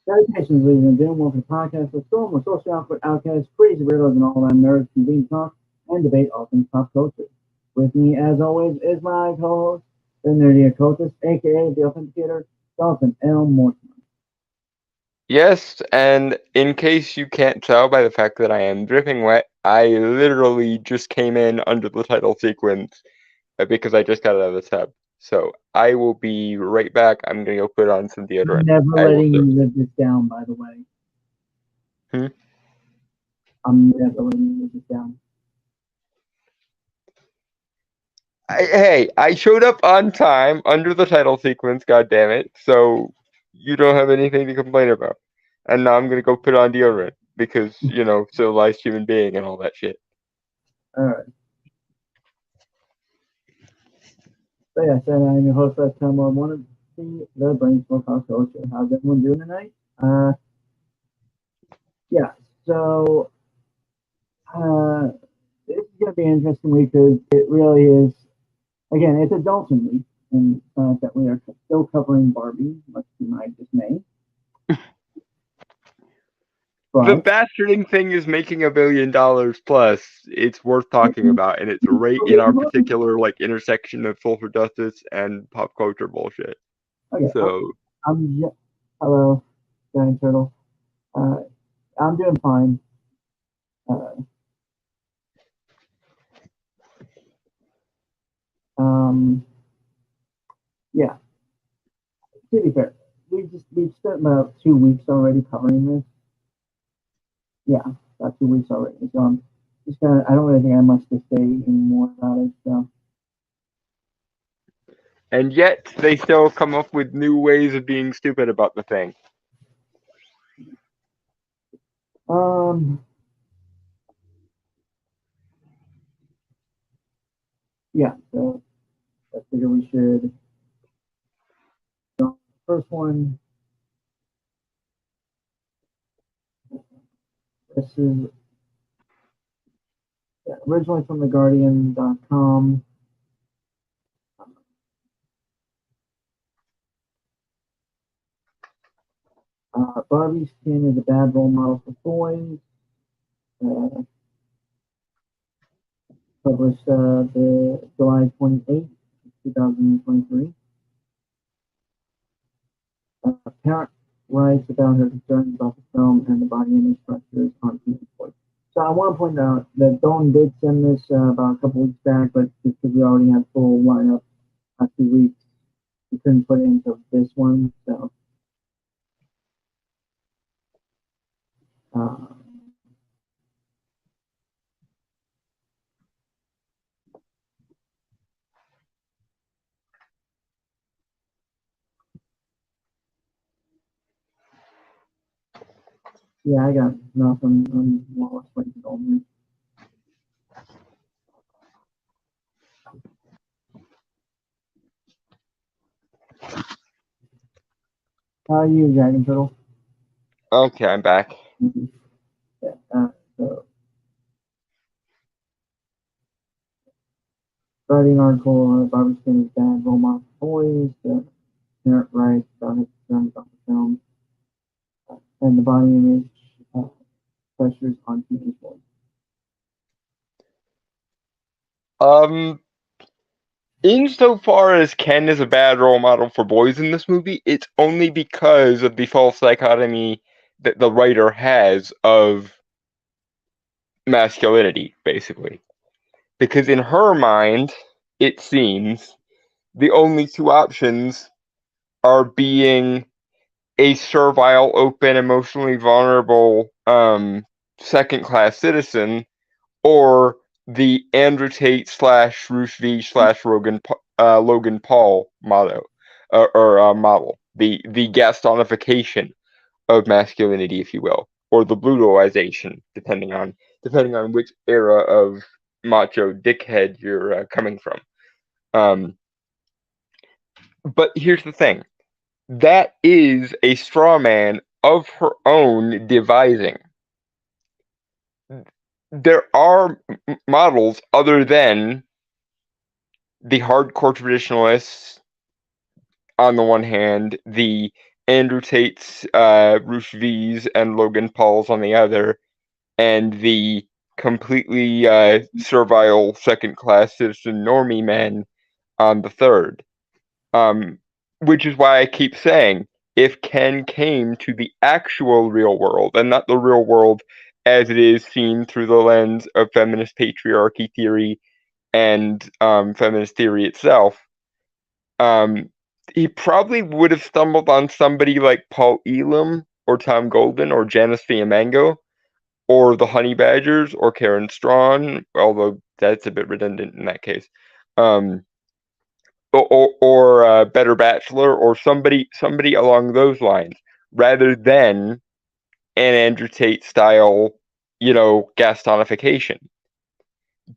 Salutations, ladies and gentlemen. Welcome to the podcast with Storm, a social awkward outcast, crazy weirdos, and all that nerds convene talk and debate all things pop culture. With me, as always, is my co-host, the nerdy occultist, aka the Authenticator, Dalton L. Mortimer. Yes, and in case you can't tell by the fact that I am dripping wet, I literally just came in under the title sequence because I just got out of the tub. So I will be right back. I'm gonna go put on some I'm deodorant. never I will letting serve. you live this down, by the way. Hmm? I'm never letting you live this down. Hey, I showed up on time under the title sequence, God damn it! So you don't have anything to complain about. And now I'm gonna go put on deodorant because, civilized human being and all that shit. Alright. So yeah, so I'm your host last time on one of the Brains for Pop Culture. How's everyone doing tonight? Yeah, so this is going to be an interesting week because it really is, again, it's a Dalton week, and that we are still covering Barbie, much to my dismay. The But bastarding thing is making $1 billion plus. It's worth talking about, and it's right in our particular intersection of social justice and pop culture bullshit. Okay, So hello, Giant Turtle. I'm doing fine. Yeah. To be fair, we've spent about 2 weeks already covering this. Yeah, about 2 weeks already. So I'm just gonna. I don't really think I have much to say anymore about it. So. and yet they still come up with new ways of being stupid about the thing. Yeah. So I figure we should. First one. This is originally from TheGuardian.com. Barbie's skin is a bad role model for boys. Published the July 28th, 2023. Parent writes about her concerns about the film and the body image pressures on teenage boys. So I want to point out that Dawn did send this about a couple weeks back, but because we already had full lineup 2 weeks, we couldn't put it into this one. So yeah, I got nothing on Wallace Wade Goldman. How are you, Dragon Turtle? Okay, I'm back. Yeah, so writing article, Barbie Skin is bad role model for boys. Parent writes about his concerns about the film and the body image pressures on teenage boys. Insofar as Ken is a bad role model for boys in this movie, it's only because of the false dichotomy that the writer has of masculinity, basically. Because in her mind, it seems, the only two options are being a servile, open, emotionally vulnerable second-class citizen, or the Andrew Tate slash Bruce V slash Logan Paul motto or model, the Gastonification of masculinity, if you will, or the Blutoization, depending on which era of macho dickhead you're coming from. Um, but here's the thing: that is a straw man of her own devising. There are models other than the hardcore traditionalists on the one hand, the Andrew Tate's, Bruce V's, and Logan Paul's on the other, and the completely servile second-class citizen normie men on the third. Which is why I keep saying, if Ken came to the actual real world, and not the real world as it is seen through the lens of feminist patriarchy theory and feminist theory itself, he probably would have stumbled on somebody like Paul Elam or Tom Golden or Janice Fiamengo or the Honey Badgers or Karen Strawn, although that's a bit redundant in that case. Or Better Bachelor or somebody along those lines, rather than an Andrew Tate style, Gastonification.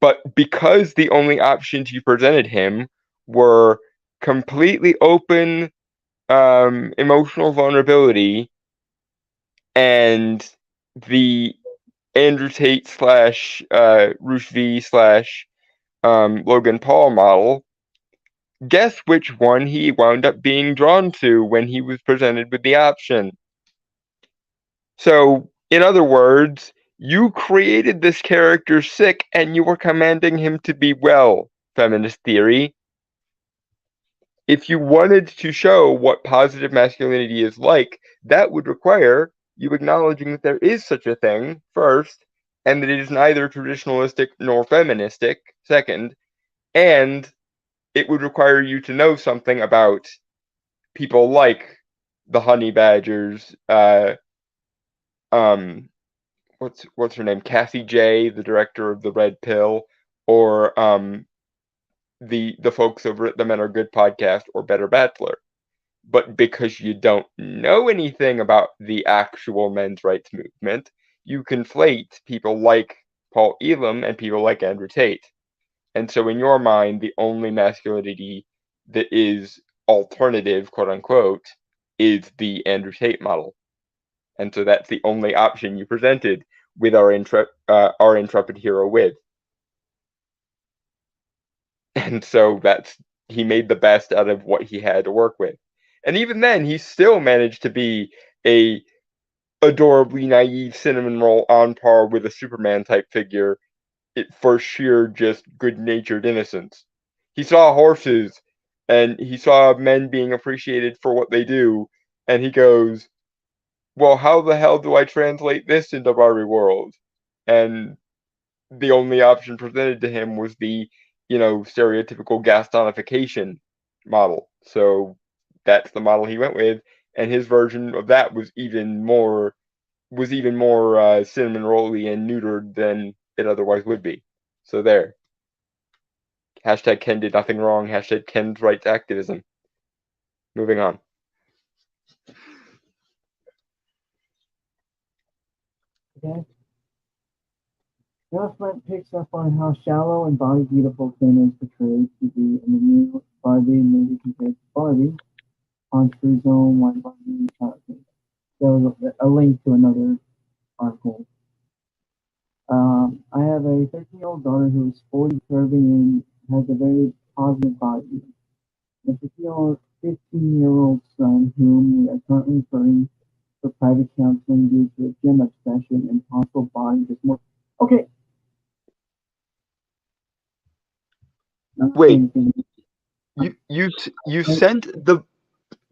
But because the only options you presented him were completely open emotional vulnerability and the Andrew Tate slash Ruth V slash Logan Paul model, guess which one he wound up being drawn to when he was presented with the option. So, in other words, you created this character sick and you were commanding him to be well, feminist theory. If you wanted to show what positive masculinity is like, that would require you acknowledging that there is such a thing, first, and that it is neither traditionalistic nor feministic, second, and it would require you to know something about people like the Honey Badgers, what's her name? Kathy J, the director of the Red Pill, or the folks over at the Men Are Good podcast or Better Bachelor. But because you don't know anything about the actual men's rights movement, you conflate people like Paul Elam and people like Andrew Tate. And so in your mind, the only masculinity that is alternative, quote unquote, is the Andrew Tate model. And so that's the only option you presented with our intrepid hero with. And so he made the best out of what he had to work with. And even then, he still managed to be a adorably naive cinnamon roll on par with a Superman type figure for sheer just good-natured innocence. He saw horses and he saw men being appreciated for what they do, and he goes, well, how the hell do I translate this into Barbie world? And the only option presented to him was the, stereotypical Gastonification model. So that's the model he went with, and his version of that was even more cinnamon rolly and neutered than it otherwise would be. So there. Hashtag Ken did nothing wrong. Hashtag Ken's rights activism. Moving on. Okay. Now Flint picks up on how shallow and body beautiful Ken is portrayed to be in the new Barbie movie compared to Barbie on Free Zone One Barbie childhood. So a link to another article. I have a 13-year-old daughter who is sporty, curvy, and has a very positive body. The 15-year-old son, whom we are currently referring for private counseling due to a gym obsession and possible body dysmorphia. Okay. Wait. you sent the.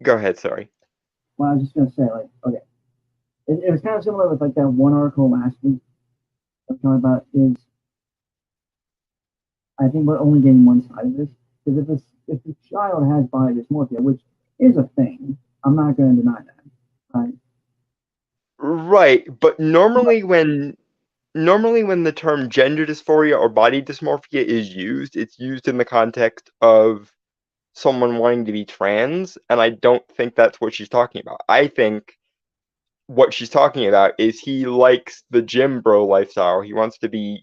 Go ahead. Sorry. Well, I was just gonna say, like, okay, it was kind of similar with like that one article last week I was talking about. Is I think we're only getting one side of this because if the child has body dysmorphia, which is a thing, I'm not going to deny that. Right? Right, but normally when the term gender dysphoria or body dysmorphia is used, it's used in the context of someone wanting to be trans, and I don't think that's what she's talking about. I think what she's talking about is he likes the gym bro lifestyle. He wants to be,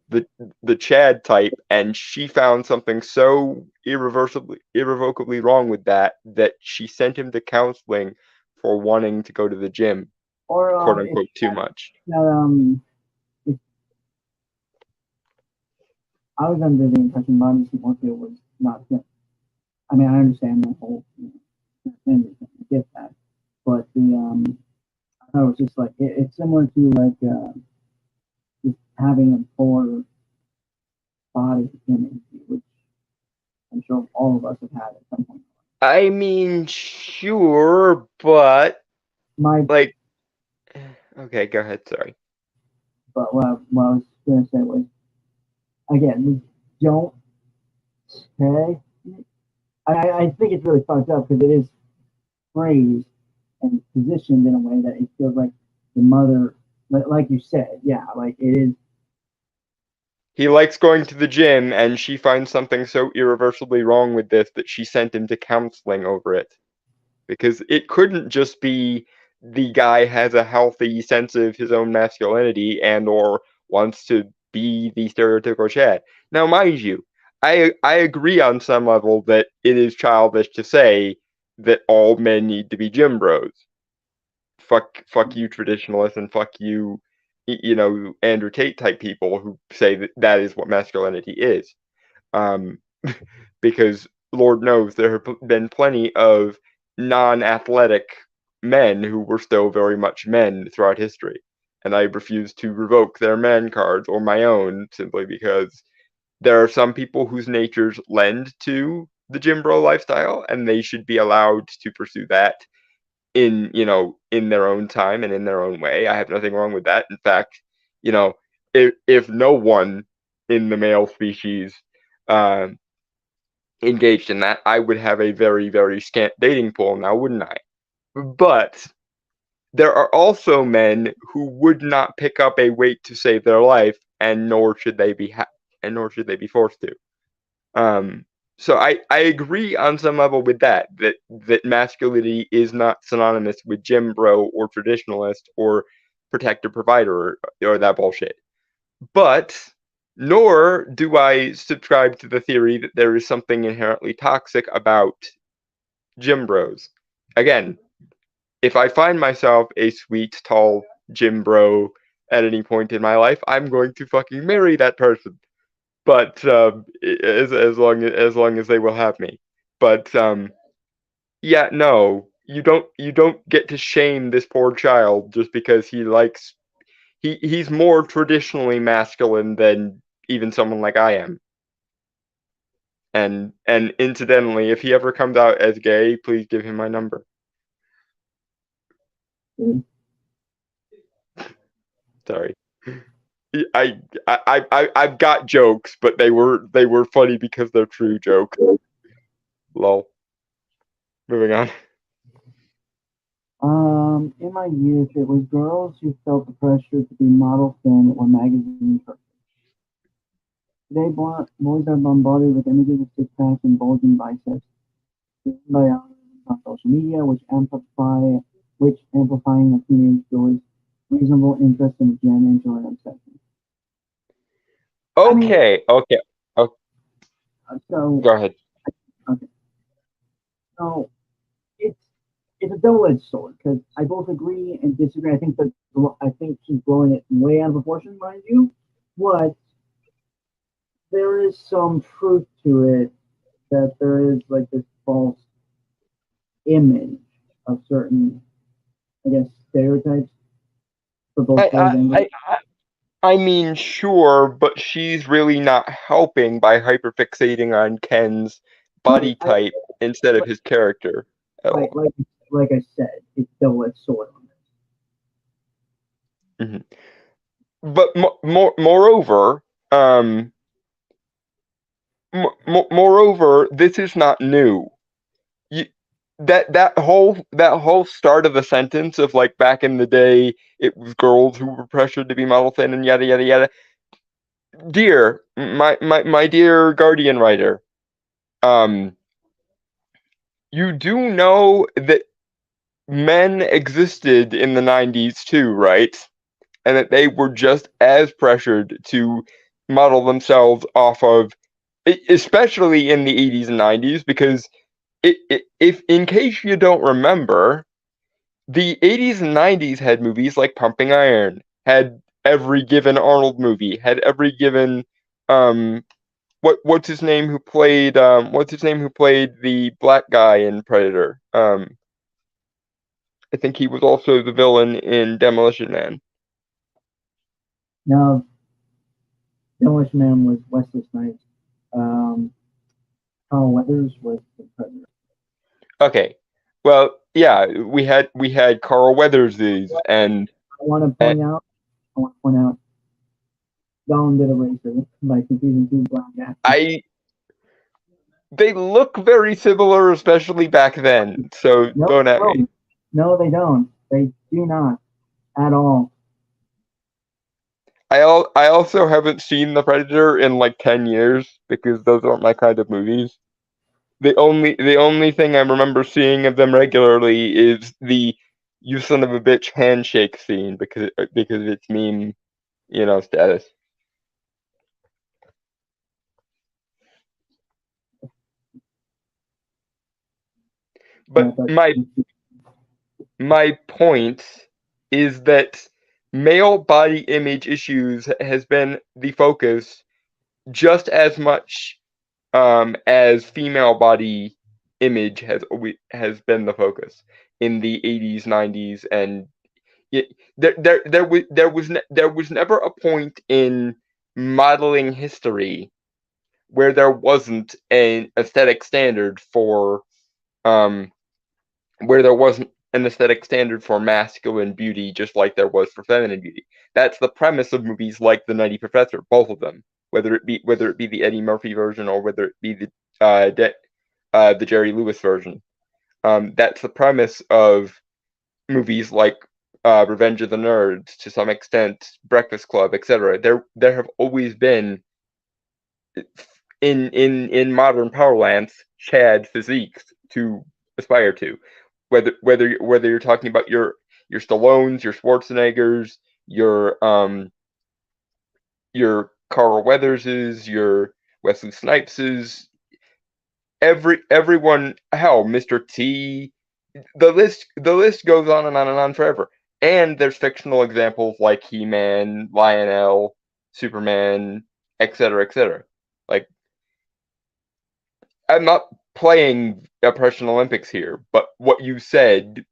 the Chad type, and she found something so irrevocably wrong with that she sent him to counseling for wanting to go to the gym, Or quote if unquote, too much. if I was under the impression body dysmorphia was not him. I mean, I understand the whole, I get that, but I thought it was just like it's similar to like just having a poor body image, which I'm sure all of us have had at some point. I mean, sure, but My, like, okay, go ahead. Sorry. but what I was going to say was, again, we don't say. I think it's really fucked up because it is phrased and positioned in a way that it feels like the mother, like you said, yeah, like it is. He likes going to the gym, and she finds something so irreversibly wrong with this that she sent him to counseling over it. Because it couldn't just be the guy has a healthy sense of his own masculinity and or wants to be the stereotypical Chad. Now, mind you, I agree on some level that it is childish to say that all men need to be gym bros. Fuck you traditionalists, and fuck you, Andrew Tate type people who say that is what masculinity is. Um, because Lord knows there have been plenty of non-athletic men who were still very much men throughout history, and I refuse to revoke their man cards or my own simply because there are some people whose natures lend to the gym bro lifestyle, and they should be allowed to pursue that in their own time and in their own way. I have nothing wrong with that. In fact, you know, if no one in the male species um, engaged in that, I would have a very, very scant dating pool now, wouldn't I? But there are also men who would not pick up a weight to save their life, and nor should they be forced to. Um, so I agree on some level with that masculinity is not synonymous with gym bro or traditionalist or protector provider or that bullshit. But nor do I subscribe to the theory that there is something inherently toxic about gym bros. Again, if I find myself a sweet, tall gym bro at any point in my life, I'm going to fucking marry that person. But as long as they will have me. But yeah, no, you don't get to shame this poor child just because he's more traditionally masculine than even someone like I am. And incidentally, if he ever comes out as gay, please give him my number. Sorry. I've got jokes, but they were funny because they're true jokes. Lol. Moving on. In my youth, it was girls who felt the pressure to be model thin or magazine perfect. Today, boys are bombarded with images of six packs and bulging biceps, driven by algorithms on social media, which amplifying a teenage boy's reasonable interest in gym and joy obsession. I mean, Okay. Okay. Oh, so go ahead. okay, so it's it's a double-edged sword because I both agree and disagree. I think she's blowing it way out of proportion, mind you, but there is some truth to it that there is like this false image of certain, I guess, stereotypes for both boys I, and girls. I, I, I mean, sure, but she's really not helping by hyperfixating on Ken's body type instead of his character at all. Like I said, it's double-edged sword on this. But moreover, moreover, this is not new. You, that whole start of the sentence of like back in the day, it was girls who were pressured to be model thin and yada yada yada. Dear, my dear Guardian writer, you do know that men existed in the 90s too, right? And that they were just as pressured to model themselves off of, especially in the 80s and 90s, because if in case you don't remember, the 80s and 90s had movies like Pumping Iron, had every given Arnold movie, had every given what's his name who played the black guy in Predator? I think he was also the villain in Demolition Man. Now, Demolition Man was Wesley Snipes. Carl Weathers was the Predator. Okay, well, yeah, we had Carl Weathers, and I want to point out, Gollum did a racer by confusing two black guys. They look very similar, especially back then. So don't at me. No, they don't. They do not at all. I also haven't seen The Predator in like 10 years because those aren't my kind of movies. The only thing I remember seeing of them regularly is the "you son of a bitch" handshake scene because it's meme, status. But my point is that male body image issues has been the focus just as much as female body image has been the focus in the 80s, 90s, and there was never a point in modeling history where there wasn't an aesthetic standard for masculine beauty, just like there was for feminine beauty. That's the premise of movies like The Nutty Professor, both of them, whether it be the Eddie Murphy version or whether it be the Jerry Lewis version. That's the premise of movies like Revenge of the Nerds, to some extent, Breakfast Club, etc. There have always been in modern parlance Chad physiques to aspire to. Whether you're talking about your Stallones, your Schwarzeneggers, your Carl Weathers', your Wesley Snipes', everyone, hell, Mr. T, the list goes on and on and on forever. And there's fictional examples like He-Man, Lionel, Superman, etc., etc. Like, I'm not playing Oppression Olympics here, but what you said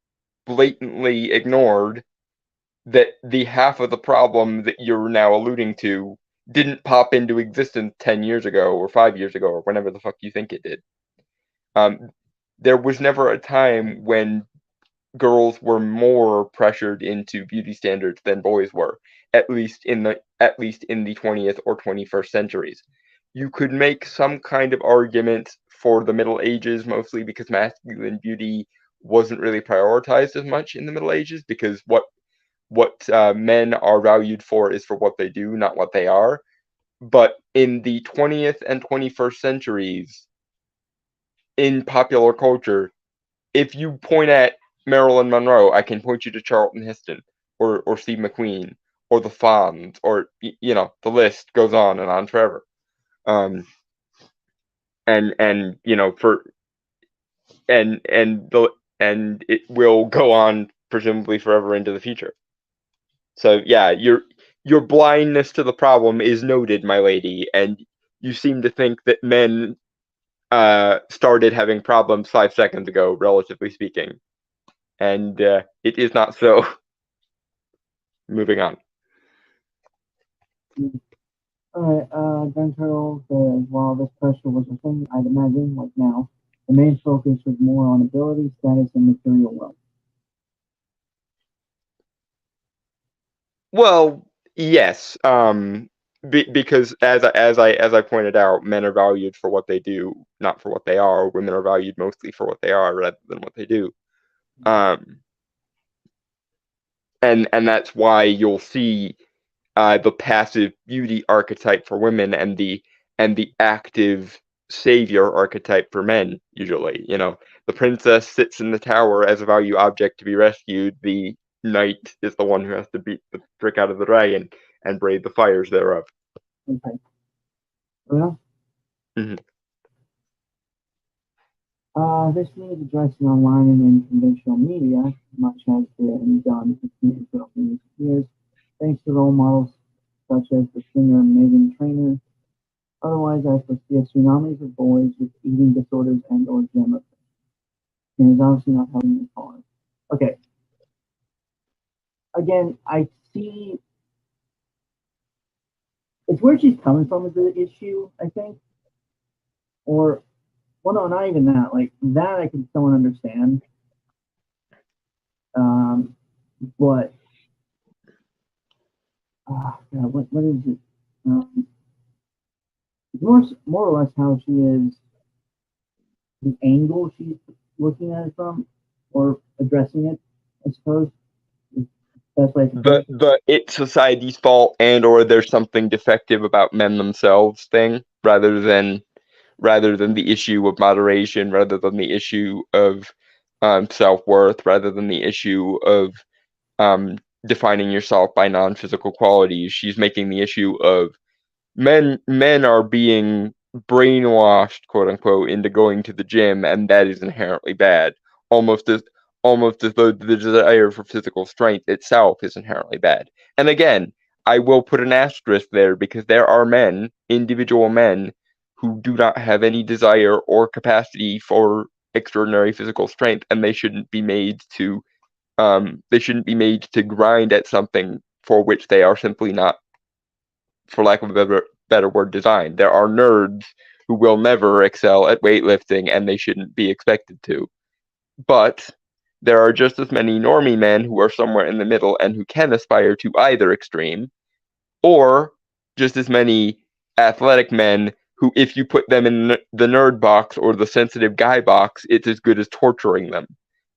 blatantly ignored that the half of the problem that you're now alluding to didn't pop into existence 10 years ago or 5 years ago or whenever the fuck you think it did. There was never a time when girls were more pressured into beauty standards than boys were, at least in the 20th or 21st centuries. You could make some kind of argument for the Middle Ages, mostly because masculine beauty wasn't really prioritized as much in the Middle Ages, because what men are valued for is for what they do, not what they are. But in the 20th and 21st centuries, in popular culture, if you point at Marilyn Monroe, I can point you to Charlton Heston or Steve McQueen or the Fonz, or the list goes on and on forever. And it will go on presumably forever into the future. So yeah, your blindness to the problem is noted, my lady, and you seem to think that men started having problems 5 seconds ago, relatively speaking, and it is not so. Moving on. Alright, Gun Turtle says, while this pressure was a thing, I'd imagine, like now, the main focus was more on ability, status, and material wealth. Well, yes. Because as I pointed out, men are valued for what they do, not for what they are. Women are valued mostly for what they are rather than what they do. Um, and that's why you'll see the passive beauty archetype for women and the active savior archetype for men. Usually, the princess sits in the tower as a value object to be rescued. The knight is the one who has to beat the frick out of the dragon and brave the fires thereof. Okay. Well, Mhm. this needs addressing online and in conventional media, much has been done for years, thanks to role models such as the singer Megan Trainor. Otherwise, I foresee a tsunami of boys with eating disorders and/or gym and it's obviously not helping the cause. Okay. Again, I see it's where she's coming from is the issue, I think. Or well no, not even that. Like that I can somewhat understand. But what is it? More or less how she is the angle she's looking at it from or addressing it, I suppose. Best way to put it. It's society's fault and or there's something defective about men themselves thing rather than the issue of moderation, rather than the issue of self-worth, rather than the issue of um, defining yourself by non-physical qualities. She's making the issue of men are being brainwashed, quote unquote, into going to the gym, and that is inherently bad. Almost as almost as though the desire for physical strength itself is inherently bad. And again, I will put an asterisk there because there are men, individual men, who do not have any desire or capacity for extraordinary physical strength, and they shouldn't be made to grind at something for which they are simply not, for lack of a better word, designed. There are nerds who will never excel at weightlifting, and they shouldn't be expected to. But there are just as many normie men who are somewhere in the middle and who can aspire to either extreme, or just as many athletic men who, if you put them in the nerd box or the sensitive guy box, it's as good as torturing them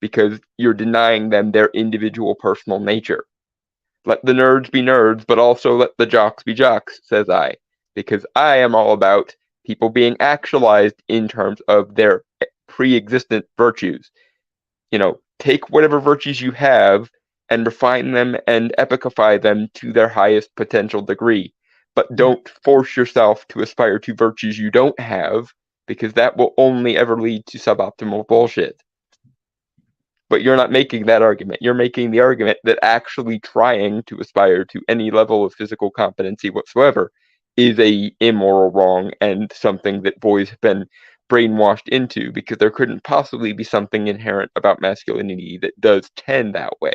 because you're denying them their individual personal nature. Let the nerds be nerds, but also let the jocks be jocks, says I, because I am all about people being actualized in terms of their pre-existent virtues. Take whatever virtues you have and refine them and epicify them to their highest potential degree. But don't force yourself to aspire to virtues you don't have, because that will only ever lead to suboptimal bullshit. But you're not making that argument. You're making the argument that actually trying to aspire to any level of physical competency whatsoever is a immoral wrong and something that boys have been brainwashed into because there couldn't possibly be something inherent about masculinity that does tend that way.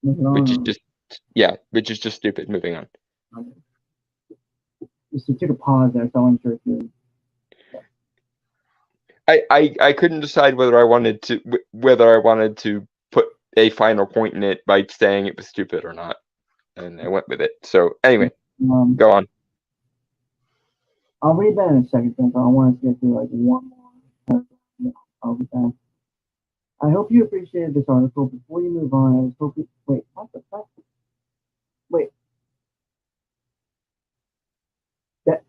Which is just stupid. Moving on. Just took a pause there, so I wasn't sure if you. I couldn't decide whether I wanted to put a final point in it by saying it was stupid or not, and I went with it. So anyway, go on. I'll read that in a second, since I want to get through like one more. I'll be back. I hope you appreciated this article. Before you move on, I was hoping. Wait, what the fuck? Wait.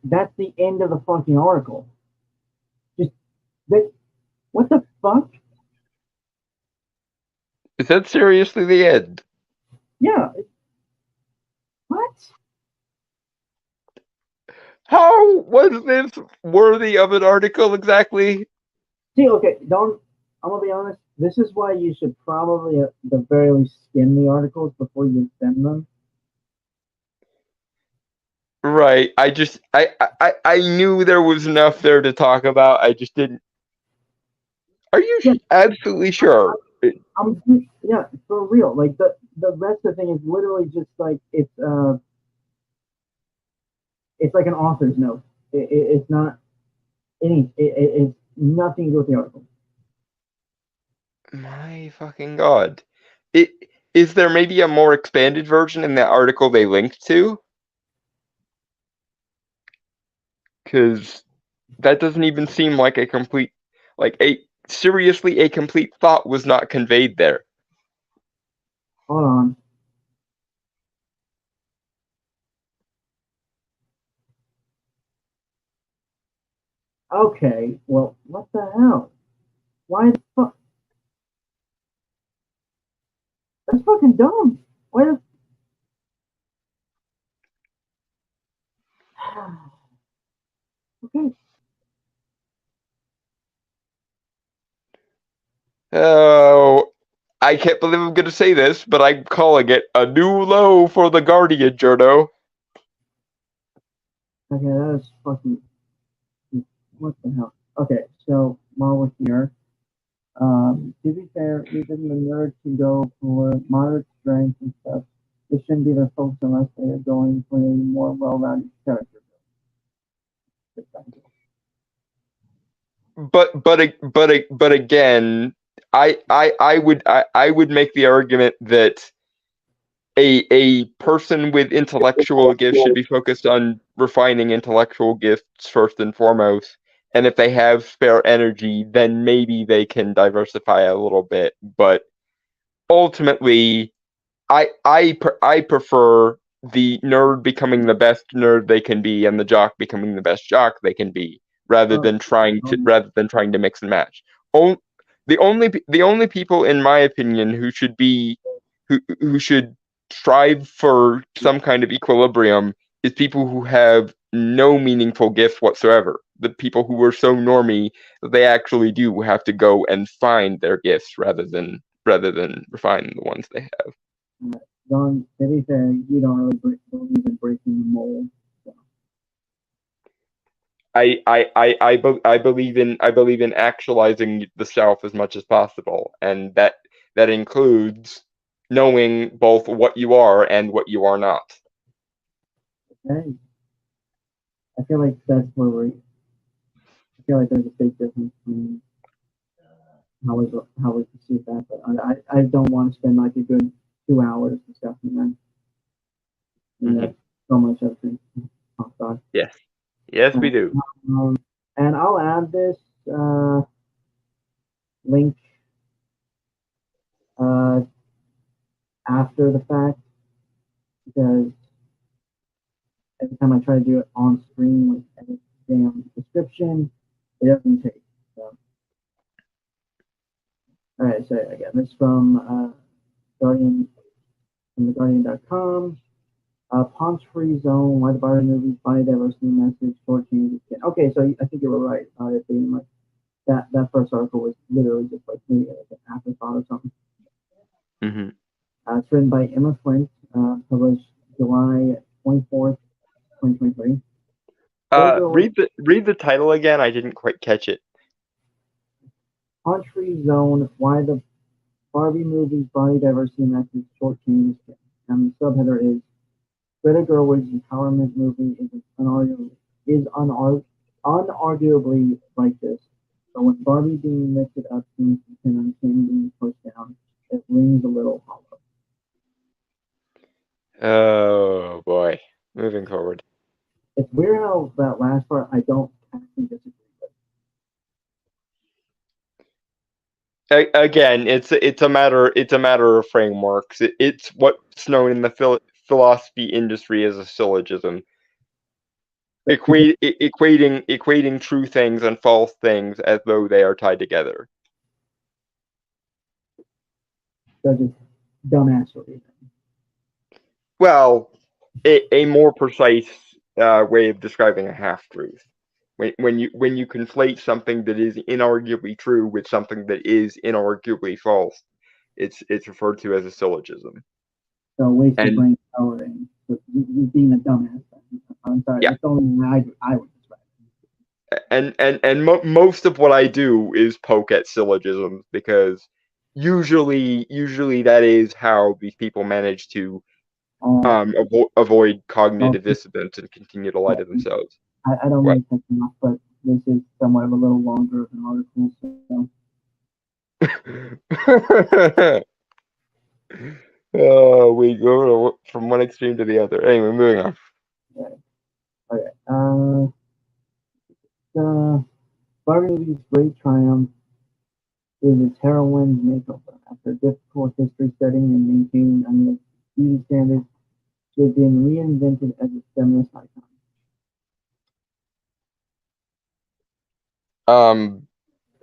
That's the end of the fucking article. Just that. What the fuck? Is that seriously the end? Yeah. What? How was this worthy of an article exactly? See, okay, don't. I'm gonna be honest. This is why you should probably, at the very least, skim the articles before you send them. Right. I knew there was enough there to talk about. I just didn't. Are you absolutely sure? Yeah, for real. Like the rest of the thing is literally just like it's like an author's note. It's not it's nothing to do with the article. My fucking god. It is there maybe a more expanded version in that article they linked to? Because that doesn't even seem like a complete, like a seriously a complete thought was not conveyed there. Hold on. Okay, well, what the hell? Why the fuck? That's fucking dumb. Why the? Okay. Oh, I can't believe I'm gonna say this, but I'm calling it a new low for the Guardian, Journo. Okay, that is fucking. What the hell? Okay, so while we're here, to be fair, even the nerds can go for moderate strength and stuff. This shouldn't be their focus unless they are going for a more well-rounded character build. But again, I would make the argument that a person with intellectual gifts should be focused on refining intellectual gifts first and foremost. And if they have spare energy, then maybe they can diversify a little bit. But ultimately, I prefer the nerd becoming the best nerd they can be and the jock becoming the best jock they can be, rather Oh, than trying to mix and match. O- the only people, in my opinion, who should strive for some kind of equilibrium is people who have no meaningful gifts whatsoever. The people who are so normie that they actually do have to go and find their gifts rather than refine the ones they have. John, to be fair, you don't really believe in breaking the mold. So. I believe in actualizing the self as much as possible, and that includes knowing both what you are and what you are not. Okay. I feel like that's where I feel like there's a big difference between how we perceive that, but I don't want to spend like a good 2 hours discussing that. And that's so much everything. Oh, God. Yes, yes, we do. And I'll add this link uh, after the fact because every time I try to do it on screen with edit damn description, it doesn't take. So, all right, so again, this from Guardian from the Guardian.com. Punch Free Zone, Why the Barbie Movies, Body Diversity Message, Short Changes. Okay, so I think you were right about it being like that first article was literally just like maybe like an afterthought or something. Mm-hmm. It's written by Emma Flint, published July 24th, 2023. Read the title again. I didn't quite catch it. Punch Free Zone, Why the Barbie Movies, Body Diversity Message, Short Changes. And the subheader is Greta Gerwig's empowerment movie is unarguably righteous, but when Barbie being lifted up seems to depend on Ken being pushed down, it rings a little hollow. Oh boy. Moving forward. It's weird how that last part I don't actually disagree with. Again, it's a matter of frameworks. It's what's known in the philosophy industry as a syllogism. Equating true things and false things as though they are tied together. So just dumbassery. Well, a more precise way of describing a half truth. When you conflate something that is inarguably true with something that is inarguably false, it's referred to as a syllogism. So wasted brain power and you being a dumbass. I'm sorry. Yeah. That's the only way I would describe it. And most of what I do is poke at syllogisms because usually that is how these people manage to Uh, avoid cognitive okay, dissonance and continue to lie to themselves. I don't What? really catch enough, but this is somewhat of a little longer of an article, so Oh, we go from one extreme to the other. Anyway, moving on. yeah. Okay. The Barbie movie's great triumph is its heroine's makeover. After a difficult history setting and maintaining unmet beauty standards, she has been reinvented as a feminist icon. Um,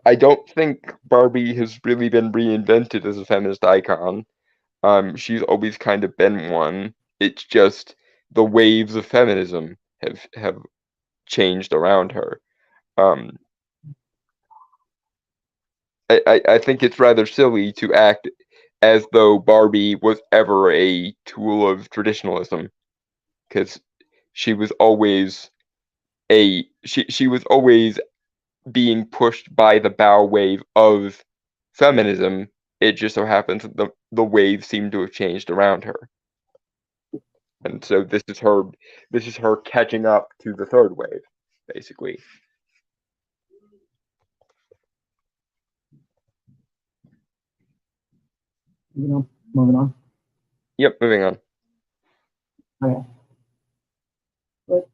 I don't think Barbie has really been reinvented as a feminist icon. She's always kind of been one. It's just the waves of feminism have changed around her. Um, I think it's rather silly to act as though Barbie was ever a tool of traditionalism, because she was always she was always being pushed by the bow wave of feminism. It just so happens that the wave seemed to have changed around her. And so this is her catching up to the third wave, basically. Moving on. Yep, moving on. Okay. But,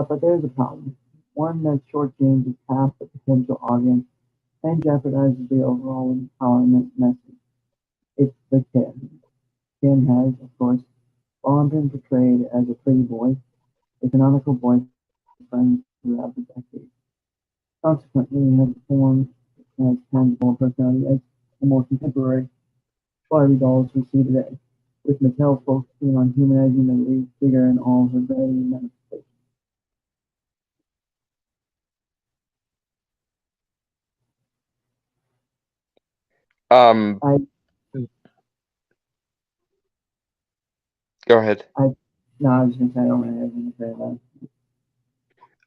but there's a problem. One that shortchanges half the potential audience and jeopardizes the overall empowerment message. It's the kid. Kim has, of course, long been portrayed as a pretty boy, a canonical boyfriend throughout the decades. Consequently, he has formed as tangible personality as the more contemporary Barbie dolls we see today, with Mattel focusing on humanizing the lead figure in all her varying manifestations. Um, I, Go ahead. no, I was going to say I don't really have anything to say about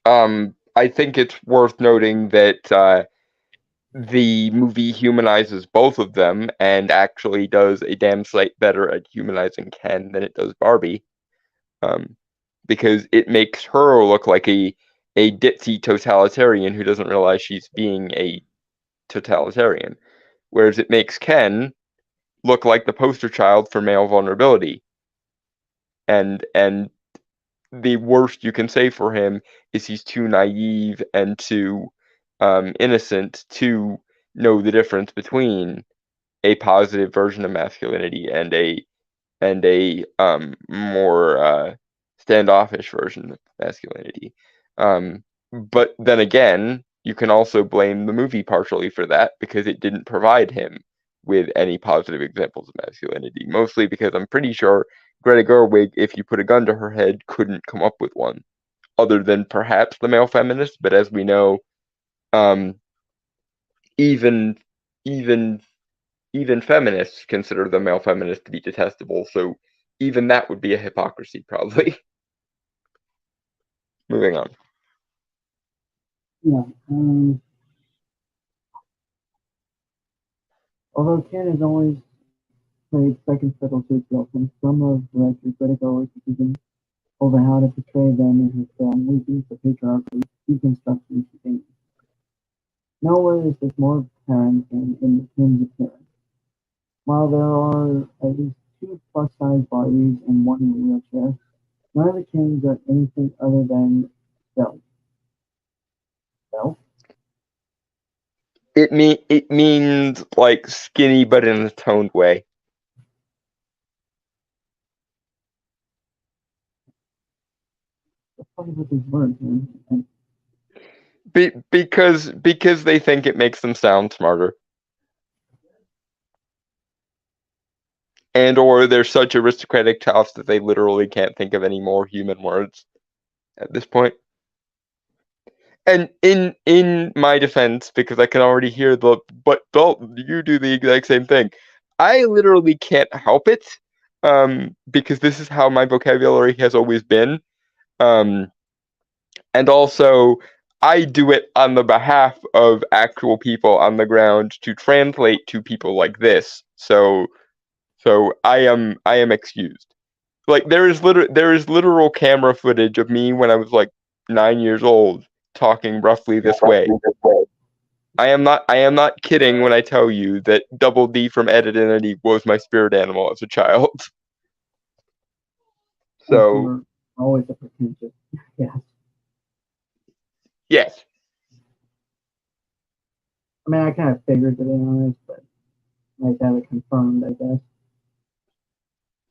it. I think it's worth noting that the movie humanizes both of them and actually does a damn sight better at humanizing Ken than it does Barbie. Um, because it makes her look like a ditzy totalitarian who doesn't realize she's being a totalitarian, whereas it makes Ken look like the poster child for male vulnerability. And the worst you can say for him is he's too naive and too innocent to know the difference between a positive version of masculinity and a more standoffish version of masculinity. But then again, you can also blame the movie partially for that because it didn't provide him with any positive examples of masculinity. Mostly because I'm pretty sure Greta Gerwig, if you put a gun to her head, couldn't come up with one, other than perhaps the male feminist. But as we know, um, even even even feminists consider the male feminist to be detestable. So even that would be a hypocrisy, probably. Moving on. Yeah. Although Ken has always played second fiddle to his girlfriend, some of director Greta Gerwig's over how to portray them in her film weakens the patriarchal deconstruction she thinks. Nowhere is this more apparent than in the Kim's appearance. While there are at least two plus-size Barbies and one in a wheelchair, none of the Kims are anything other than stealth. Stealth? It means like skinny, but in a toned way. What's funny with these words, man? Because they think it makes them sound smarter, and or they're such aristocratic toughs that they literally can't think of any more human words at this point. And in my defense, because I can already hear but Dalton, you do the exact same thing. I literally can't help it, because this is how my vocabulary has always been. Um, and also, I do it on the behalf of actual people on the ground to translate to people like this. So I am excused. Like there is literal camera footage of me when I was like 9 years old talking roughly this way. I am not kidding when I tell you that Double D from Ed Identity was my spirit animal as a child. And So you're always a pretentious. Yes. yes, I mean, I kind of figured, to be honest, but nice to have it confirmed, I guess.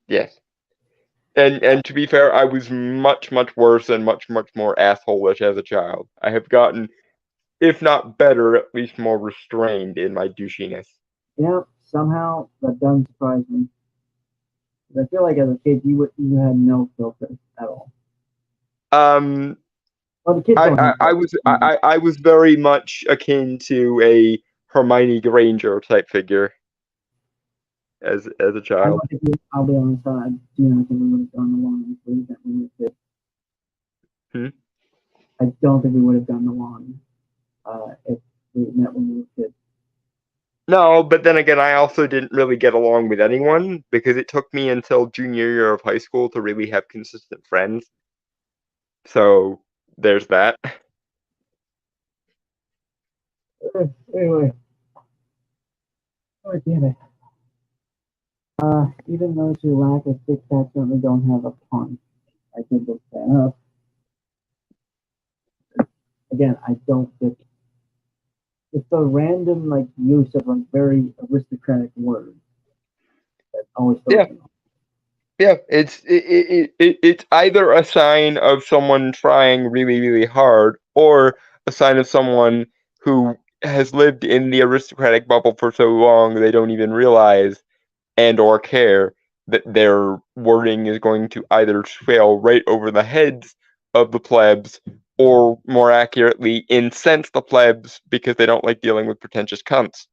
yes. And to be fair, I was much worse and much more asshole-ish as a child. I have gotten, if not better, at least more restrained in my douchiness. Yeah, somehow that doesn't surprise me. 'Cause I feel like as a kid, you had no filter at all. Um, Well, the kids don't have filters. I was very much akin to a Hermione Granger type figure as a I child. don't think we, I'll be honest, I do not think we would have gone the long way that we were kids. Hmm? I don't think we would have gone the long if we met when we were kids. No, but then again, I also didn't really get along with anyone because it took me until junior year of high school to really have consistent friends. So there's that. Anyway, oh damn it. Even those who lack a six pack certainly don't have a punch. I did look that up. Again, I don't get it's the random like use of like very aristocratic words that always throws Yeah, me off. yeah. It's either a sign of someone trying really hard, or a sign of someone who has lived in the aristocratic bubble for so long they don't even realize and or care that their wording is going to either trail right over the heads of the plebs, or more accurately, incense the plebs because they don't like dealing with pretentious cunts.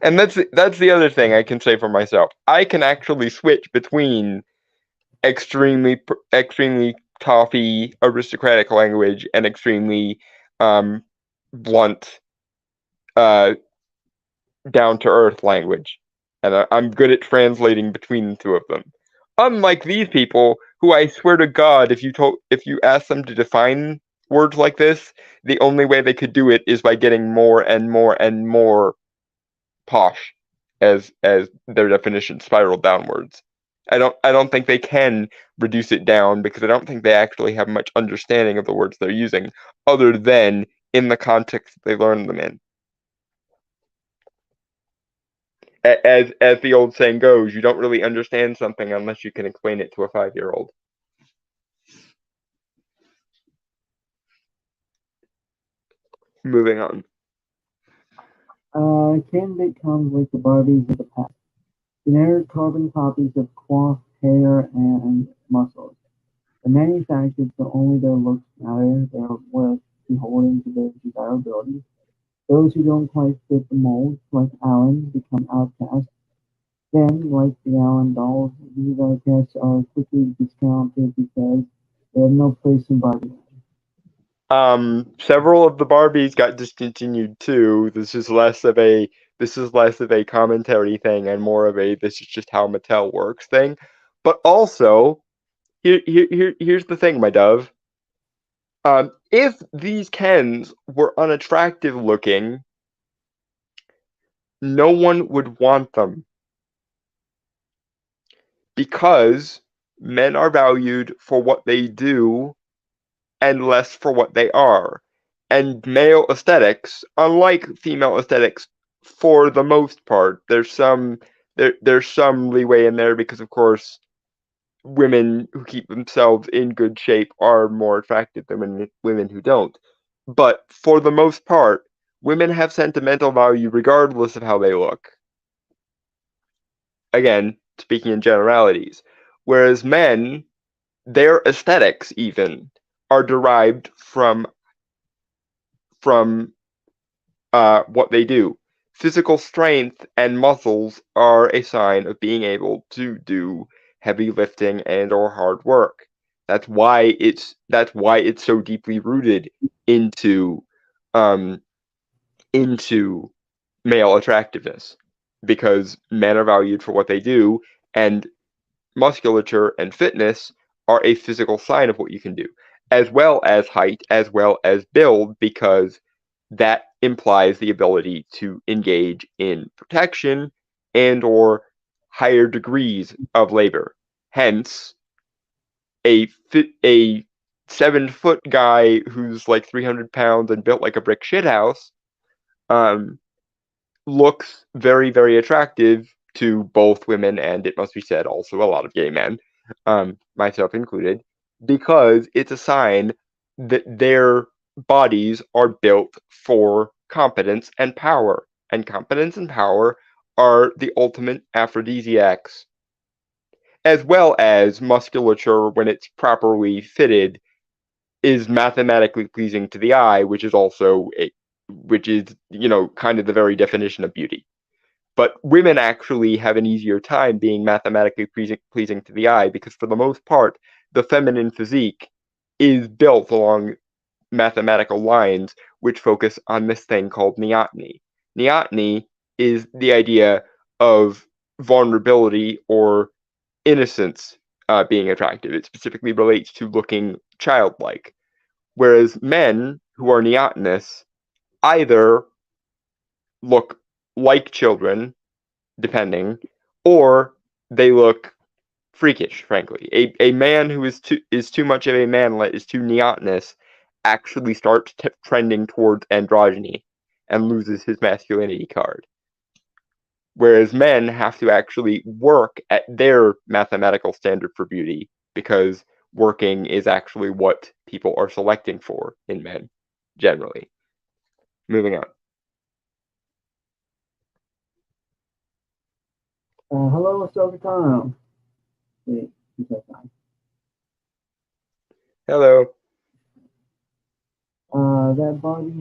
And that's the other thing I can say for myself. I can actually switch between extremely toffee aristocratic language and extremely blunt uh, down to earth language, and I'm good at translating between the two of them. Unlike these people, who I swear to God, if you ask them to define words like this, the only way they could do it is by getting more and more posh as their definition spiraled downwards. I don't think they can reduce it down because I don't think they actually have much understanding of the words they're using, other than in the context they learn them in. As the old saying goes, you don't really understand something unless you can explain it to a 5-year-old. Moving on. Candidate comes like the Barbies of the past. Generic carbon copies of cloth, hair, and muscles. The manufacturers feel only their looks matter, their worth beholden to their desirability. Those who don't quite fit the mold, like Alan, become outcast. Then, like the Allen dolls, these outcasts are quickly discounted because they have no place in Barbie. Several of the Barbies got discontinued too. This is less of a commentary thing and more of a this is just how Mattel works thing. But also, here's the thing, my dove. If these Kens were unattractive looking, no one would want them because men are valued for what they do and less for what they are. And male aesthetics, unlike female aesthetics, for the most part, there's some leeway in there because, of course, women who keep themselves in good shape are more attractive than women who don't. But for the most part, women have sentimental value regardless of how they look. Again, speaking in generalities. Whereas men, their aesthetics even are derived from what they do. Physical strength and muscles are a sign of being able to do heavy lifting and or hard work. That's why it's so deeply rooted into um into male attractiveness, because men are valued for what they do, and musculature and fitness are a physical sign of what you can do, as well as height, as well as build, because that implies the ability to engage in protection and or higher degrees of labor. Hence, a 7 foot guy who's like 300 pounds and built like a brick shithouse um, looks very, very attractive to both women, and it must be said, also a lot of gay men, myself included, because it's a sign that their bodies are built for competence and power. And competence and power are the ultimate aphrodisiacs, as well as musculature, when it's properly fitted, is mathematically pleasing to the eye, which is kind of the very definition of beauty. But women actually have an easier time being mathematically pleasing to the eye, because for the most part, the feminine physique is built along mathematical lines which focus on this thing called neoteny. Neoteny is the idea of vulnerability or innocence being attractive. It specifically relates to looking childlike. Whereas men who are neotenous either look like children, depending, or they look freakish, frankly. A man who is too much of a manlet, is too neotenous, actually starts trending towards androgyny and loses his masculinity card. Whereas men have to actually work at their mathematical standard for beauty, because working is actually what people are selecting for in men, generally. Moving on. Hello, Ahsoka Tano. Wait, he said hi. Hello. That Barbie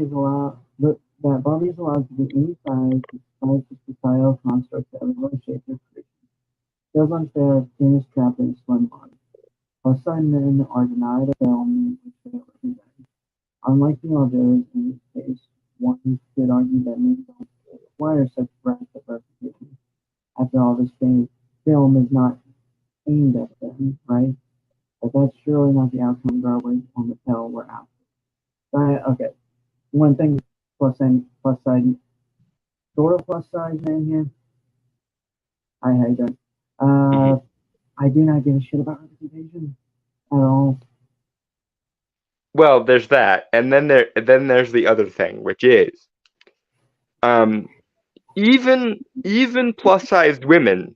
is allowed to be any size despite the societal construct that everyone shapes or creates. Feels unfair if teen is trapped in a slim body. Plus size men are denied a film which they are represented. Unlike the others in this case, one could argue that men don't require such breadth of representation. After all, this film is not aimed at them, right? But that's surely not the outcome Garway on the pill were after. Okay, one thing plus side, sort of plus size man here. Hi, how you doing? I do not give a shit about representation at all. Well, there's that, and then there's the other thing, which is, even plus-sized women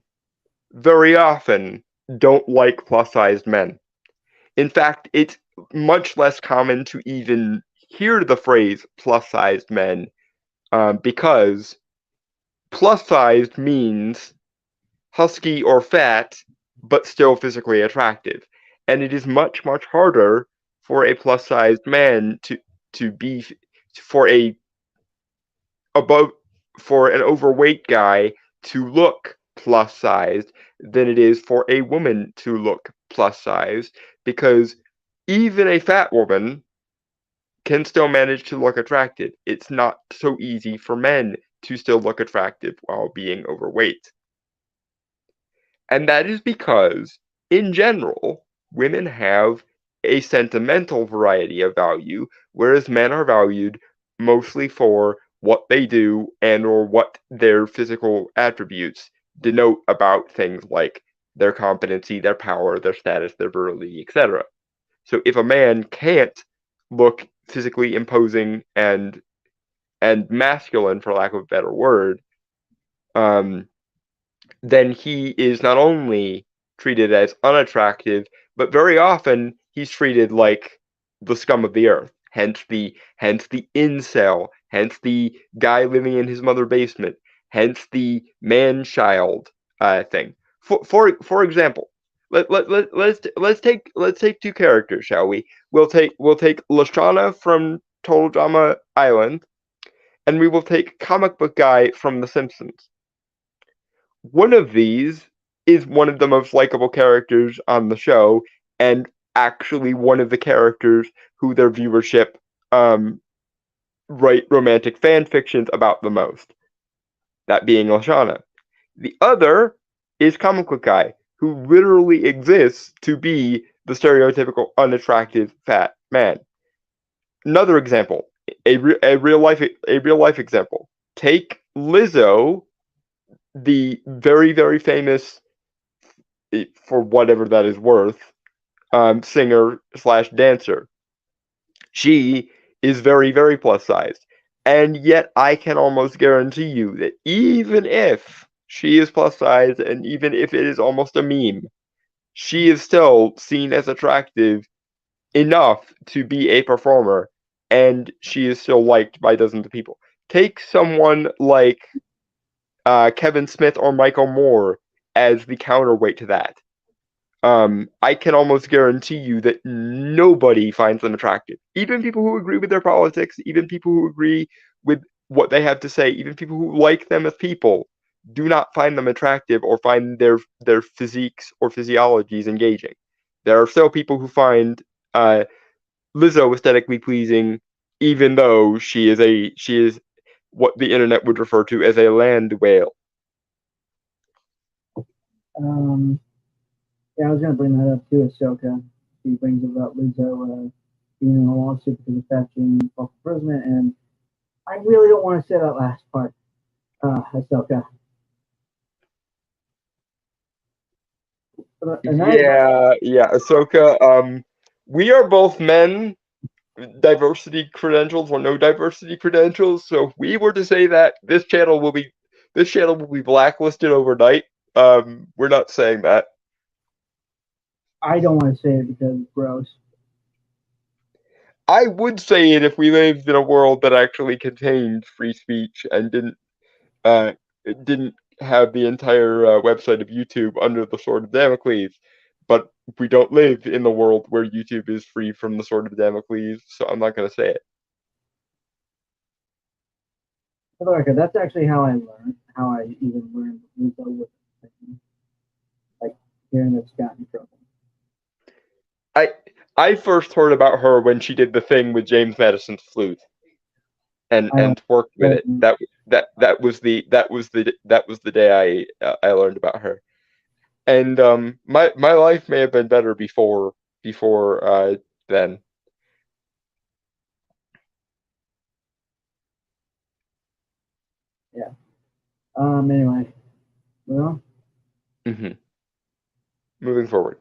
very often don't like plus-sized men. In fact, it's much less common to even hear the phrase plus-sized men, because plus-sized means husky or fat, but still physically attractive. And it is much, much harder for a plus-sized man to be for a above for an overweight guy to look plus-sized than it is for a woman to look plus-sized, because even a fat woman can still manage to look attractive. It's not so easy for men to still look attractive while being overweight. And that is because, in general, women have a sentimental variety of value, whereas men are valued mostly for what they do and or what their physical attributes denote about things like their competency, their power, their status, their virility, etc. So if a man can't look physically imposing and masculine, for lack of a better word, then he is not only treated as unattractive, but very often he's treated like the scum of the earth. Hence the incel, hence the guy living in his mother's basement, hence the man-child thing. For example, let's take two characters, shall we? We'll take Lashana from Total Drama Island, and we will take comic book guy from The Simpsons. One of these is one of the most likable characters on the show, and actually one of the characters who their viewership write romantic fan fictions about the most. That being Lashana. The other is Comic Book Guy, who literally exists to be the stereotypical unattractive fat man. Another example, a real life example. Take Lizzo, the very famous, for whatever that is worth, singer slash dancer. She is very plus sized, and yet I can almost guarantee you that even if she is plus sized, and even if it is almost a meme, she is still seen as attractive enough to be a performer, and she is still liked by dozens of people. Take someone like Kevin Smith or Michael Moore as the counterweight to that. I can almost guarantee you that nobody finds them attractive. Even people who agree with their politics, even people who agree with what they have to say, even people who like them as people, do not find them attractive or find their physiques or physiologies engaging. There are still people who find Lizzo aesthetically pleasing, even though she is what the internet would refer to as a land whale. Yeah, I was gonna bring that up too. Ahsoka, she brings about Lizzo being in a lawsuit because of fetching false imprisonment, and I really don't want to say that last part. Ahsoka. Yeah, Ahsoka. We are both men, diversity credentials or no diversity credentials. So if we were to say that, this channel will be blacklisted overnight. We're not saying that. I don't want to say it because it's gross. I would say it if we lived in a world that actually contained free speech and uh didn't have the entire website of YouTube under the sword of Damocles. But we don't live in the world where YouTube is free from the sword of Damocles, so I'm not going to say it. For the record, that's actually how I even learned Lizzo was like hearing that Scott in trouble. I first heard about her when she did the thing with James Madison's flute, and worked with it. That was the day I learned about her. And my life may have been better before then. Yeah. Anyway, well. Mm-hmm. Moving forward.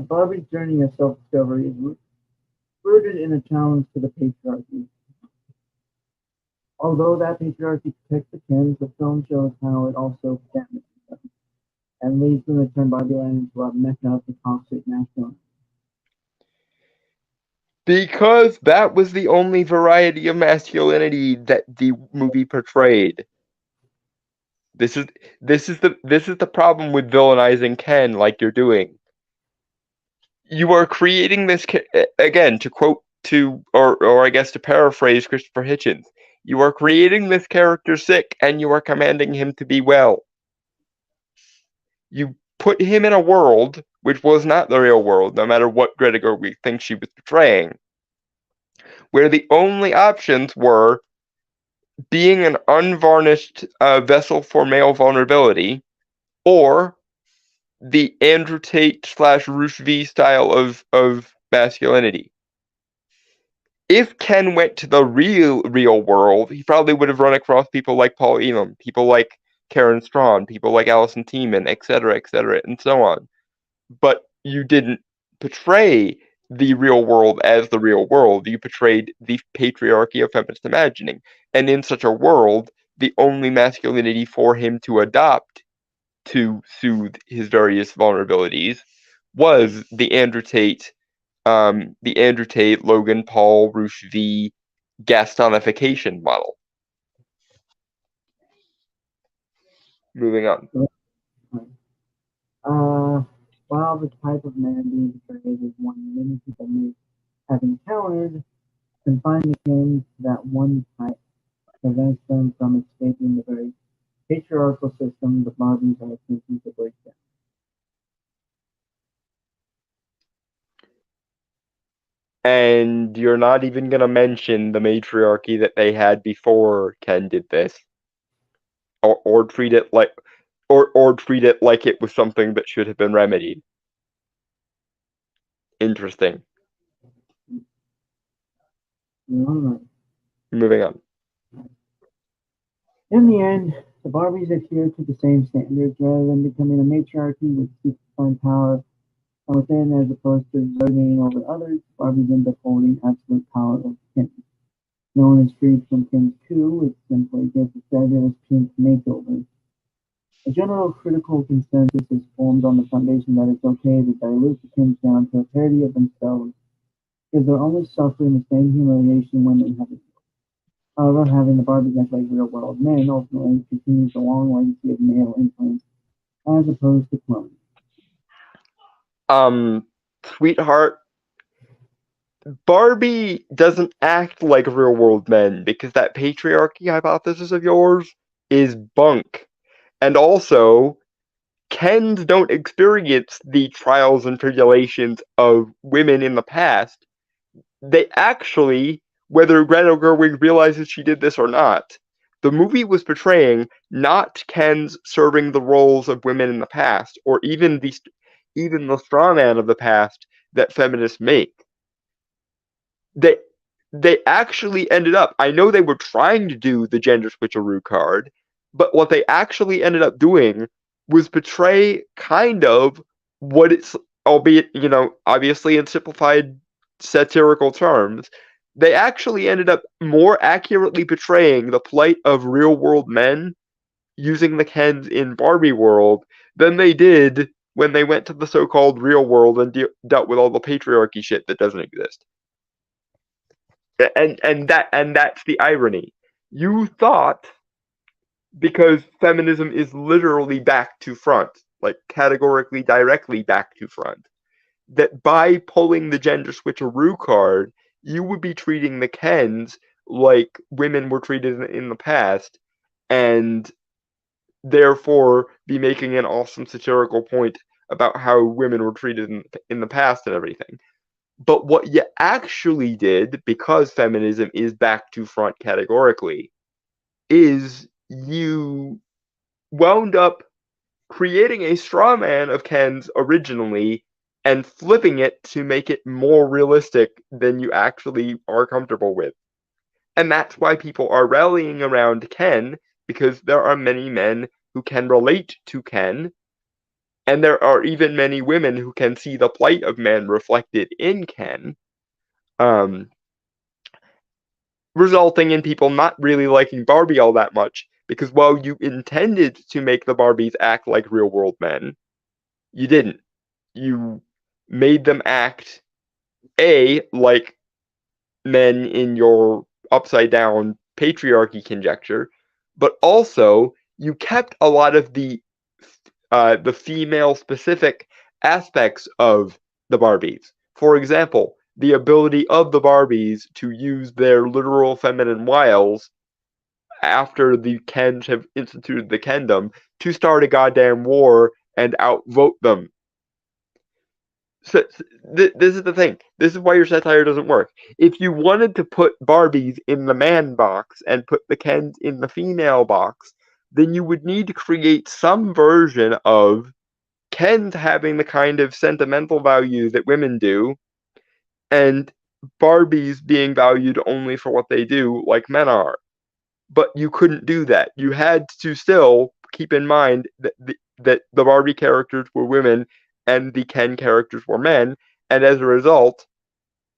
Barbie's journey of self-discovery is rooted in a challenge to the patriarchy. Although that patriarchy protects the Kens, the film shows how it also damages them and leads them to turn Barbieland into a mecca of the toxic masculine. Because that was the only variety of masculinity that the movie portrayed. This is the problem with villainizing Ken like you're doing. You are creating this again, to quote or I guess to paraphrase Christopher Hitchens. You are creating this character sick and you are commanding him to be well. You put him in a world which was not the real world, no matter what Greta Gerwig thinks she was portraying, where the only options were being an unvarnished vessel for male vulnerability, or the Andrew Tate / Ruth V style of masculinity. If Ken went to the real world, he probably would have run across people like Paul Elam, people like Karen Strawn, people like Alison Tiemann, etc., and so on. But you didn't portray the real world as the real world. You portrayed the patriarchy of feminist imagining. And in such a world, the only masculinity for him to adopt to soothe his various vulnerabilities was the Andrew Tate, Logan Paul, Ruth V Gastonification model. Moving on. While the type of man being portrayed is one many people may have encountered, confining the Kens to that one type prevents them from escaping the very patriarchal system the Barbies are attempting to break down. And you're not even going to mention the matriarchy that they had before Ken did this, or treat it like, or treat it like it was something that should have been remedied. Interesting. Alright. Moving on. In the end, the Barbies adhere to the same standards rather than becoming a matriarchy which seeks to find power from within as opposed to exerting over others. Barbies end up holding absolute power over Ken. No one is freed from Ken's coup, it simply gets a fabulous pink makeover. A general critical consensus is formed on the foundation that it's okay to dilute the Kens down to a parody of themselves, because they're only suffering the same humiliation women have endured. However, having the Barbies act like real-world men ultimately continues the long legacy of male influence, as opposed to cloning. Sweetheart, Barbie doesn't act like real-world men because that patriarchy hypothesis of yours is bunk. And also, Kens don't experience the trials and tribulations of women in the past. They actually, whether Greta Gerwig realizes she did this or not, the movie was portraying not Kens serving the roles of women in the past, or even the straw man of the past that feminists make. They actually ended up. I know they were trying to do the gender switcheroo card, but what they actually ended up doing was portray kind of what it's, albeit obviously in simplified satirical terms. They actually ended up more accurately portraying the plight of real world men using the Kens in Barbie world than they did when they went to the so-called real world and dealt with all the patriarchy shit that doesn't exist. And that's the irony. You thought, because feminism is literally back to front, like categorically directly back to front, that by pulling the gender switcheroo card, you would be treating the Kens like women were treated in the past, and therefore be making an awesome satirical point about how women were treated in the past and everything. But what you actually did, because feminism is back to front categorically, is you wound up creating a straw man of Ken's originally and flipping it to make it more realistic than you actually are comfortable with. And that's why people are rallying around Ken, because there are many men who can relate to Ken, and there are even many women who can see the plight of men reflected in Ken, resulting in people not really liking Barbie all that much, because while you intended to make the Barbies act like real world men, you didn't. You made them act, like men in your upside down patriarchy conjecture, but also you kept a lot of the female specific aspects of the Barbies. For example, the ability of the Barbies to use their literal feminine wiles after the Kens have instituted the Kendom to start a goddamn war and outvote them. So, this is the thing. This is why your satire doesn't work. If you wanted to put Barbies in the man box and put the Kens in the female box, then you would need to create some version of Kens having the kind of sentimental value that women do, and Barbies being valued only for what they do, like men are. But you couldn't do that. You had to still keep in mind that the Barbie characters were women and the Ken characters were men, and as a result,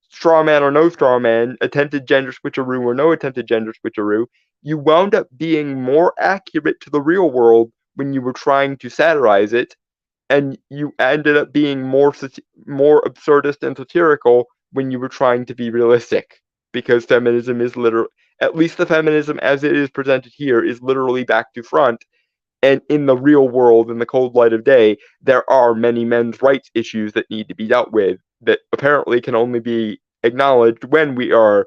straw man or no straw man, attempted gender switcheroo or no attempted gender switcheroo, you wound up being more accurate to the real world when you were trying to satirize it, and you ended up being more absurdist and satirical when you were trying to be realistic, because feminism is literally, at least the feminism as it is presented here, is literally back to front. And in the real world, in the cold light of day, there are many men's rights issues that need to be dealt with that apparently can only be acknowledged when we are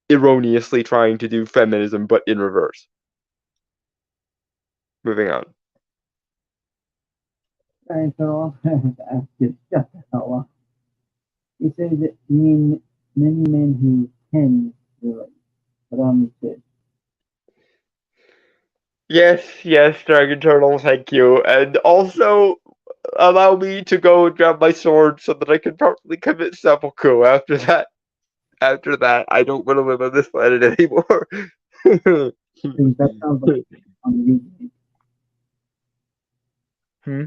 erroneously trying to do feminism, but in reverse. moving on. Alright, so I'll have to ask you, shut the hell up. You say that you mean many men who can relate, but understood. Yes, Dragon Turtle, thank you. And also, allow me to go grab my sword so that I can properly commit seppuku after that. After that, I don't want to live on this planet anymore. Think that sounds like a pun you'd make. Hmm?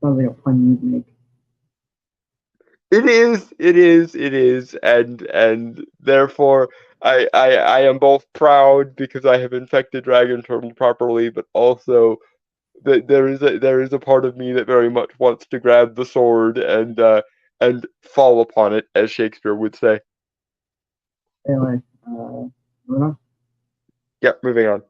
Sounds like a pun you'd make. It is, and therefore I am both proud because I have infected Dragon Turtle properly, but also that there is a part of me that very much wants to grab the sword and fall upon it, as Shakespeare would say. Anyway, moving on. Yep, moving on.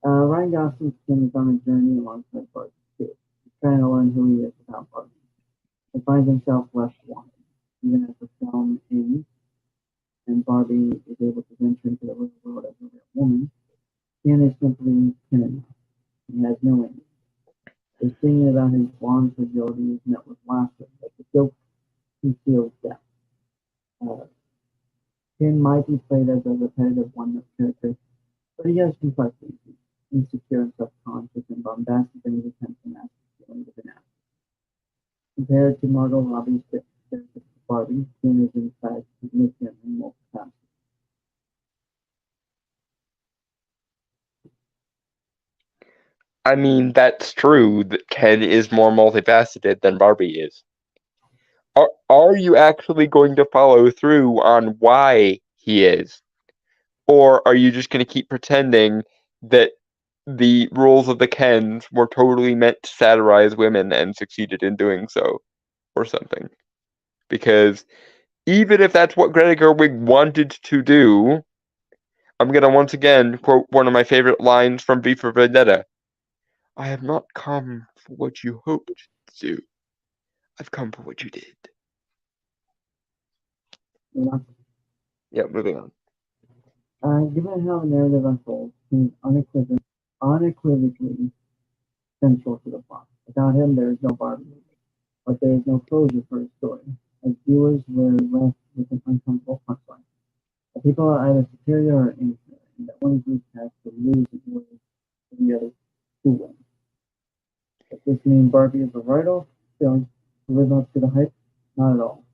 Ryan Gosling continues on a journey alongside Barbie too. He's trying to learn who he is without Barbie. He finds himself left wanted. Even as the film ends and Barbie is able to venture into the real world as a real woman, Ken is simply Ken enough. He has no aim. His singing about his blonde fragility is met with laughter, but the joke conceals death. Uh, Ken might be played as a repetitive one-note character, but he has complexities. He's insecure and self-conscious and bombastic in his attempts to mask his feelings of inadequacy. Compared to Margot Robbie's stereotypical Barbie, Ken is in fact significantly more multifaceted. I mean, that's true that Ken is more multifaceted than Barbie is. Are you actually going to follow through on why he is? Or are you just going to keep pretending that the rules of the Kens were totally meant to satirize women and succeeded in doing so, or something? Because even if that's what Greta Gerwig wanted to do, I'm going to once again quote one of my favorite lines from V for Vendetta. I have not come for what you hoped to do. I've come for what you did. You know? Yeah, moving on. Given how the narrative unfolds, he is unequivocally central to the plot. Without him, there is no Barbie movie, but there is no closure for his story. As viewers, we're left with an uncomfortable punchline. The people are either superior or inferior, and that one group has to lose in order for the other to win. Does this mean Barbie is a write-off, failing to live up to the hype? Not at all.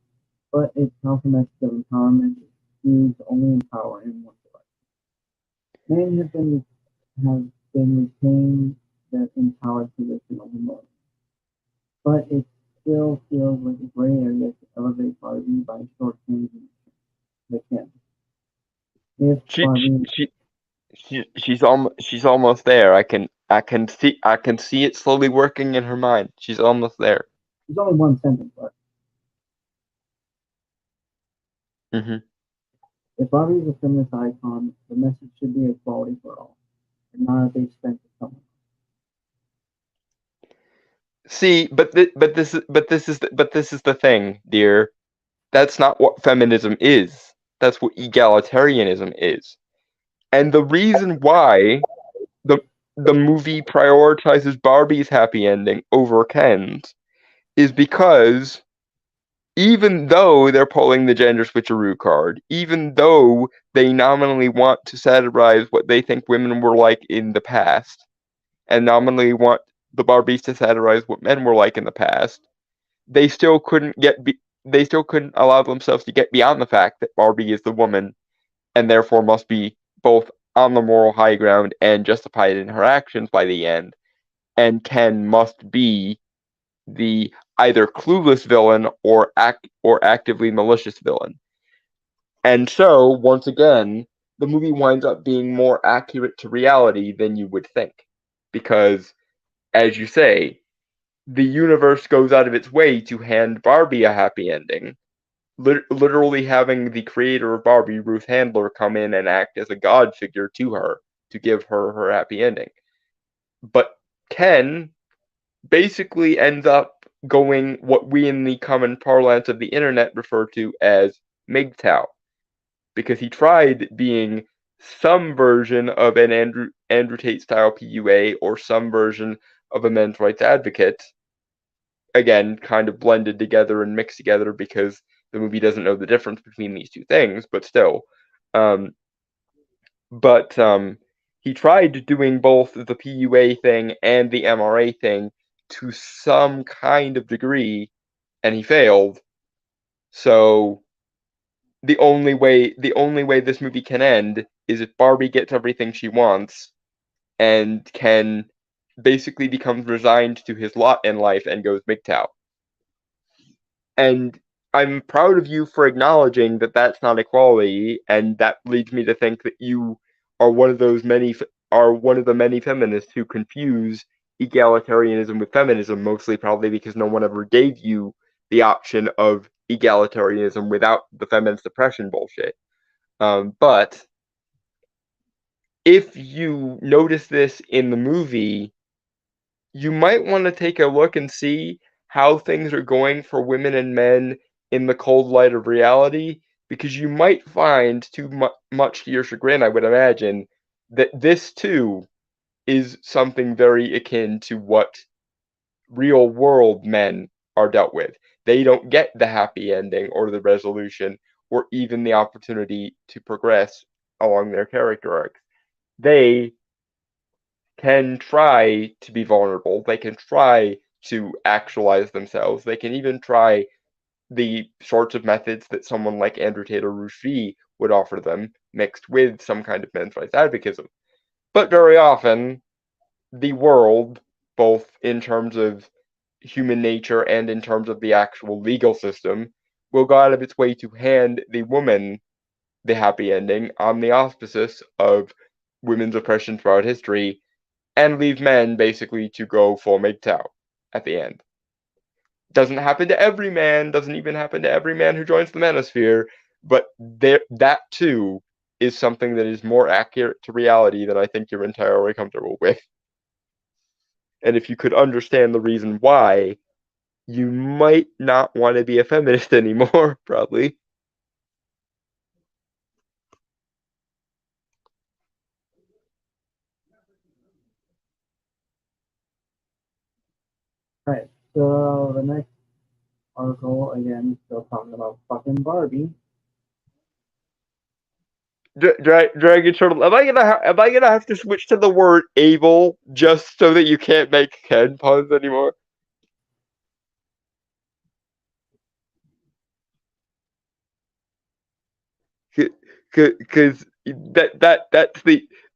But its compliments of empowerment is only in power in one direction. Men have been retained that empowered position over more. But it still feels like a gray area to elevate Barbie by shortchanging the Ken. If She Barbie she's almost there. I can see it slowly working in her mind. She's almost there. There's only one sentence left. Hmm. If Barbie is a feminist icon, the message should be equality for all, and not at the expense of someone. See, but this is the thing, dear. That's not what feminism is. That's what egalitarianism is. And the reason why the the movie prioritizes Barbie's happy ending over Ken's is because even though they're pulling the gender switcheroo card, even though they nominally want to satirize what they think women were like in the past, and nominally want the Barbies to satirize what men were like in the past, they still they still couldn't allow themselves to get beyond the fact that Barbie is the woman and therefore must be both on the moral high ground and justified in her actions by the end, and Ken must be the either clueless villain or actively malicious villain. And so, once again, the movie winds up being more accurate to reality than you would think. Because, as you say, the universe goes out of its way to hand Barbie a happy ending, literally having the creator of Barbie, Ruth Handler, come in and act as a god figure to her to give her her happy ending. But Ken basically ends up going what we in the common parlance of the internet refer to as MGTOW, because he tried being some version of an Andrew Tate style PUA or some version of a men's rights advocate, again, kind of blended together and mixed together because the movie doesn't know the difference between these two things, but still. But he tried doing both the PUA thing and the MRA thing to some kind of degree, and he failed. So the only way this movie can end is if Barbie gets everything she wants and Ken basically becomes resigned to his lot in life and goes MGTOW. And I'm proud of you for acknowledging that that's not equality, and that leads me to think that you are one of the many feminists who confuse egalitarianism with feminism, mostly probably because no one ever gave you the option of egalitarianism without the feminist oppression bullshit. But if you notice this in the movie, you might want to take a look and see how things are going for women and men in the cold light of reality, because you might find, much to your chagrin, I would imagine, that this too is something very akin to what real world men are dealt with. They don't get the happy ending or the resolution or even the opportunity to progress along their character arcs. They can try to be vulnerable. They can try to actualize themselves. They can even try the sorts of methods that someone like Andrew Tate or Rushdie would offer them, mixed with some kind of men's rights advocacy. But very often, the world, both in terms of human nature and in terms of the actual legal system, will go out of its way to hand the woman the happy ending on the auspices of women's oppression throughout history, and leave men basically to go full MGTOW at the end. Doesn't happen to every man, doesn't even happen to every man who joins the manosphere, but that too is something that is more accurate to reality than I think you're entirely comfortable with. And if you could understand the reason why, you might not want to be a feminist anymore, probably. Right. So the next article, again, still talking about fucking Barbie. Dragon Turtle. Am I gonna have to switch to the word able just so that you can't make Ken puns anymore? Because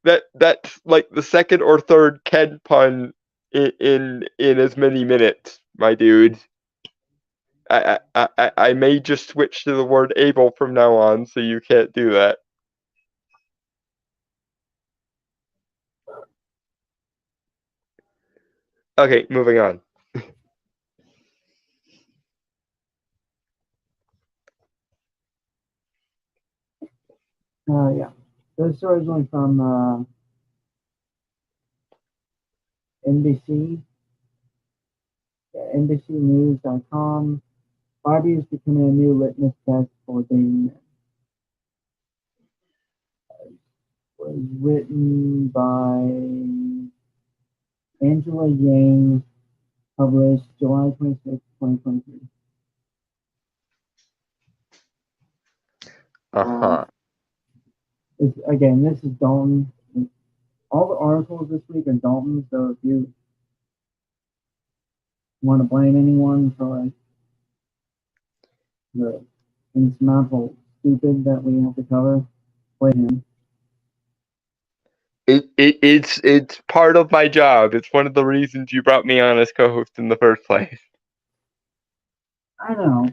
that's like the second or third Ken pun in as many minutes, my dude. I may just switch to the word able from now on, so you can't do that. Okay, moving on. Yeah. This is originally from NBC. NBCnews.com. Barbie is becoming a new litmus test for dating men. Was written by Angela Yang, published July 26, 2023. Uh-huh. Again, this is Dalton. All the articles this week are Dalton, so if you want to blame anyone for like the insurmountable stupid that we have to cover, blame him. It's part of my job. It's one of the reasons you brought me on as co-host in the first place. I know.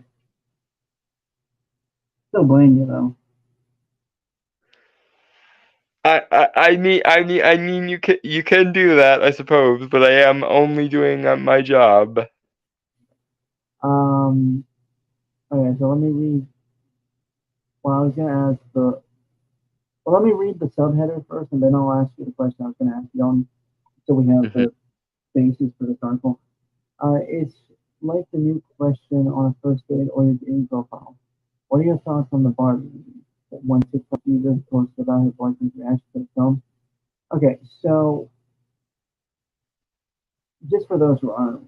Still blame you though. I mean you can do that, I suppose, but I am only doing my job. Okay, so let me read. Well, I was gonna ask the. Well, let me read the subheader first, and then I'll ask you the question I was gonna ask you on, so we have the basis for this article. It's like the new question on a first date or your dating profile. What are your thoughts on the Barbie movie? one TikTok user posted about his boyfriend's reaction to the film. Okay, so just for those who aren't,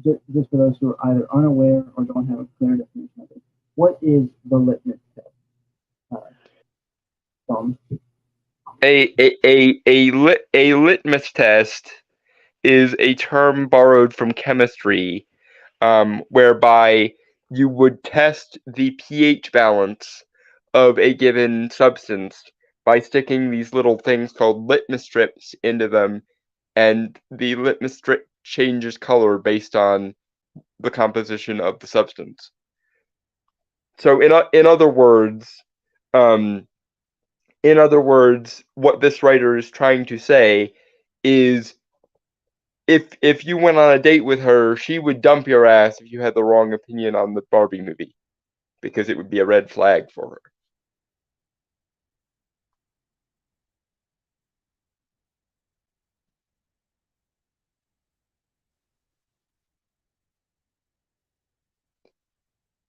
just for those who are either unaware or don't have a clear definition of it, what is the litmus test? Film? A litmus test is a term borrowed from chemistry, whereby you would test the pH balance of a given substance by sticking these little things called litmus strips into them, and the litmus strip changes color based on the composition of the substance. So, in other words, um, what this writer is trying to say is if you went on a date with her, she would dump your ass if you had the wrong opinion on the Barbie movie, because it would be a red flag for her.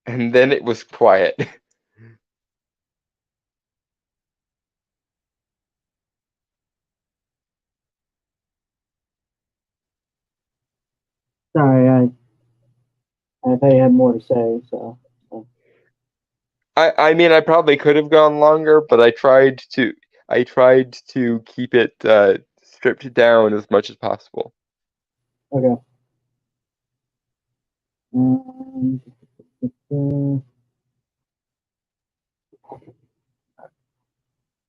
And then it was quiet. Sorry, I thought you had more to say. So I mean, I probably could have gone longer, but I tried to keep it stripped down as much as possible. okay. Um,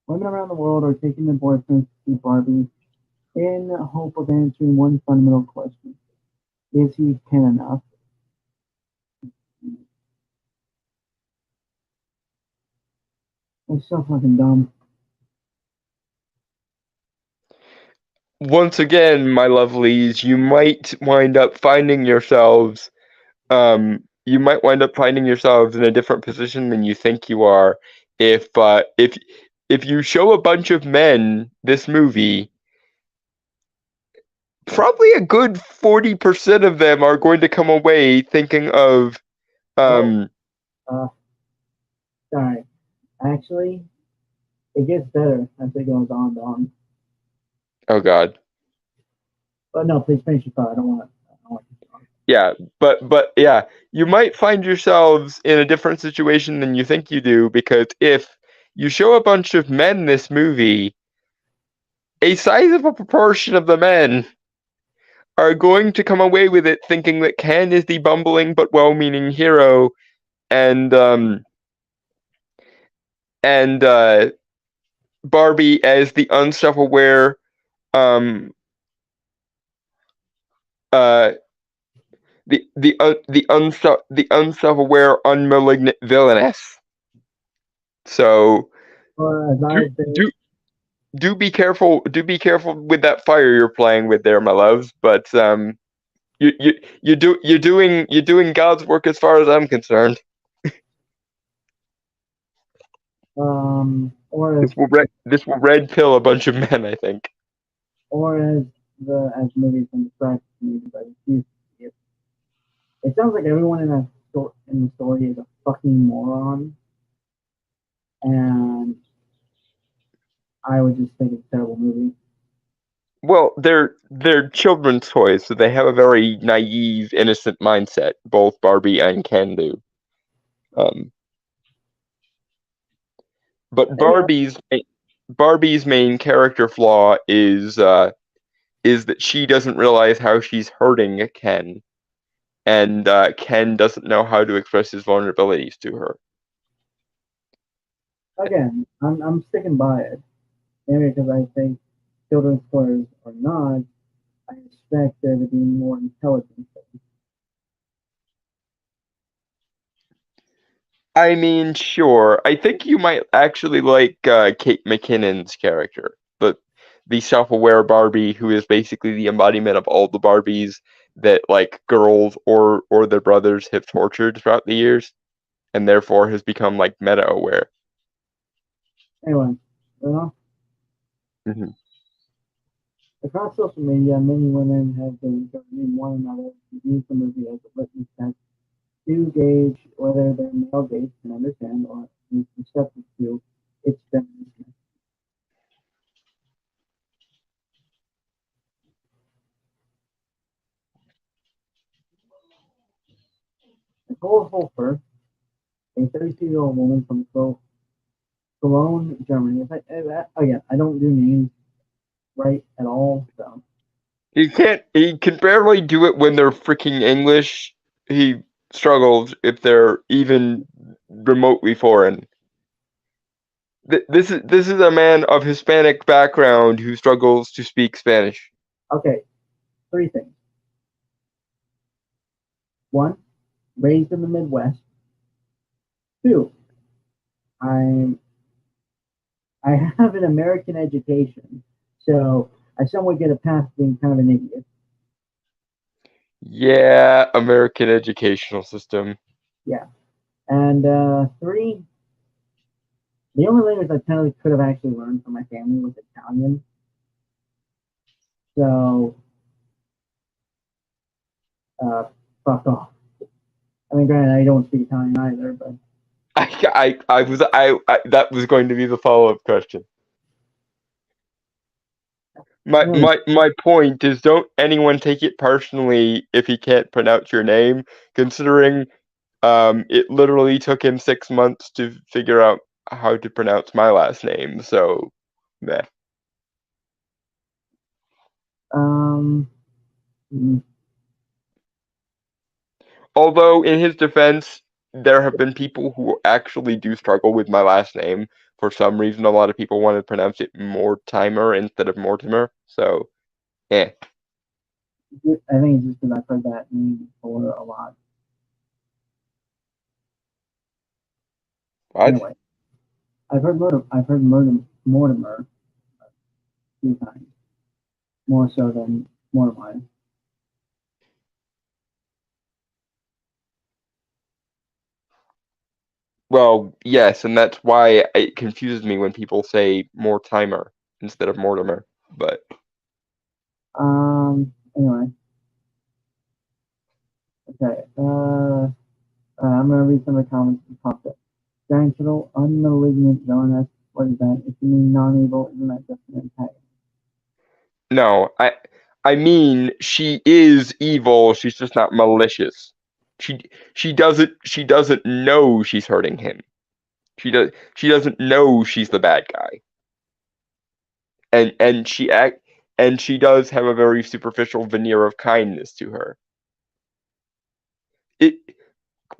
women around the world are taking their boyfriends to see Barbie in hope of answering one fundamental question: is he Ken enough? It's so fucking dumb. Once again, my lovelies, you might wind up finding yourselves in a different position than you think you are if you show a bunch of men this movie. Probably a good 40% of them are going to come away thinking of Well, sorry. Actually, it gets better as it goes on. On. oh god. But no, please finish your thought. I don't want. Yeah, but yeah, you might find yourselves in a different situation than you think you do, because if you show a bunch of men this movie, a sizable proportion of the men are going to come away with it thinking that Ken is the bumbling but well-meaning hero, and Barbie as the unself-aware um uh the unself-aware unmalignant villainess. So Or as do I say, do be careful. Do be careful with that fire you're playing with there, my loves. But you're doing God's work as far as I'm concerned. or as This will red pill a bunch of men, I think. or as movies and practice movies I refuse to see it. It sounds like everyone in the story is a fucking moron, and I would just think it's a terrible movie. Well, they're children's toys, so they have a very naive, innocent mindset. Both Barbie and Ken do. Um, but Anyway, Barbie's main character flaw is that she doesn't realize how she's hurting Ken, and Ken doesn't know how to express his vulnerabilities to her. again, I'm sticking by it. Maybe because I think children's toys are not. I expect there to be more intelligence. I mean, sure. I think you might actually like Kate McKinnon's character, the self-aware Barbie who is basically the embodiment of all the Barbies that like girls or their brothers have tortured throughout the years, and therefore has become like meta-aware. Anyway, you know, Mm-hmm. across social media, many women have been joining one another to use the movie as a litmus test to gauge whether their male gaze can understand or is receptive to its feminine connection. Nicole Hofer, a 32-year-old woman from Cologne, Germany. Again, I don't do names right at all, so He can barely do it when they're freaking English. He struggles if they're even remotely foreign. This is a man of Hispanic background who struggles to speak Spanish. okay. Three things. One, raised in the Midwest. Two, I'm I have an American education, so I somewhat get a pass being kind of an idiot. Yeah, American educational system. Yeah. And three, the only language I kind of could have actually learned from my family was Italian. So, uh, fuck off. I mean, granted, I don't speak Italian either, but I that was going to be the follow-up question. really, My point is, don't anyone take it personally if he can't pronounce your name, considering it literally took him 6 months to figure out how to pronounce my last name. So, meh. um, mm, Although in his defense, there have been people who actually do struggle with my last name. For some reason, a lot of people want to pronounce it Mortimer instead of Mortimer. So, eh. I think it's just because I've heard that name before a lot. What? Anyway, I've heard Mortimer a few times, more so than Mortimer. Well, yes, and that's why it confuses me when people say Mortimer instead of Mortimer. But Anyway, okay. I'm gonna read some of the comments that popped up. Genital unmalignant villainess. What is that? If you mean non-evil, isn't that just an antagonist? no, I mean she is evil. She's just not malicious. She she doesn't know she's hurting him. She doesn't know she's the bad guy. And she does have a very superficial veneer of kindness to her. It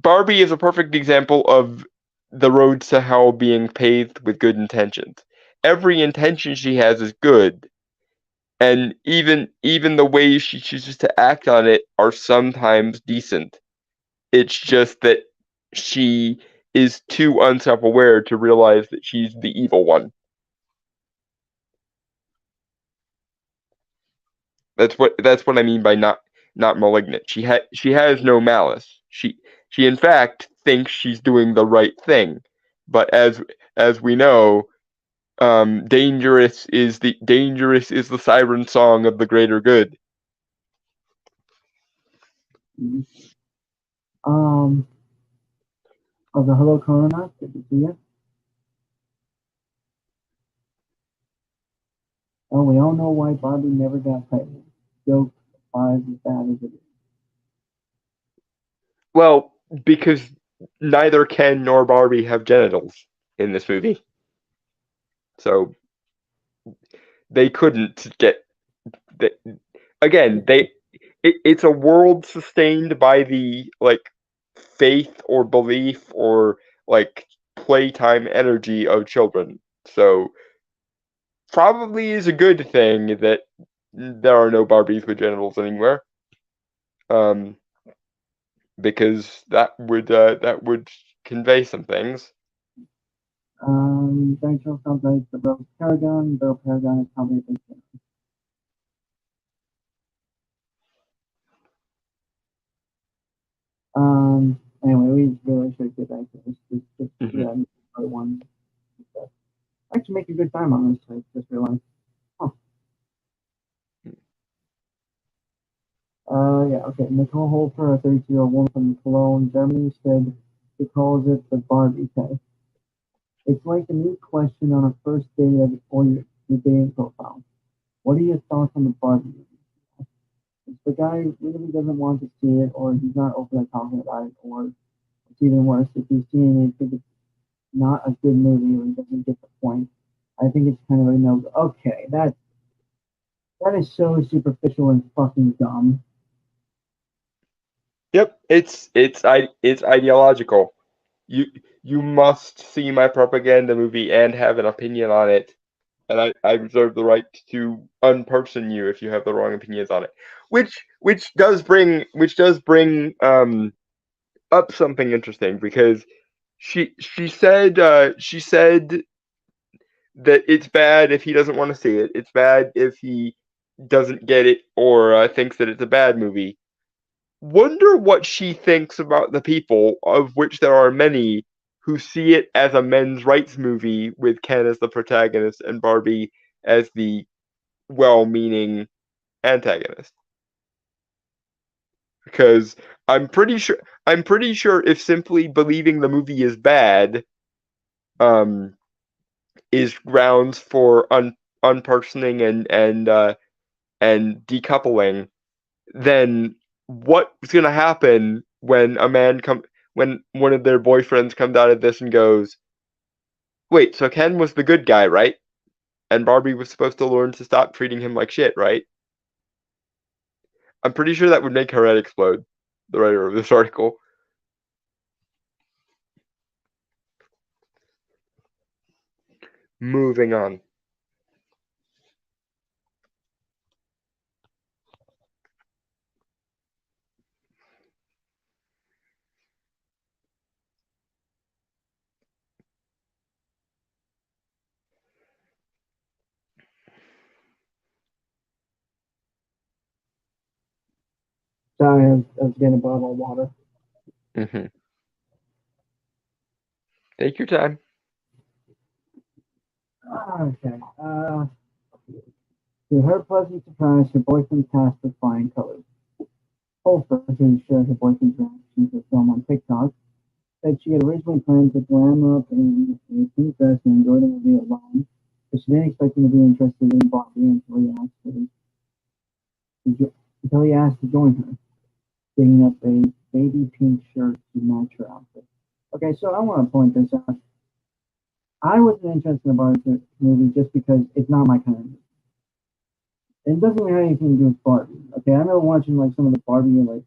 Barbie is a perfect example of the road to hell being paved with good intentions. Every intention she has is good, and even the ways she chooses to act on it are sometimes decent. It's just that she is too unself-aware to realize that she's the evil one. That's what I mean by not malignant. She has no malice. She in fact thinks she's doing the right thing, but as we know, dangerous is the siren song of the greater good. Mm-hmm. Um, oh, the Hello Corona. Good to see you. Oh, we all know why Barbie never got pregnant. Joke applies as bad as it is. Well, because neither Ken nor Barbie have genitals in this movie, so they couldn't get. They, again, it's a world sustained by the like faith or belief or like playtime energy of children. So probably is a good thing that there are no Barbies with genitals anywhere. Um, because that would convey some things. Central sounds like the Bro Paragon. Bro Paragon is probably a big thing. Anyway, we really should get back to this. Just Mhm. yeah, part one. I actually make a good time on this. I just realized. Huh. Yeah, okay. Nicole Holfer, a 32-year-old woman from Cologne, Germany, said she calls it the Barbie test. It's like a new question on a first date or your dating profile. What are your thoughts on the Barbie movie? If the guy really doesn't want to see it, or he's not open to talking about it, or it's even worse, if he's seeing it, think it's not a good movie or he doesn't get the point, I think it's kind of a no. Okay, that is so superficial and fucking dumb. Yep, it's ideological. You you must see my propaganda movie and have an opinion on it, and I reserve the right to unperson you if you have the wrong opinions on it. Which does bring up something interesting because she said that it's bad if he doesn't want to see it. It's bad if he doesn't get it or thinks that it's a bad movie. Wonder what she thinks about the people, of which there are many, who see it as a men's rights movie with Ken as the protagonist and Barbie as the well-meaning antagonist. Because I'm pretty sure if simply believing the movie is bad, um, is grounds for unpersoning and decoupling, then what's gonna happen when one of their boyfriends comes out of this and goes, "Wait, so Ken was the good guy, right? And Barbie was supposed to learn to stop treating him like shit, right?" I'm pretty sure that would make her head explode. The writer of this article. Moving on. Sorry, I was getting a bottle of water. Hmm. Take your time. Okay. To her pleasant surprise, her boyfriend passed with flying colors. Holfer, who shared her boyfriend's reaction to the film on TikTok, said she had originally planned to glam up in a pink dress and enjoy the movie alone, but she didn't expect him to be interested in Barbie until he asked to join her, bringing up a baby pink shirt to match her outfit. Okay, so I want to point this out. I wasn't interested in the Barbie movie just because it's not my kind of movie. It doesn't even have anything to do with Barbie. Okay, I remember watching like some of the Barbie like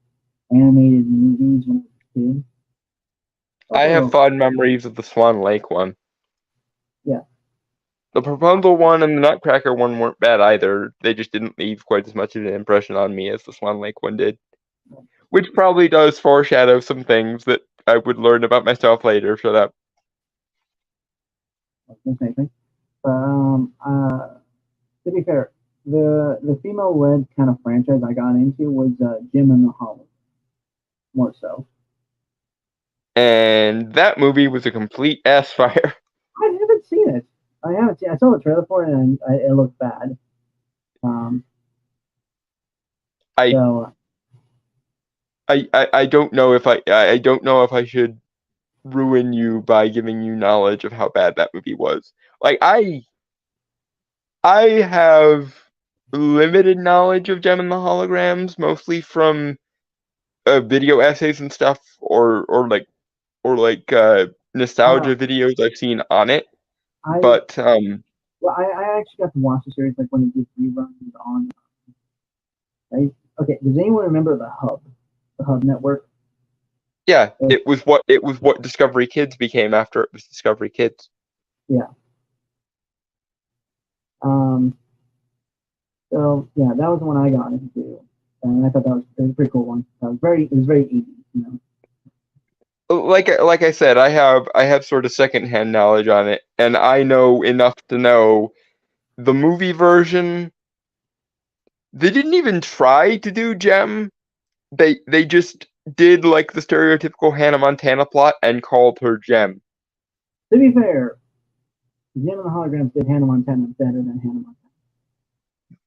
animated movies when I was a kid. Those I were have okay. fond memories of the Swan Lake one. Yeah. The Proposal one and the Nutcracker one weren't bad either. They just didn't leave quite as much of an impression on me as the Swan Lake one did. Which probably does foreshadow some things that I would learn about myself later. Shut up. The same thing. But to be fair, the female led kind of franchise I got into was Jim and the Hollow, more so. And that movie was a complete ass fire. I haven't seen it. I haven't seen. I saw the trailer for it and it looked bad. Um, I, so I don't know if I don't know if I should ruin you by giving you knowledge of how bad that movie was. Like I have limited knowledge of Gem and the Holograms, mostly from video essays and stuff, or uh, nostalgia videos I've seen on it. I But I actually got to watch the series like when it did reruns on. Right? Okay, does anyone remember the Hub Network? yeah, It, it was what Discovery Kids became after it was Discovery Kids. yeah. Um, so yeah, that was the one I got into, and I thought that was a pretty cool one. It was very easy, you know. Like I said, I have sort of secondhand knowledge on it, and I know enough to know the movie version. They didn't even try to do Gem. They just did like the stereotypical Hannah Montana plot and called her Gem. To be fair, Jim and the Holograms did Hannah Montana better than Hannah Montana.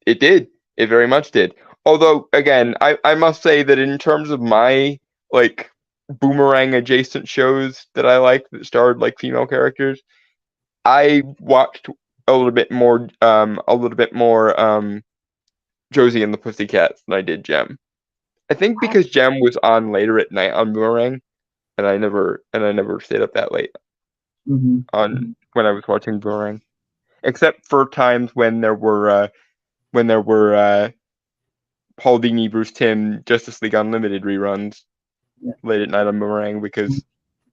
It did. It very much did. Although, again, I must say that in terms of my like boomerang adjacent shows that I like that starred like female characters, I watched a little bit more Josie and the Pussycats than I did Gem. I think because Gem was on later at night on Boomerang, and I never stayed up that late on when I was watching Boomerang, except for times when there were Paul Dini, Bruce Timm, Justice League Unlimited reruns Yeah. late at night on Boomerang because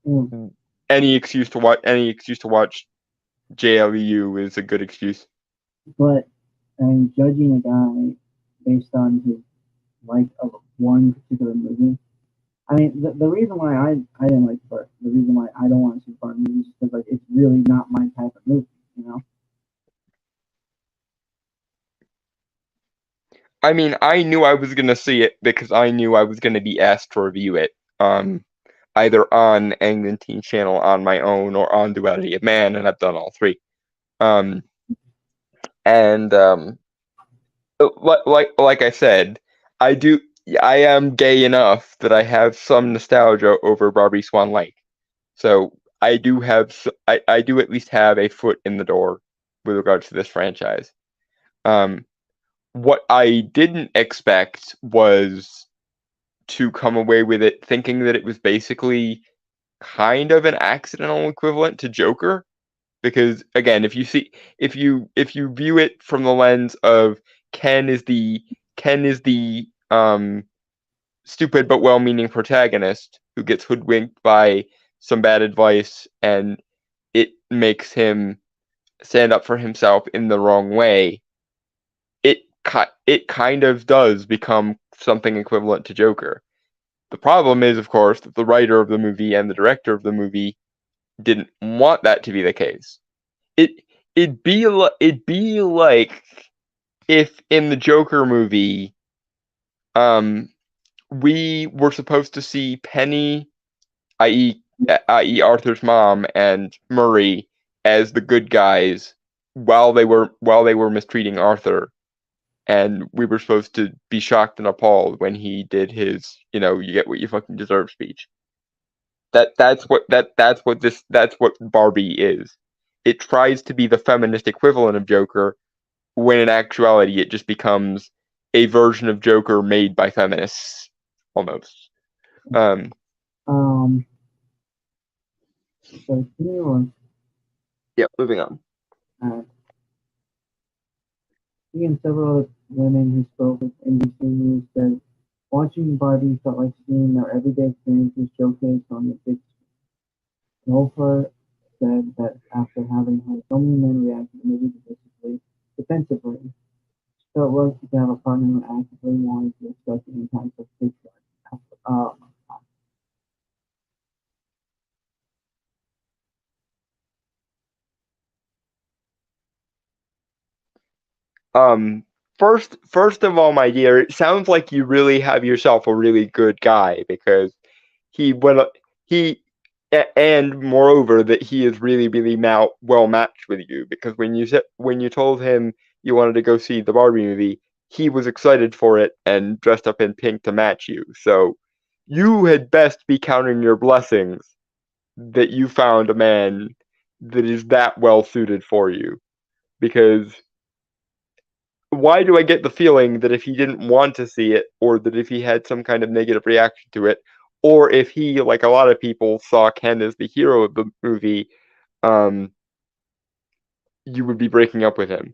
Mm. any excuse to watch JLU is a good excuse. But and judging a guy based on his like of one particular movie. I mean, the reason why I didn't like Bart, the reason why I don't want to see Bart movies is because like it's really not my type of movie, you know. I mean, I knew I was gonna see it because I knew I was gonna be asked to review it, either on Angling Teen Channel on my own or on Duality of Man, and I've done all three. Um, and like I said, I do. I am gay enough that I have some nostalgia over Barbie Swan Lake, so I do at least have a foot in the door with regards to this franchise. Um, what I didn't expect was to come away with it thinking that it was basically kind of an accidental equivalent to Joker. Because again, if you view it from the lens of Ken is the Ken is the stupid but well-meaning protagonist who gets hoodwinked by some bad advice and it makes him stand up for himself in the wrong way, it kind of does become something equivalent to Joker. The problem is, of course, that the writer of the movie and the director of the movie didn't want that to be the case. It it'd be like if in the Joker movie, um, we were supposed to see Penny, i.e., Arthur's mom, and Murray as the good guys while they were mistreating Arthur, and we were supposed to be shocked and appalled when he did his, you get what you fucking deserve speech. That's what Barbie is. It tries to be the feminist equivalent of Joker, when in actuality it just becomes a version of Joker made by feminists, almost. Um, Um, so continue on. yeah, moving on. Uh, he and several other women who spoke with NBC News said watching Barbie felt like seeing their everyday experiences showcased on the big screen. Wolfer said that after having had so many men react to the movie defensively, she felt lucky to have a partner who actively wanted to discuss the impact of patriarchy. Uh, Um, first of all, my dear, it sounds like you really have yourself a really good guy because he went he and moreover that he is really well matched with you because when you told him you wanted to go see the Barbie movie, he was excited for it and dressed up in pink to match you. So you had best be counting your blessings that you found a man that is that well suited for you, because why do I get the feeling that if he didn't want to see it, or that if he had some kind of negative reaction to it, or if he, like a lot of people, saw Ken as the hero of the movie, um, you would be breaking up with him?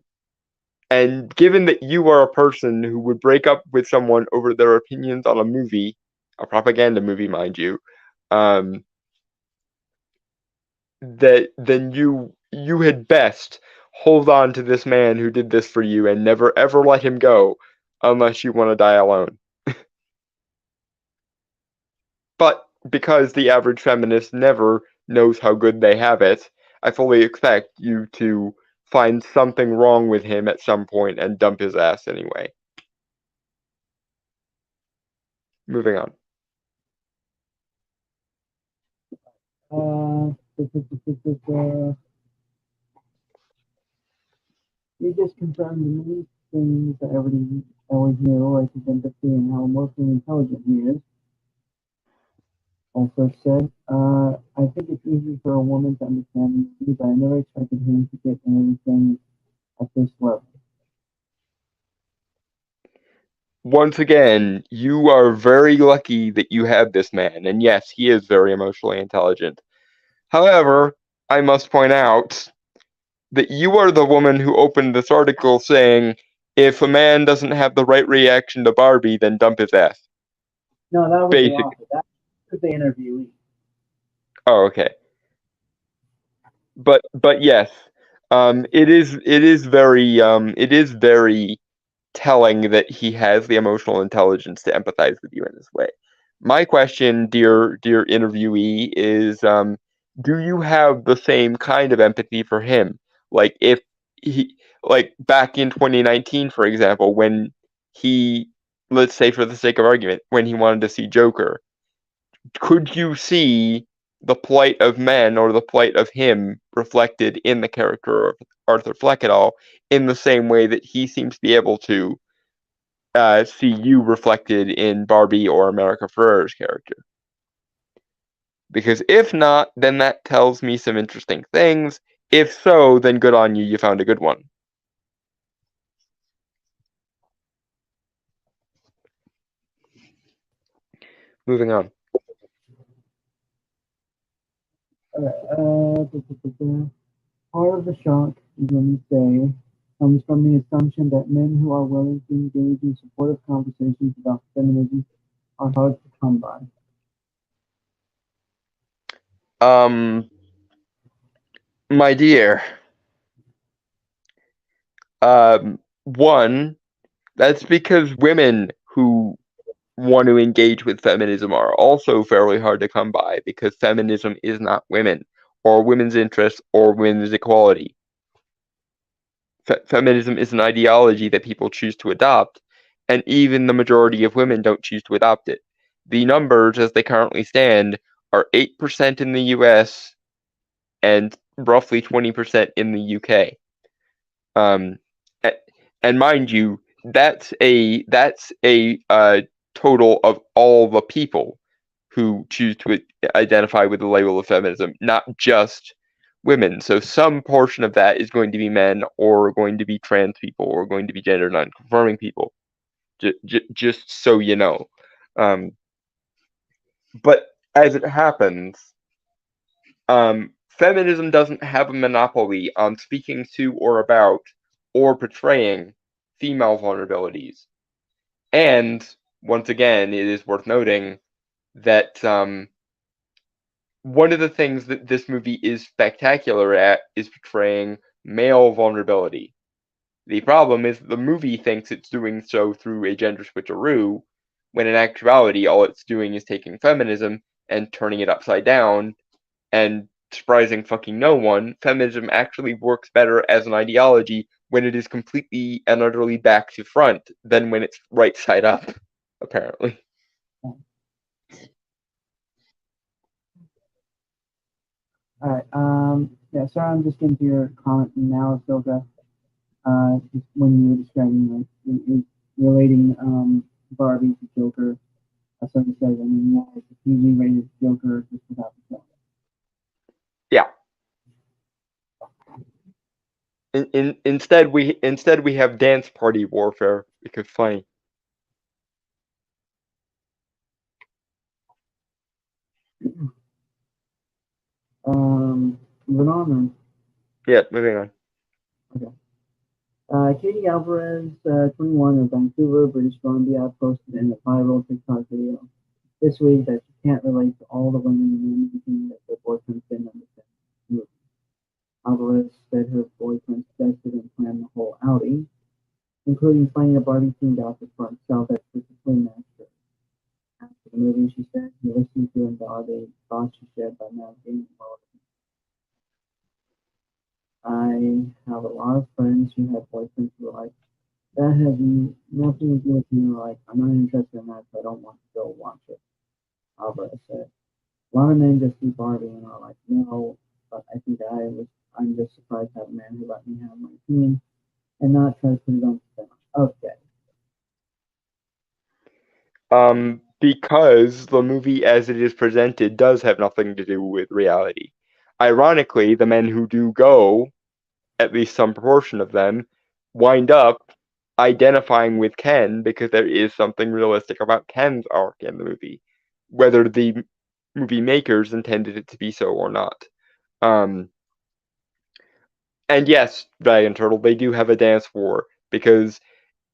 And given that you are a person who would break up with someone over their opinions on a movie, a propaganda movie, mind you, um, that then you had best hold on to this man who did this for you and never ever let him go unless you want to die alone. But because the average feminist never knows how good they have it, I fully expect you to find something wrong with him at some point and dump his ass anyway. Moving on. uh, you just confirmed the movie. things that everybody always knew, like his empathy and how emotionally intelligent he is. Also said, I think it's easy for a woman to understand me, but I never expected him to get everything at this level. Once again, you are very lucky that you have this man, and yes, he is very emotionally intelligent. However, I must point out that you are the woman who opened this article saying, if a man doesn't have the right reaction to Barbie, then dump his ass. No, that was the Basic. author. That was the interviewee. Oh, okay. But yes, it is very telling that he has the emotional intelligence to empathize with you in this way. My question, dear interviewee, is do you have the same kind of empathy for him? Like if he like back in 2019, for example, when he, let's say for the sake of argument, when he wanted to see Joker, could you see the plight of men or the plight of him reflected in the character of Arthur Fleck at all in the same way that he seems to be able to see you reflected in Barbie or America Ferrera's character? Because if not, then that tells me some interesting things. If so, then good on you, you found a good one. Moving on. Part of the shock, let me say, comes from the assumption that men who are willing to engage in supportive conversations about feminism are hard to come by. My dear, one, that's because women who want to engage with feminism are also fairly hard to come by because feminism is not women or women's interests or women's equality. Feminism is an ideology that people choose to adopt, and even the majority of women don't choose to adopt it. The numbers, as they currently stand, are 8% in the US and roughly 20% in the UK. Um, and mind you, that's a total of all the people who choose to identify with the label of feminism, not just women. So some portion of that is going to be men, or going to be trans people, or going to be gender non-conforming people. Just so you know. Um, but as it happens, feminism doesn't have a monopoly on speaking to or about or portraying female vulnerabilities. And once again, it is worth noting that one of the things that this movie is spectacular at is portraying male vulnerability. The problem is the movie thinks it's doing so through a gender switcheroo, when in actuality all it's doing is taking feminism and turning it upside down, and surprising fucking no one, feminism actually works better as an ideology when it is completely and utterly back to front than when it's right side up, apparently. All right. Yeah. Sorry, I'm just into your comment now, Silga. Just when you were describing relating Barbie to Joker. So you said, I mean, yeah, it's a PG-rated Joker just without the film. Yeah. Instead we have dance party warfare because funny. Moving on. Yeah, moving on. Okay. Katie Alvarez, 21 of Vancouver, British Columbia, posted in a viral TikTok video this week that she can't relate to all the women and men thinking that their boyfriends didn't understand the movie. Alvarez said her boyfriend suggested and planned the whole outing, including finding a Barbie-themed outfit for himself that specifically matched her. After the movie, she said he listened to and validated thoughts she shared by navigating the world. I have a lot of friends who have boyfriends who are like, that has nothing to do with me. Like, I'm not interested in that, so I don't want to go watch it. Alvarez said. A lot of men just see Barbie and are like, no, but I think I'm just surprised to have a man who let me have my opinion and not try to put it on the spin. Okay. Because the movie as it is presented does have nothing to do with reality. Ironically, the men who do go, at least some proportion of them, wind up identifying with Ken because there is something realistic about Ken's arc in the movie, whether the movie makers intended it to be so or not. Um, and yes, Dragon Turtle, they do have a dance war because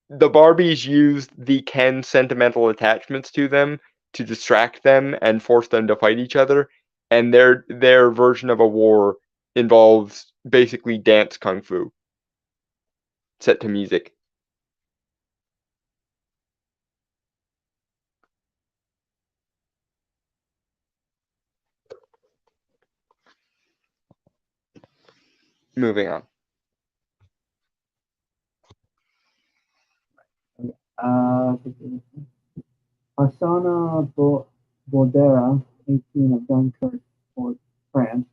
the Barbies use the Ken sentimental attachments to them to distract them and force them to fight each other, and their version of a war involves basically dance kung fu set to music. Moving on. Uh, Asana Bordera, 18 of Dunkirk, France,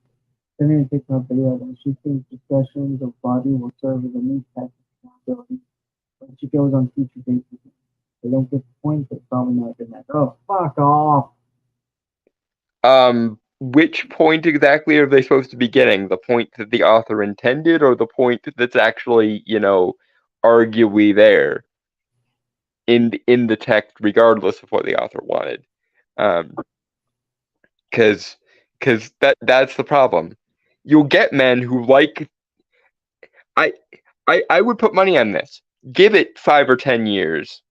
sent in a TikTok video that she thinks discussions of body will serve as a new test of accountability when she goes on future dates with him. They don't get the point, but it's probably not good enough. Oh, fuck off! Which point exactly are they supposed to be getting? The point that the author intended, or the point that's actually, arguably there in the text, regardless of what the author wanted? Because that's the problem. You'll get men who like I I would put money on this. Give it 5 or 10 years,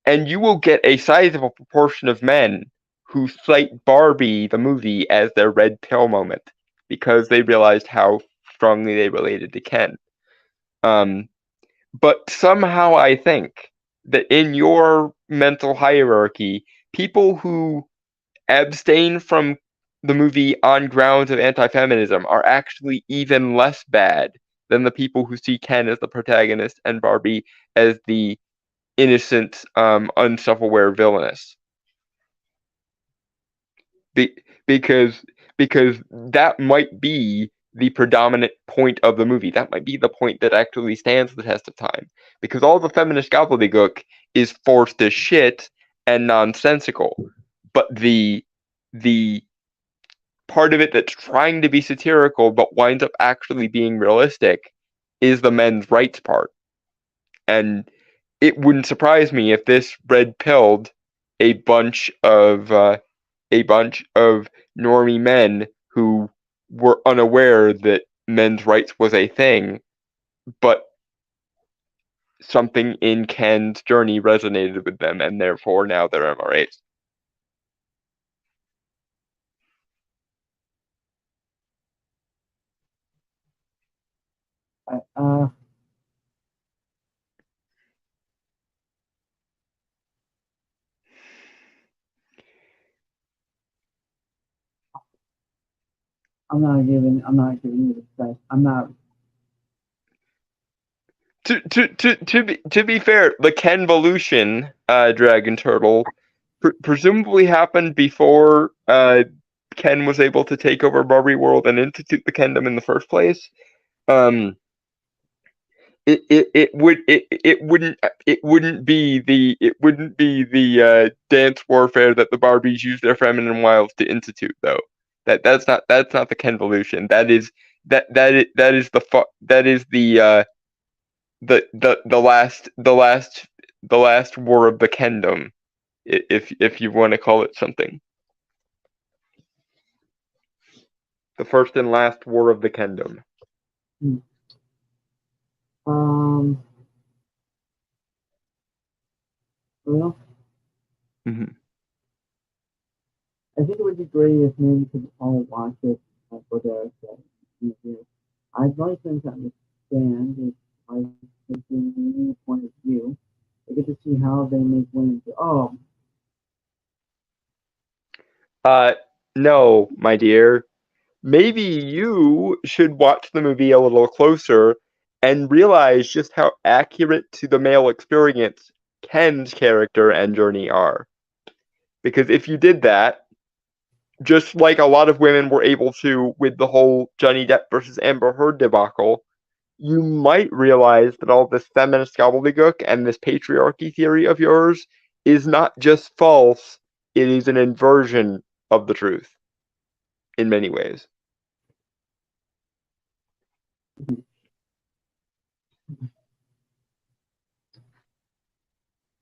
and you will get a sizable proportion of men who cite Barbie the movie as their red pill moment because they realized how strongly they related to Ken. Um, but somehow I think that in your mental hierarchy, people who abstain from the movie on grounds of anti-feminism are actually even less bad than the people who see Ken as the protagonist and Barbie as the innocent, unself-aware villainess. Be- because because that might be the predominant point of the movie. That might be the point that actually stands the test of time. Because all the feminist gobbledygook is forced as shit and nonsensical. But the part of it that's trying to be satirical but winds up actually being realistic is the men's rights part. And it wouldn't surprise me if this red pilled a bunch of normie men who were unaware that men's rights was a thing, but something in Ken's journey resonated with them, and therefore now they're MRAs. I, uh, I'm not giving you the best. I'm not. To be fair, the Kenvolution Dragon Turtle presumably happened before Ken was able to take over Barbie World and institute the Kendom in the first place. Um, it wouldn't be the dance warfare that the Barbies use their feminine wiles to institute, though. That's not the Kenvolution. That is the last war of the Kendom, if you want to call it something. The first and last war of the Kendom. Um, well, Mm-hmm. I think it would be great if maybe we could all watch it for their review. I'd like them to understand if I take a new point of view. I get to see how they make women feel. Oh, No, my dear. Maybe you should watch the movie a little closer and realize just how accurate to the male experience Ken's character and journey are. Because if you did that, just like a lot of women were able to with the whole Johnny Depp versus Amber Heard debacle, you might realize that all this feminist gobbledygook and this patriarchy theory of yours is not just false, it is an inversion of the truth in many ways.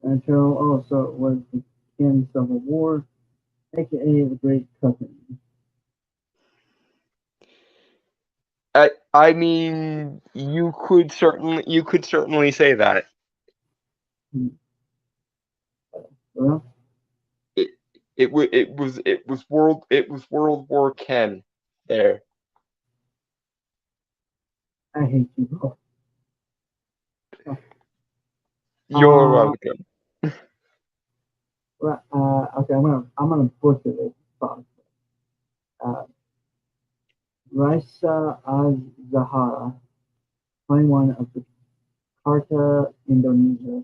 Until also it was the Skin Civil War, aka the Great Cooking. I mean, you could certainly say that. Well, It was World War Ken there. I hate you both. You're welcome. Okay, I'm gonna butcher this song. Raisa Az-Zahara, 21 of Jakarta, Indonesia,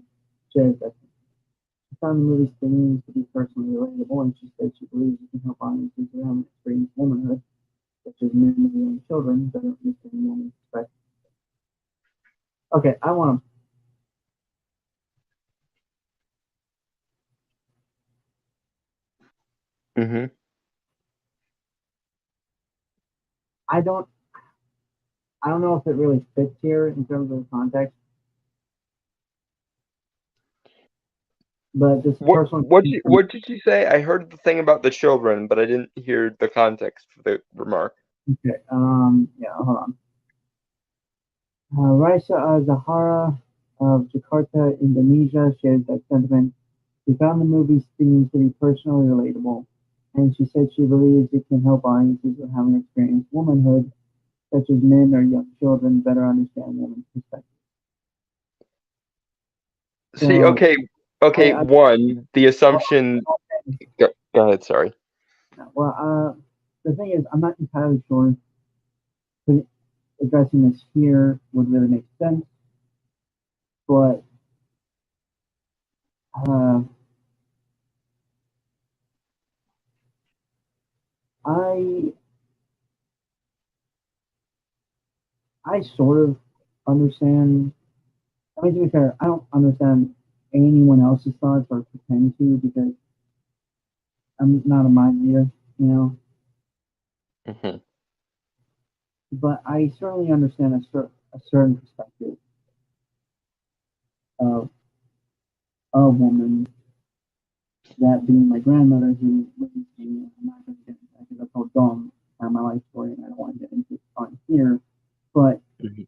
shares that she found the movie stinging to be personally relatable, and she said she believes it can help audiences who haven't experienced womanhood, such as men and young children, that don't understand women's perspective. Okay, I want to. Mm-hmm. I don't. I don't know if it really fits here in terms of context, but just personal. What did you say? I heard the thing about the children, but I didn't hear the context for the remark. Okay. Yeah. Hold on. Raisa Zahara of Jakarta, Indonesia, shared that sentiment. She found the movie stinging to be personally relatable, and she said she believes it can help audiences who haven't experienced womanhood, such as men or young children, better understand women's perspective. See, So, okay. I One, the assumption. Go ahead. Sorry. the thing is, I'm not entirely sure if addressing this here would really make sense, but uh, I I sort of understand. I mean, to be fair, I don't understand anyone else's thoughts or pretend to because I'm not a mind reader, you know. Mm-hmm. But I certainly understand a certain perspective of a woman, that being my grandmother who raised me. I'm not going to get into that because that's how dumb my life story, and I don't want to get into it on here. But Mm-hmm.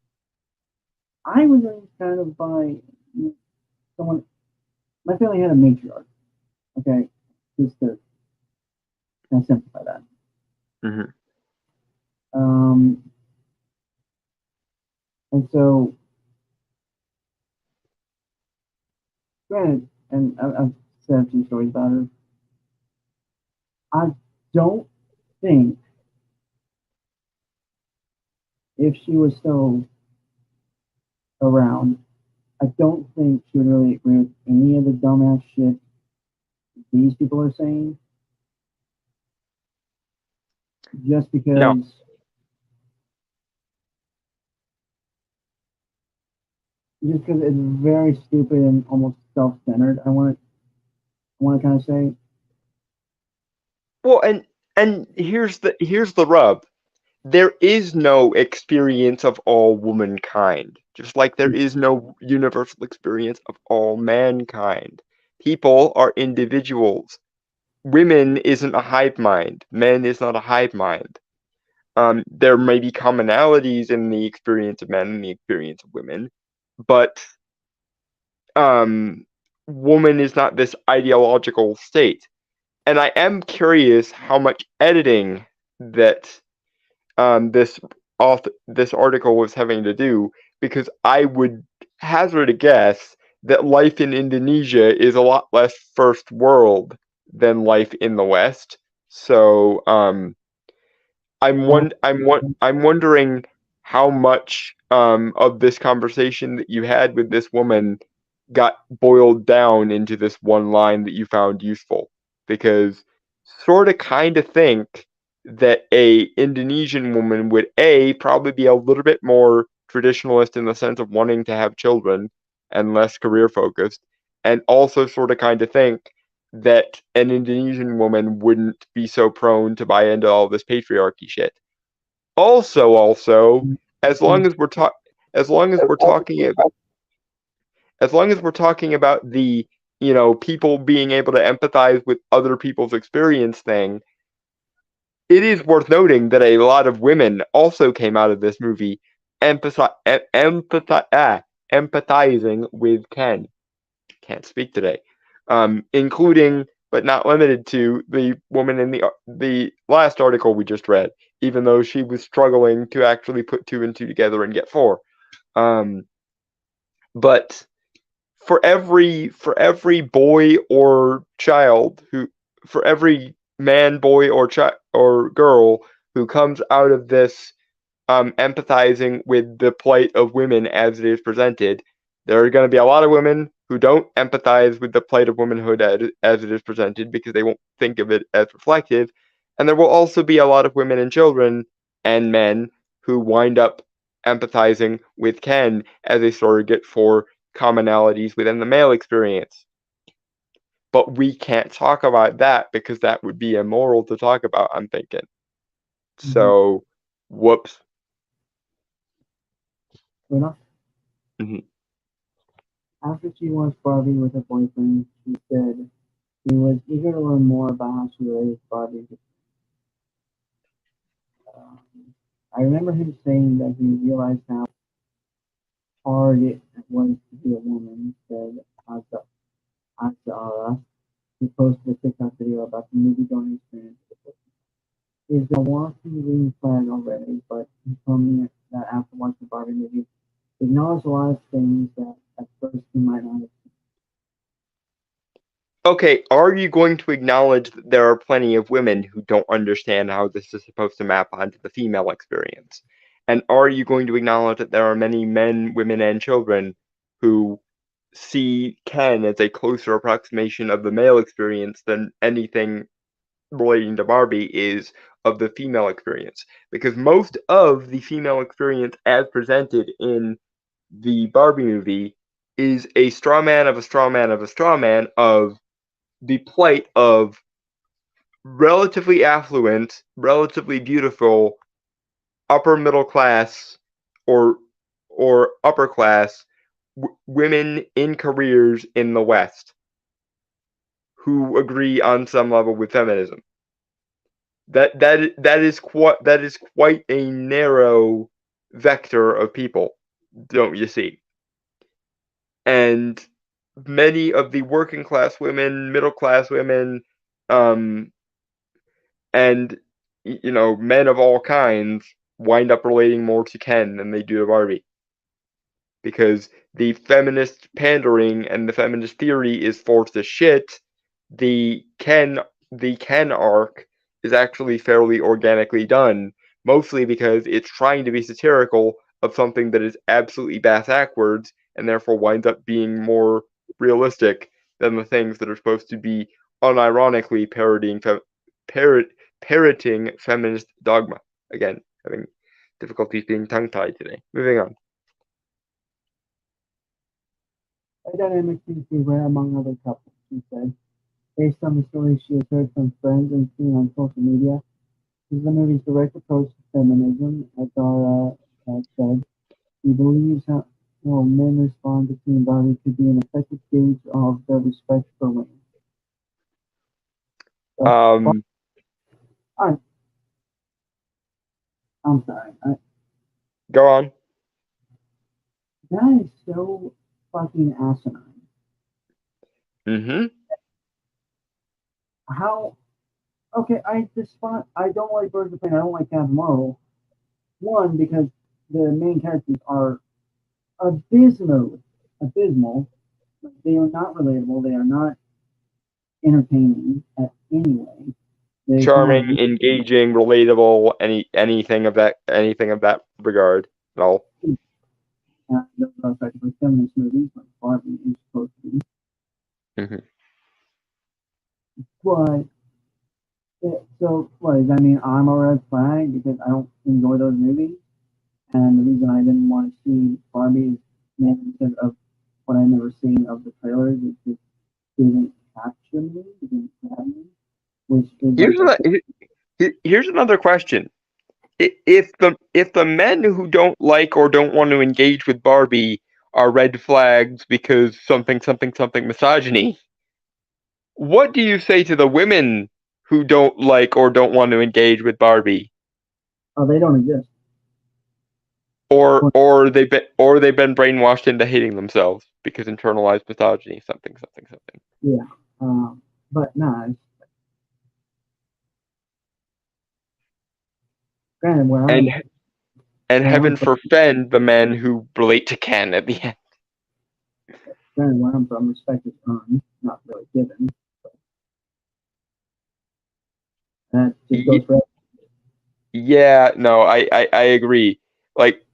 I was raised kind of by someone. My family had a matriarch. Okay, just to kind of simplify that. Mm-hmm. Um, and so, granted, and I've said a few stories about her. I don't think if she was still around, I don't think she would really agree with any of the dumbass shit these people are saying. Just No. because, it's very stupid and almost self-centered. I want to kind of say, Well, and here's the rub. There is no experience of all womankind, just like there is no universal experience of all mankind. People are individuals. Women isn't a hive mind. Men is not a hive mind. There may be commonalities in the experience of men and the experience of women, but um, woman is not this ideological state. And I am curious how much editing that this article was having to do, because I would hazard a guess that life in Indonesia is a lot less first world than life in the West. So oh, I'm wondering how much of this conversation that you had with this woman got boiled down into this one line that you found useful, because sort of kind of think that a Indonesian woman would probably be a little bit more traditionalist in the sense of wanting to have children and less career focused, and also sort of kind of think that an Indonesian woman wouldn't be so prone to buy into all this patriarchy shit. Also, as long as we're talking, as long as we're talking about, as long as we're talking about the people being able to empathize with other people's experience thing, it is worth noting that a lot of women also came out of this movie empathizing with Ken. Can't speak today. Including but not limited to the woman in the last article we just read, even though she was struggling to actually put 2 and 2 together and get 4. But for every boy or child for every man, boy, or girl who comes out of this empathizing with the plight of women as it is presented, there are going to be a lot of women who don't empathize with the plight of womanhood as it is presented because they won't think of it as reflective, and there will also be a lot of women and children and men who wind up empathizing with Ken as a surrogate for commonalities within the male experience. But we can't talk about that because that would be immoral to talk about, I'm thinking. So, whoops. Enough. Mhm. After she watched Barbie with her boyfriend, she said she was eager to learn more about how she related to Barbie. I remember him saying that he realized how hard it was to be a woman, said Azara. He posted a TikTok video about the movie going experience. Is a walking green flag already, but he told me that after watching the Barbie movie, he acknowledged a lot of things that at first he might not have seen. Okay, are you going to acknowledge that there are plenty of women who don't understand how this is supposed to map onto the female experience? And are you going to acknowledge that there are many men, women, and children who see Ken as a closer approximation of the male experience than anything relating to Barbie is of the female experience? Because most of the female experience as presented in the Barbie movie is a straw man of a straw man of a straw man of the plight of relatively affluent, relatively beautiful, upper middle class or upper class women in careers in the West who agree on some level with feminism. That is quite a narrow vector of people, don't you see? And many of the working class women, middle class women, and men of all kinds wind up relating more to Ken than they do to Barbie, because the feminist pandering and the feminist theory is forced as shit. The Ken arc is actually fairly organically done, mostly because it's trying to be satirical of something that is absolutely backwards and therefore winds up being more realistic than the things that are supposed to be unironically parroting feminist dogma. Again, having difficulties being tongue-tied today. Moving on. A dynamic seems to be rare among other couples, she said. Based on the stories she has heard from friends and seen on social media, this is the movie's direct approach to feminism, as Dara said. He believes how men respond to seeing Barbie could be an effective gauge of their respect for women. So, I'm sorry. Go on. That is so fucking asinine. Mm-hmm. How? Okay, I don't like Birds of Prey. I don't like Captain Marvel. One, because the main characters are abysmal. They are not relatable. They are not entertaining at any way. They Charming, engaging, relatable, anything of that regard at all. those are effectively feminist movies, like Barbie is supposed to be. Mm-hmm. But so what does that mean? I'm a red flag because I don't enjoy those movies. And the reason I didn't want to see Barbie is mainly because of what I never seen of the trailers. It just didn't capture me, it didn't grab me, which is like Here's here's another question. If the men who don't like or don't want to engage with Barbie are red flags because something something something misogyny, what do you say to the women who don't like or don't want to engage with Barbie? oh, they don't exist. Or they've been brainwashed into hating themselves because internalized misogyny, something something something. Yeah. But nah, granted, And and where I'm heaven from, forfend the men who relate to Ken at the end. respect is earned, not really given. That just goes for Yeah, no, I agree. Like,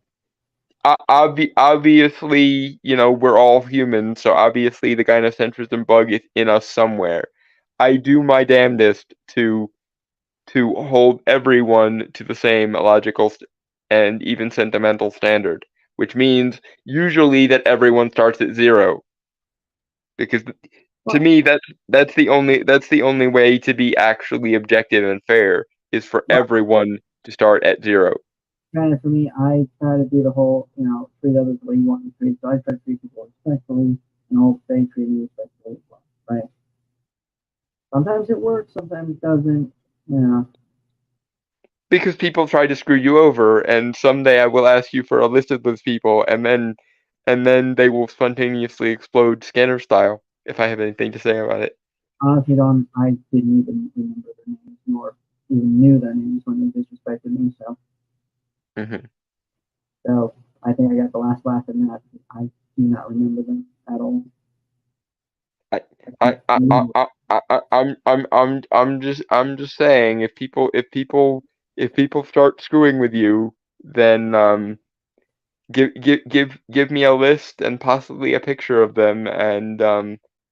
obviously, we're all human, so obviously the gynocentrism bug is in us somewhere. I do my damnedest to hold everyone to the same logical and even sentimental standard, which means usually that everyone starts at zero. Because to well, me, that's the only way to be actually objective and fair is for well, everyone to start at zero. granted for me, I try to do the whole, treat others the way you want to be treated. So I try to treat people respectfully and hope they treat me respectfully as well. Right? Sometimes it works, sometimes it doesn't. Because people try to screw you over, and someday I will ask you for a list of those people, and then they will spontaneously explode scanner style if I have anything to say about it. Honestly, don't I didn't even remember their names nor even knew their names when they disrespected me. hmm So I think I got the last laugh in that. I do not remember them at all. I, I I, can't I, I, remember. I'm just saying, if people start screwing with you, then give me a list and possibly a picture of them, and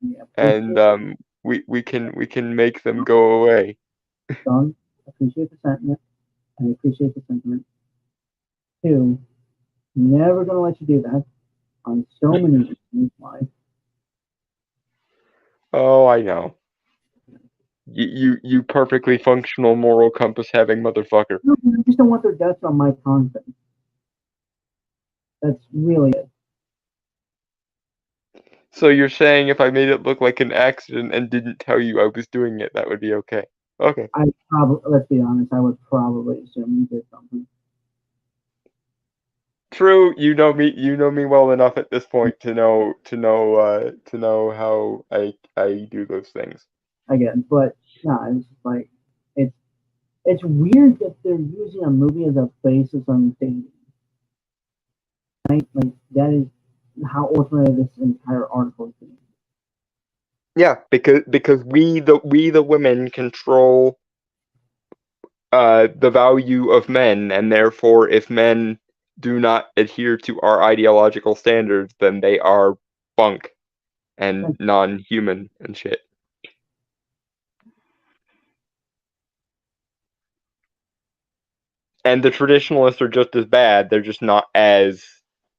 Yeah, and appreciate we can make them go away. Don. Appreciate the sentiment. I appreciate the sentiment. Two, never gonna let you do that on so many reasons why. Oh, I know. You perfectly functional moral compass having motherfucker. No, I just don't want their guts on my content. That's really it. So you're saying if I made it look like an accident and didn't tell you I was doing it, that would be okay. Okay. I probably, let's be honest, I would probably assume you did something. True, you know me well enough at this point to know how I do those things. Again, but no, it's just like it's it's weird that they're using a movie as a basis on dating. Right? Like that is how ultimately this entire article is. Yeah, because we the women control the value of men, and therefore if men do not adhere to our ideological standards, then they are bunk and non-human and shit. And the traditionalists are just as bad. They're just not as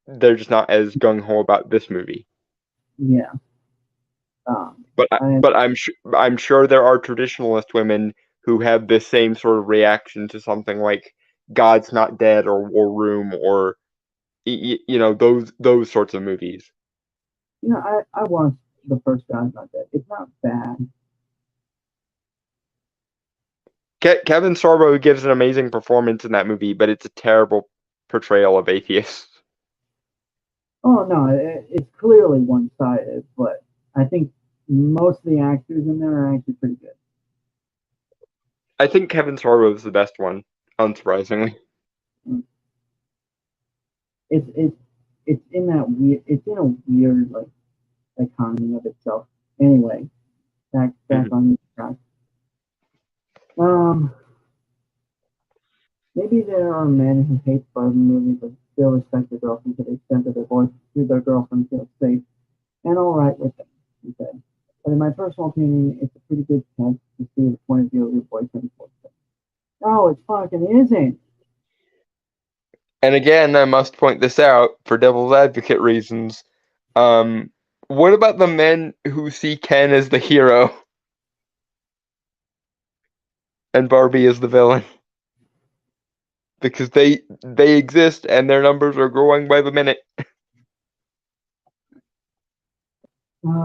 gung ho about this movie. Yeah. Um, But I, I but I'm sure there are traditionalist women who have this same sort of reaction to something like God's Not Dead or War Room or those sorts of movies. I watched the first God's Not Dead. It's not bad. Kevin Sorbo gives an amazing performance in that movie, but it's a terrible portrayal of atheists. Oh no, it's clearly one sided, but I think most of the actors in there are actually pretty good. I think Kevin Sorbo is the best one, unsurprisingly. Mm. It's it's in that weird. It's in a weird like economy of itself. Anyway, back Mhm. on track. Um, maybe there are men who hate Barbie movies but still respect their girlfriend to the extent that their girlfriend feels safe and all right with them. Okay. But in my personal opinion, it's a pretty good test to see the point of view of your boyfriend. No, it fucking isn't. And again, I must point this out for devil's advocate reasons. What about the men who see Ken as the hero and Barbie as the villain? Because they exist and their numbers are growing by the minute.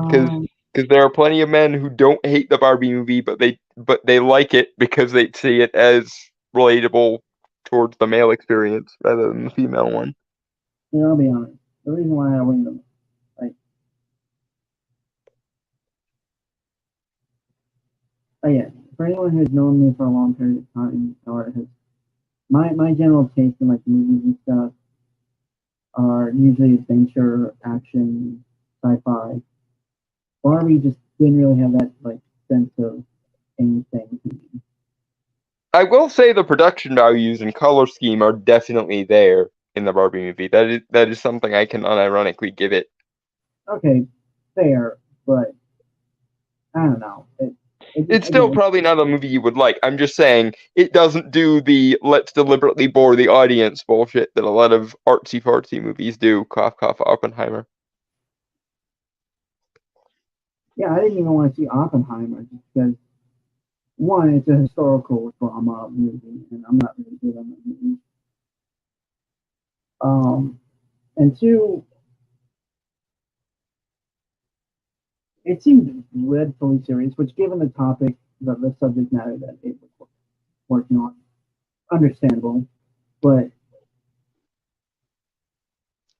Because Um, there are plenty of men who don't hate the Barbie movie, but they like it because they see it as relatable towards the male experience rather than the female one. I'll be honest. The reason why I win them, like, yeah, for anyone who's known me for a long period of time, or has my general taste in like movies and stuff are usually adventure, action, sci-fi. Barbie just didn't really have that like sense of anything to me. I will say the production values and color scheme are definitely there in the Barbie movie. That is something I can unironically give it. Okay, fair, but I don't know. It just It's still again, probably not a movie you would like. I'm just saying it doesn't do the let's deliberately bore the audience bullshit that a lot of artsy fartsy movies do. Cough cough Oppenheimer. yeah, I didn't even want to see Oppenheimer just because one, it's a historical drama movie, and I'm not really good on that movie. And two, it seemed dreadfully serious, which, given the topic, the subject matter that it was working on, understandable. But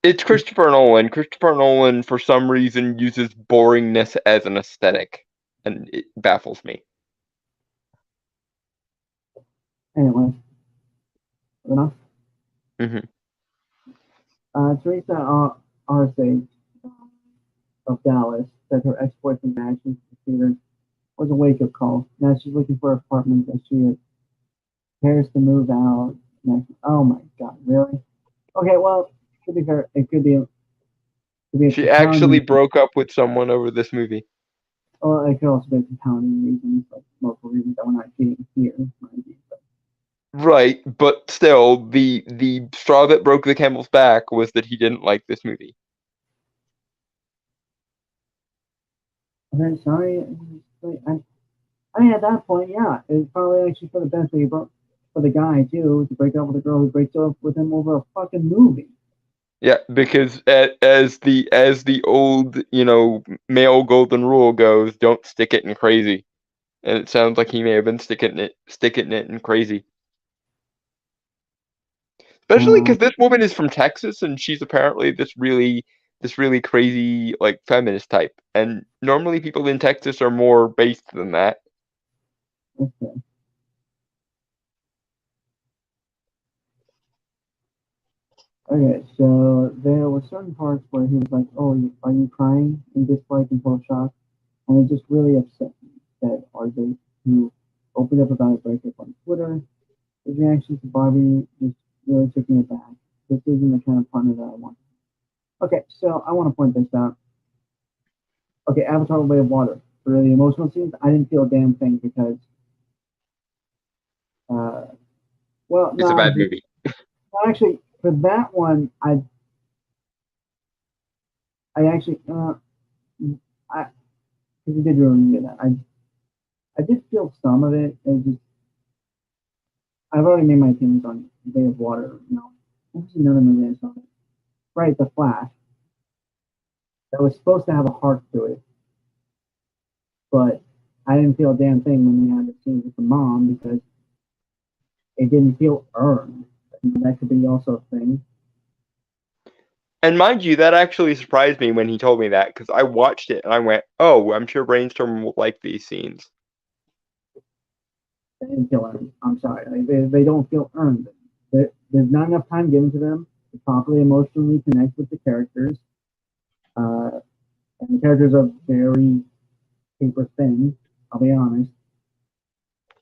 It's Christopher Nolan. Christopher Nolan, for some reason, uses boringness as an aesthetic, and it baffles me. anyway, enough. Hmm. Teresa Arce of Dallas said her ex-boyfriend's actions to the theater was a wake-up call. Now she's looking for an apartment that she prepares to move out. Next. Oh my God, really? Okay, well, to be fair, it could be a She actually compounding. broke up with someone over this movie. Well, it could also be a compounding reasons, like multiple reasons that we're not getting here, mind you. But, Right, but still, the straw that broke the camel's back was that he didn't like this movie. okay, sorry. I mean, at that point, yeah, it's probably actually for the best for the guy too to break up with a girl who breaks up with him over a fucking movie. Yeah, because as the old male golden rule goes, don't stick it in crazy. And it sounds like he may have been sticking it in crazy. Especially Uh, because this woman is from Texas and she's apparently this really crazy like feminist type. And normally people in Texas are more based than that. okay. Okay, so there were certain parts where he was like, "Oh, are you crying in dislike and full of shock?" And it just really upset me that RJ, who opened up about a breakup on Twitter, his reaction to Barbie just really took me aback. This isn't the kind of partner that I want. Okay, so I want to point this out. Okay, Avatar: The Way of Water. For the emotional scenes, I didn't feel a damn thing because, uh, well, It's a no, bad movie. actually, for that one, I actually, I, because you did review that, I did feel some of it. It just, I've already made my opinions on Way of Water. What was another movie I saw? Right, The Flash. That was supposed to have a heart to it, but I didn't feel a damn thing when we had the scene with the mom because it didn't feel earned. That could be also a thing. And mind you, that actually surprised me when he told me that because I watched it and I went, "Oh, I'm sure Brainstorm will like these scenes." They didn't feel earned. I'm sorry. Like, they don't feel earned. There's not enough time given to them to properly emotionally connect with the characters. Uh, and the characters are very paper thin, I'll be honest.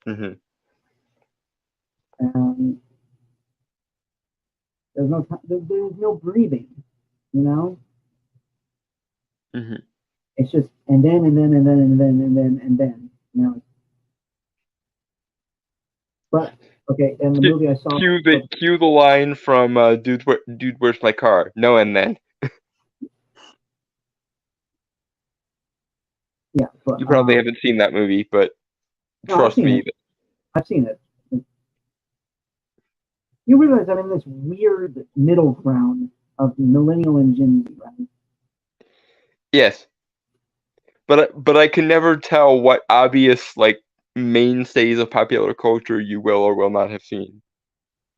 Hmm. And there's no breathing, you know? Hmm. It's just, and then, and then, and then, and then, and then, and then, you know? But, Okay, and the movie I saw. Cue the line from Dude, Where's My Car? No, and then. Yeah, but You probably haven't seen that movie, but no, I've trust seen me. it. I've seen it. You realize I'm in this weird middle ground of millennial and Gen Z, right? Yes, but I can never tell what obvious like mainstays of popular culture you will or will not have seen.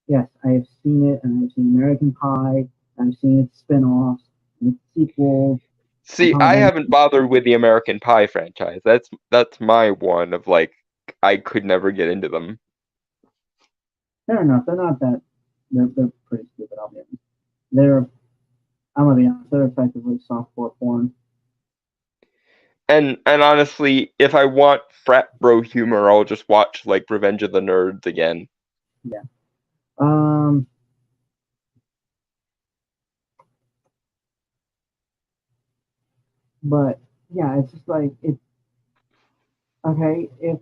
Yes, I have seen it, and I've seen American Pie. I've seen its spin-offs and its sequels. See, I haven't bothered with the American Pie franchise. That's my one of like I could never get into them. Fair enough. They're not that. They're pretty stupid. I'll be honest. They're. I'm gonna be honest. They're effectively softcore porn. And honestly, if I want frat bro humor, I'll just watch like Revenge of the Nerds again. Yeah. Um. But yeah, it's just like it's okay. If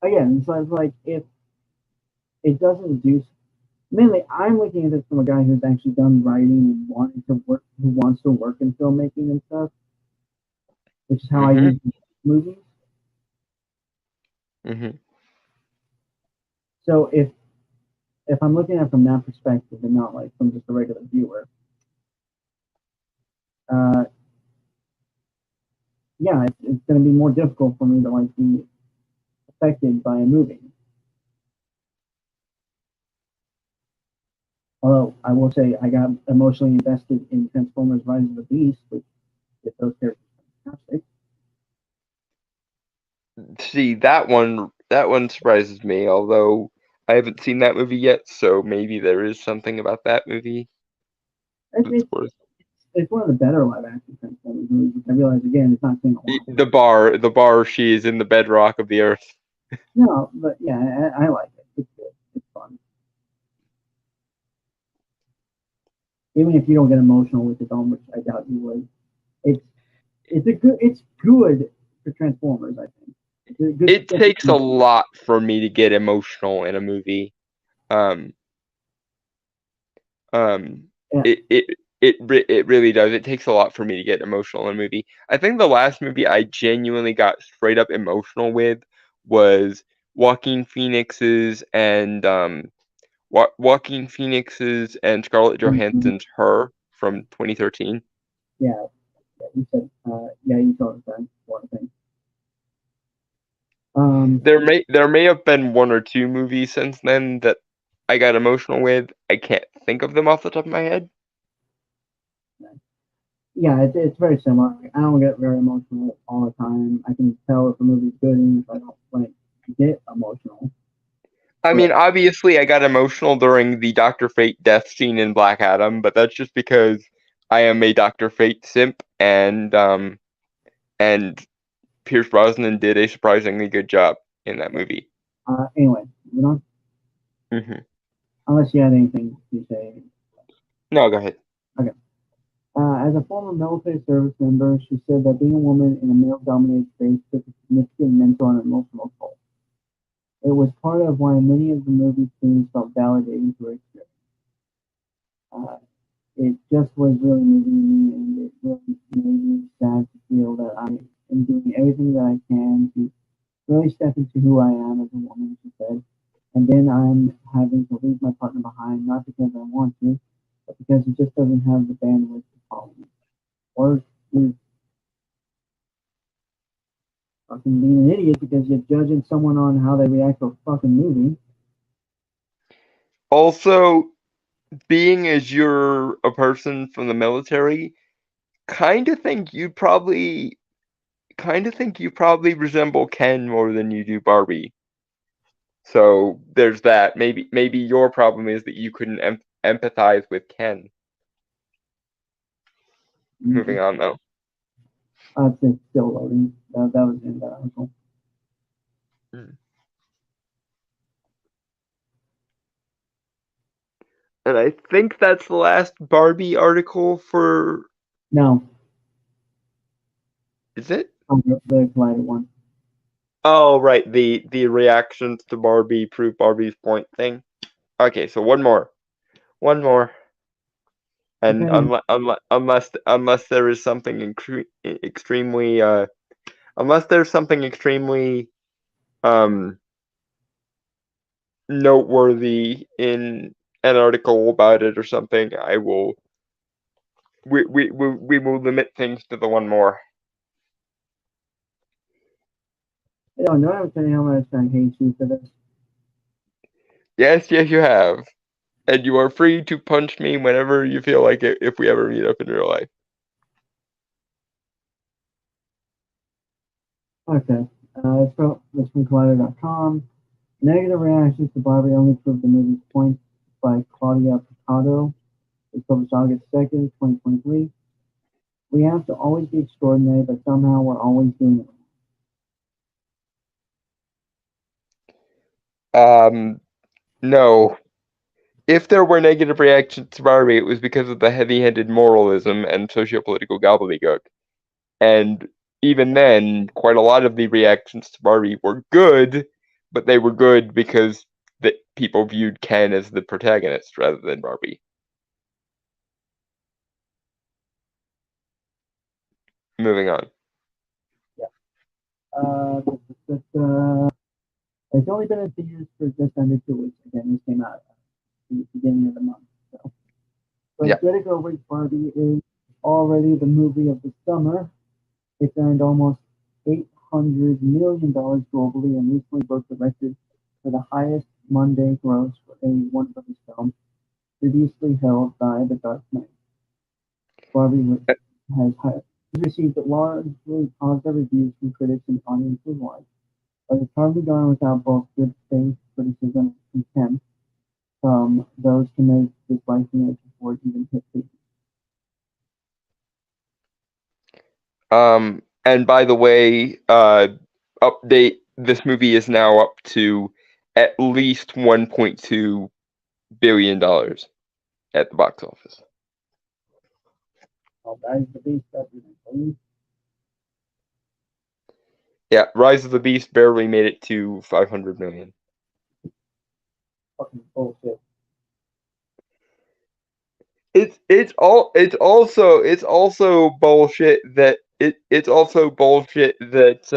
again, it's like if it doesn't do mainly I'm looking at this from a guy who's actually done writing and wanting to work who wants to work in filmmaking and stuff, which is how I Mm-hmm. use movies. Mm-hmm. So if I'm looking at it from that perspective and not like from just a regular viewer, uh, yeah, it's going to be more difficult for me to like be affected by a movie. Although I will say I got emotionally invested in Transformers: Rise of the Beast, which if those characters are fantastic. See, that one surprises me, although I haven't seen that movie yet, so maybe there is something about that movie It's, that's it's, worth it's one of the better live action Transformers movies, which I realize again it's not saying a lot. the bar she is in the bedrock of the earth. No, but yeah, I like it. It's good. It's fun. Even if you don't get emotional with the film, which I doubt you would, it's it's good for Transformers. I think it's a good. It takes a lot for me to get emotional in a movie. Um, um, Yeah. it really does. It takes a lot for me to get emotional in a movie. I think the last movie I genuinely got straight up emotional with was Joaquin Phoenix's and Joaquin Phoenix's and Scarlett Johansson's Her from 2013. Yeah, you said. Yeah, you told us that one thing. There may have been one or two movies since then that I got emotional with. I can't think of them off the top of my head. Yeah, it's very similar. I don't get very emotional all the time. I can tell if a movie's good and if I don't like get emotional. I mean, But obviously, I got emotional during the Doctor Fate death scene in Black Adam, but that's just because I am a Doctor Fate simp, and Pierce Brosnan did a surprisingly good job in that movie. anyway, you know, unless you had anything to say. No, go ahead. Okay. As a former military service member, she said that being a woman in a male-dominated space took a significant mental and emotional toll. It was part of why many of the movie's themes felt validating to her experience. Uh, it just was really moving me, and it really made me sad to feel that I am doing everything that I can to really step into who I am as a woman, she said. And then I'm having to leave my partner behind, not because I want to, but because he just doesn't have the bandwidth to follow me. Or he's fucking being an idiot because you're judging someone on how they react to a fucking movie. Also, being as you're a person from the military, kind of think you probably resemble Ken more than you do Barbie. So there's that. Maybe your problem is that you couldn't empathize with Ken. Moving on though. It's still loading. That was in that article. And I think that's the last Barbie article for. No. Is it? The Collider one. Oh, right, the reactions to Barbie prove Barbie's point thing. Okay, so one more, and Okay. unless there is something extremely unless there's something extremely um noteworthy in an article about it or something, I will we will limit things to the one more. No, I'm telling you how much I hate you for this. Yes, yes, you have. And you are free to punch me whenever you feel like it if we ever meet up in real life. Okay. It's from Collider.com. Negative reactions to Barbie only prove the movie's point by Claudia Picado. It published August 2nd, 2023. We have to always be extraordinary, but somehow we're always doing it. No. If there were negative reactions to Barbie, it was because of the heavy-handed moralism and socio-political gobbledygook. And even then, quite a lot of the reactions to Barbie were good, but they were good because that people viewed Ken as the protagonist rather than Barbie. Moving on. Uh, uh, it's only been in theaters for just under 2 weeks. Again, this came out at the beginning of the month. So. But Yeah. Greta Gerwig's Barbie is already the movie of the summer. It's earned almost $800 million globally and recently broke the record for the highest Monday gross for a one-release film, previously held by The Dark Knight. Barbie has received largely positive reviews from critics and audiences alike, but it's hardly gone without both good faith criticism and contempt from those committed to disliking it before it even hit theaters. And by the way, update, this movie is now up to at least $1.2 billion at the box office. Oh, that is the beast that we believe. Yeah, Rise of the Beast barely made it to 500 million. Fucking bullshit. It's also bullshit that it's also bullshit that it's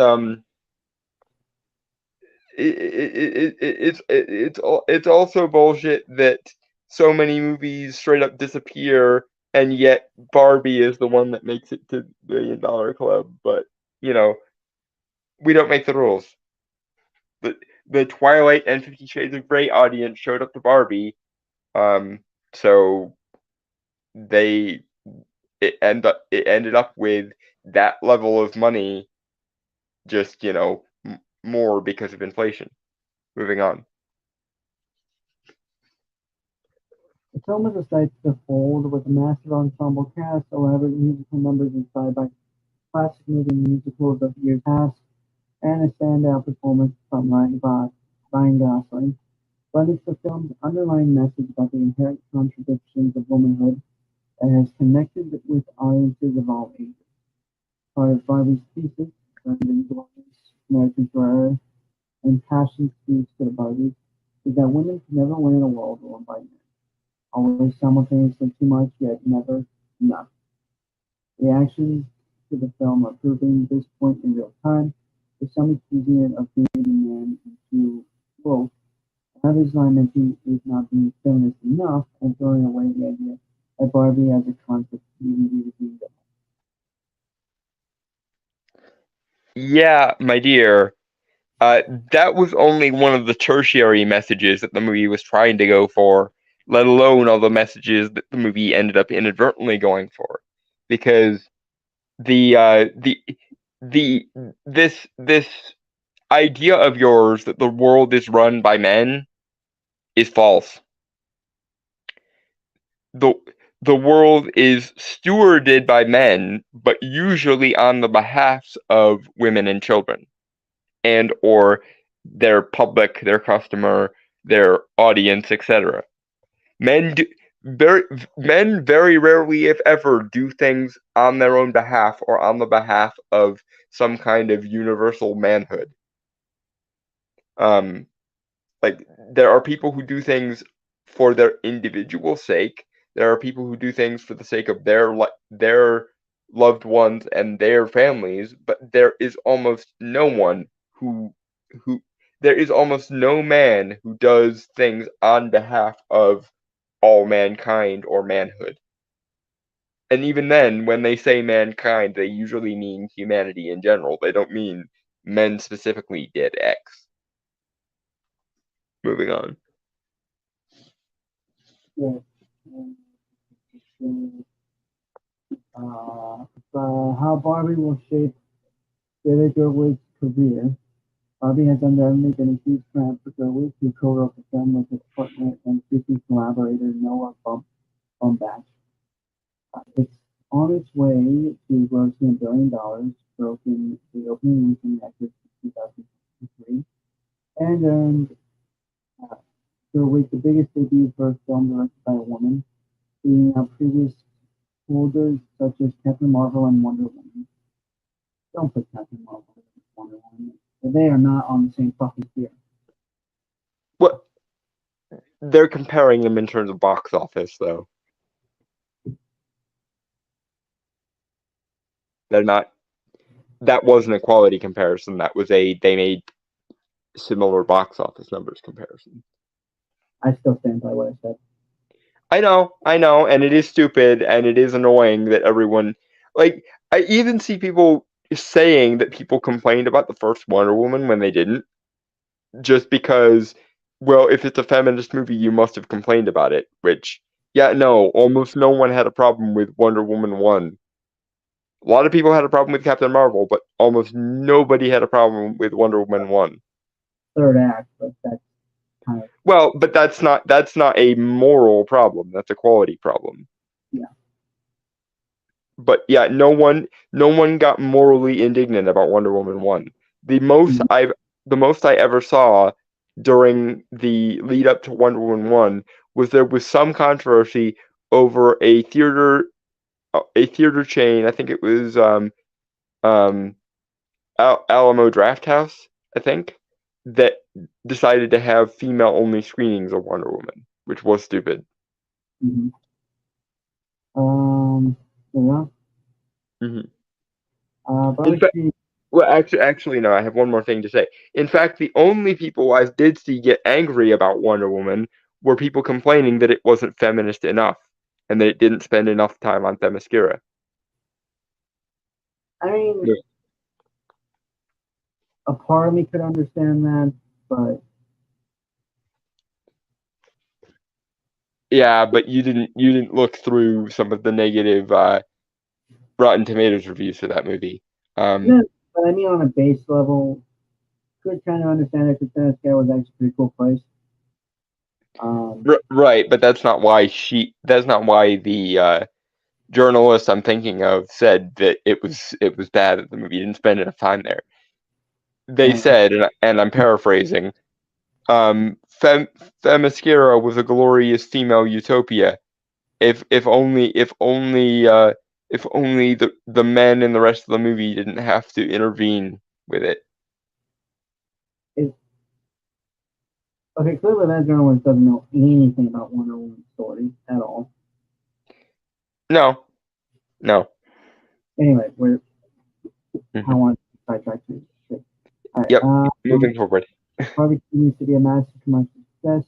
also bullshit that so many movies straight up disappear, and yet Barbie is the one that makes it to $1 billion club. But you know, we don't make the rules. The Twilight and 50 Shades of Grey audience showed up to Barbie, so they it ended up with that level of money, just more because of inflation. Moving on. The film is a sight to behold, with a massive ensemble cast, elaborate musical numbers inspired by classic movie musicals of years past, and a standout performance from Ryan Gosling. But it's the film's underlying message about the inherent contradictions of womanhood that has connected with audiences of all ages. Part of Barbie's thesis, Brendan Glee's American Forever, and passion speaks to the Barbies, is that women can never win in a world ruled by men. Always simultaneously too much, yet never enough. Reactions to the film are proving this point in real time, with some accusing it of being man into woke, others lamenting it not being feminist enough and throwing away the idea that Barbie as a concept even be redeemed. Yeah, my dear. That was only one of the tertiary messages that the movie was trying to go for, let alone all the messages that the movie ended up inadvertently going for. Because the this idea of yours that the world is run by men is false. The the world is stewarded by men, but usually on the behalf of women and children, and or their public, their customer, their audience, etc. Men do very Men very rarely, if ever, do things on their own behalf or on the behalf of some kind of universal manhood. Um, like there are people who do things for their individual sake. There are people who do things for the sake of their loved ones and their families, but there is almost no one who there is almost no man who does things on behalf of all mankind or manhood. And even then, when they say mankind, they usually mean humanity in general. They don't mean men specifically did X. Moving on. Yeah. How Barbie will shape Greta Gerwig's career. Barbie has undoubtedly been a huge fan for Gerwig, who co-wrote the film with his partner and frequent collaborator Noah Baumbach. It's on its way to grossing $1 billion, broken the opening weekend record for 2023, and earned uh, Gerwig the biggest debut for a film directed by a woman, beating out previous holders such as Captain Marvel and Wonder Woman. Don't put Captain Marvel and Wonder Woman. They are not on the same fucking tier. What they're comparing them in terms of box office, though. They're not. That wasn't a quality comparison. That was they made similar box office numbers comparison. I still stand by what I said. I know, and it is stupid, and it is annoying that everyone like. I even see people saying that people complained about the first Wonder Woman when they didn't, just because. Well, if it's a feminist movie, you must have complained about it. Which, yeah, no, almost no one had a problem with Wonder Woman 1. A lot of people had a problem with Captain Marvel, but almost nobody had a problem with Wonder Woman 1. Third act, but that's kind of Well, but that's not a moral problem. That's a quality problem. yeah. But yeah, no one got morally indignant about Wonder Woman 1. The most Mhm. I the most I ever saw during the lead up to Wonder Woman 1 was there was some controversy over a theater chain. I think it was um Alamo Drafthouse, I think, that decided to have female only screenings of Wonder Woman, which was stupid. Mhm. Yeah. Hmm. But In let's fact, see. well, actually, no. I have one more thing to say. In fact, the only people I did see get angry about Wonder Woman were people complaining that it wasn't feminist enough and that it didn't spend enough time on Themyscira. I mean, Yeah, a part of me could understand that, but yeah, but you didn't look through some of the negative Rotten Tomatoes reviews for that movie. Um, no. But I mean, on a base level, could kind of understand it because Themyscira was actually a pretty cool place. right, but that's not why the journalist I'm thinking of said that it was bad that the movie didn't spend enough time there. They Uh, said, and I'm paraphrasing, Themyscira was a glorious female utopia. If only the men in the rest of the movie didn't have to intervene with it. it, okay, clearly that journalist doesn't know anything about Wonder Woman's story at all. No, no. Anyway, I Hmm. want to sidetrack to shit. All right. Yep. Moving forward. Barbie continues to be a massive commercial success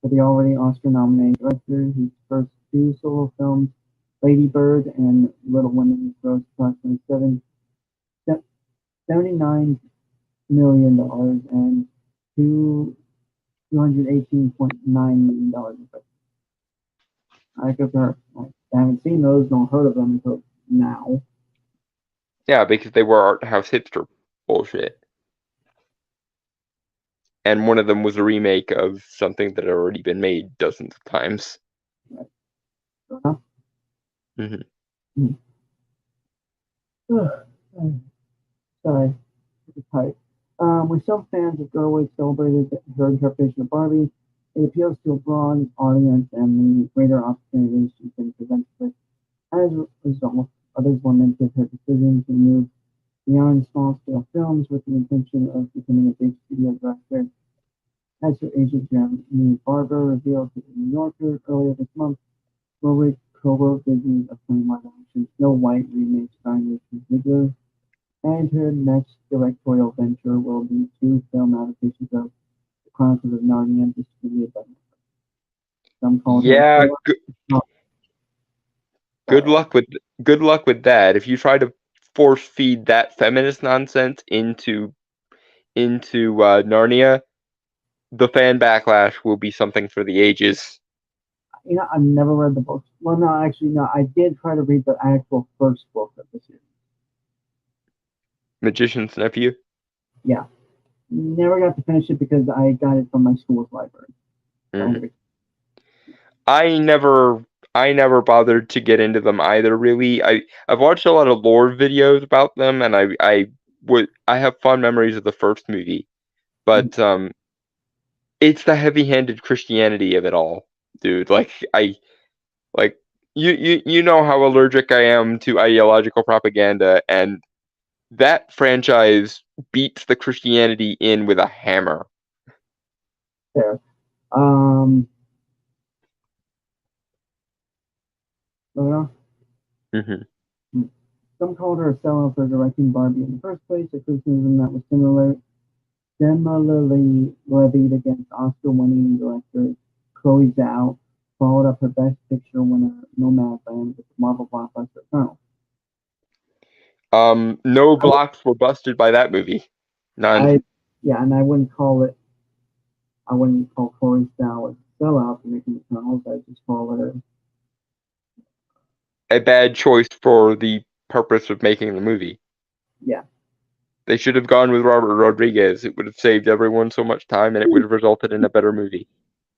for the already Oscar-nominated director, whose first two solo films, Lady Bird and Little Women, grossed approximately $79 million and $218.9 million. I good for her. I haven't seen those, nor heard of them until now. Yeah, because they were art house hipster bullshit. And one of them was a remake of something that had already been made dozens of times. Huh? Hmm. Hmm. Sorry, it's tight. With some fans of Gerwig celebrated her interpretation of Barbie, it appeals to a broad audience and the greater opportunities she can present with. As a result, others lamented her decision to move beyond small-scale films with the intention of becoming a big studio director As her agent Jeremy Barber revealed to the New Yorker earlier this month, Warwick co-wrote Disney's upcoming live-action Snow White remake starring Richard Ziegler, and her next directorial venture will be two film adaptations of The Chronicles of Narnia distributed by Netflix. Some called her Yeah, good so, luck with that. If you try to force feed that feminist nonsense into Narnia, the fan backlash will be something for the ages. I've never read the books. Well, no, actually, no. I did try to read the actual first book of the series. Magician's Nephew. Yeah, never got to finish it because I got it from my school's library. Mm-hmm. I never bothered to get into them either. Really, I've watched a lot of lore videos about them, and I have fond memories of the first movie, but it's the heavy-handed Christianity of it all, dude. Like you know how allergic I am to ideological propaganda, and that franchise beats the Christianity in with a hammer. There. Mm-hmm. Some called her a sellout for directing Barbie in the first place, a criticism that was similarly levied against Oscar-winning director Chloe Zhao, followed up her Best Picture winner Nomadland with the Marvel blockbuster Eternal. No blocks were busted by that movie. None. And I wouldn't call Chloe Zhao a sellout for making Eternals. I just call her A bad choice for the purpose of making the movie. Yeah. They should have gone with Robert Rodriguez. It would have saved everyone so much time, and it would have resulted in a better movie.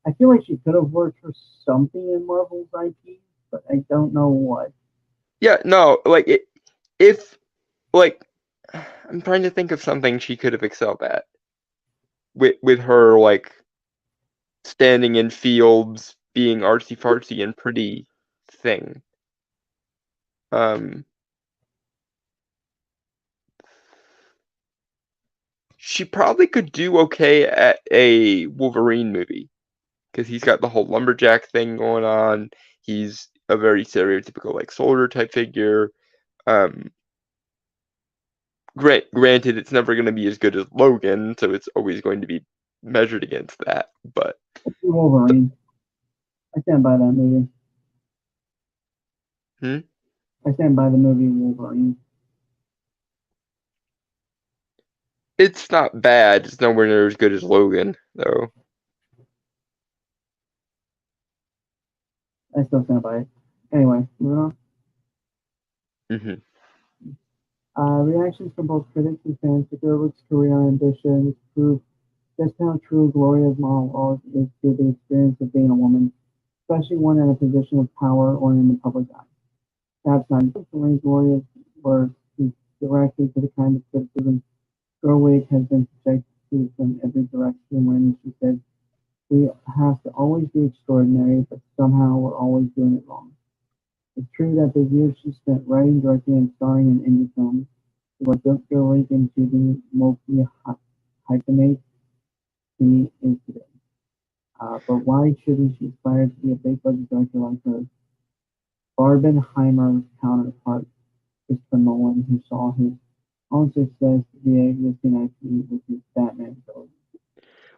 I feel like she could have worked for something in Marvel's IP, but I don't know what. Yeah, no, if I'm trying to think of something she could have excelled at with her standing in fields, being artsy fartsy and pretty thing. She probably could do okay at a Wolverine movie because he's got the whole lumberjack thing going on. He's a very stereotypical soldier type figure. Granted, it's never going to be as good as Logan, so it's always going to be measured against that. But Wolverine, I stand by that movie. I stand by the movie Wolverine. It's not bad. It's nowhere near as good as Logan, though. I still stand by it. Anyway, moving on. Reactions from both critics and fans to Gerwig's career ambitions prove just how true Gloria's monologue is to the experience of being a woman, especially one in a position of power or in the public eye. Perhaps not intentionally, Gloria's words speak directly to the kind of criticism Gerwig has been subjected to from every direction when she said, "We have to always be extraordinary, but somehow we're always doing it wrong." It's true that the years she spent writing, directing, and starring in indie films is what built Gerwig into the multi-hyphenate he is today. But why shouldn't she aspire to be a big budget director like her Barbenheimer counterpart, Christopher Nolan, who saw his own success via existing IP with his Batman trilogy?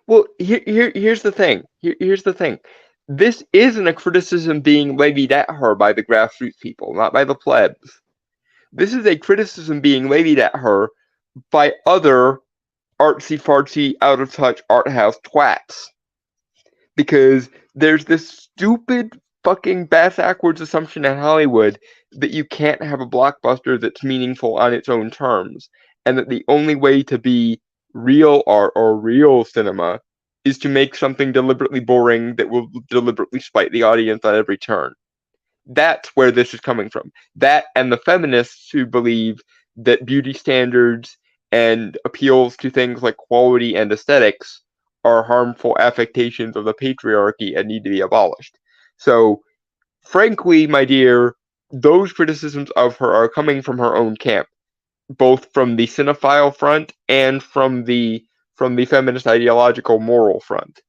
Well, here's the thing. Here's the thing. This isn't a criticism being levied at her by the grassroots people, not by the plebs. This is a criticism being levied at her by other artsy-fartsy, out-of-touch art house twats. Because there's this stupid fucking backwards assumption in Hollywood that you can't have a blockbuster that's meaningful on its own terms, and that the only way to be real art or real cinema is to make something deliberately boring that will deliberately spite the audience at every turn. That's where this is coming from. That and the feminists who believe that beauty standards and appeals to things like quality and aesthetics are harmful affectations of the patriarchy and need to be abolished. So, frankly, my dear, those criticisms of her are coming from her own camp, both from the cinephile front and from the from the feminist ideological moral front.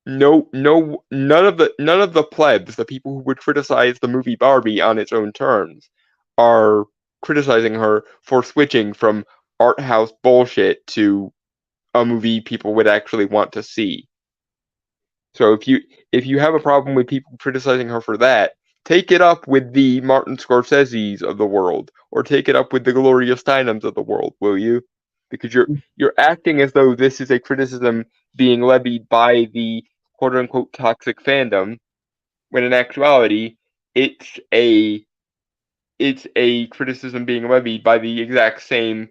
None of the plebs, the people who would criticize the movie Barbie on its own terms, are criticizing her for switching from art house bullshit to a movie people would actually want to see. So if you have a problem with people criticizing her for that, take it up with the Martin Scorseses of the world, or take it up with the Gloria Steinems of the world, will you? Because you're acting as though this is a criticism being levied by the quote unquote toxic fandom, when in actuality it's a criticism being levied by the exact same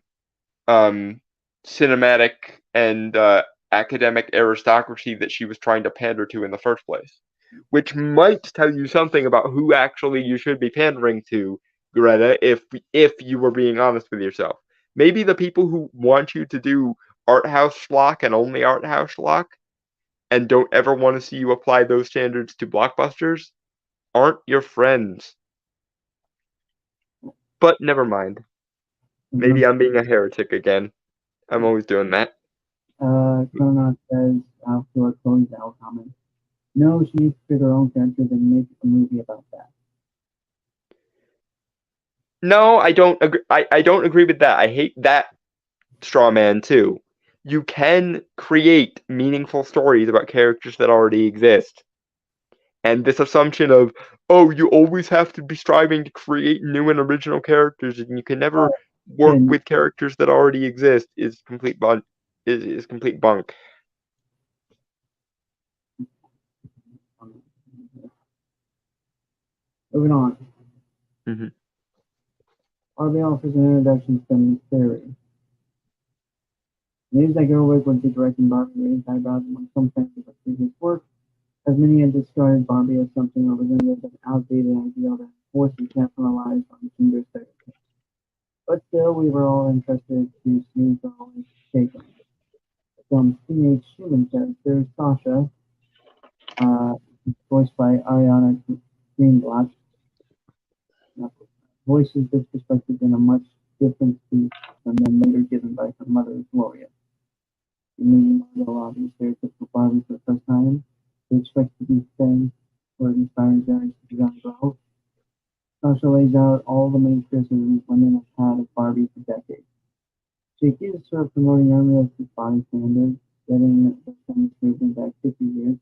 cinematic and academic aristocracy that she was trying to pander to in the first place. Which might tell you something about who actually you should be pandering to, Greta, if you were being honest with yourself. Maybe the people who want you to do art house schlock and only art house schlock and don't ever want to see you apply those standards to blockbusters aren't your friends. But never mind. Maybe I'm being a heretic again. I'm always doing that. Chrononaut says, for a Chloe Zhao comment, no, she needs to create her own characters and make a movie about that. No, I don't agree. I don't agree with that. I hate that straw man too. You can create meaningful stories about characters that already exist. And this assumption of, oh, you always have to be striving to create new and original characters and you can never work with characters that already exist is complete bunk. Is complete bunk. Moving on. Mm-hmm. Barbie offers an introduction to feminist theory. News that Gerwig would be directing Barbie raised eyebrows among some fans of her previous work, as many had discarded Barbie as something representative of an outdated ideal that forced and capitalized on gender stereotypes. But still, we were all interested to see Gerwig's take on it. The film's teenage human character, Sasha, voiced by Ariana Greenblatt, voices this perspective in a much different speech than the later given by her mother, Gloria. In meeting Margot Robbie stereotypical Barbie for the first time, they expect to be saying or inspiring generations of young girls. Sasha lays out all the main criticisms women have had of Barbie for decades. She accuses her of promoting unrealistic body standards, getting the feminist movement back 50 years,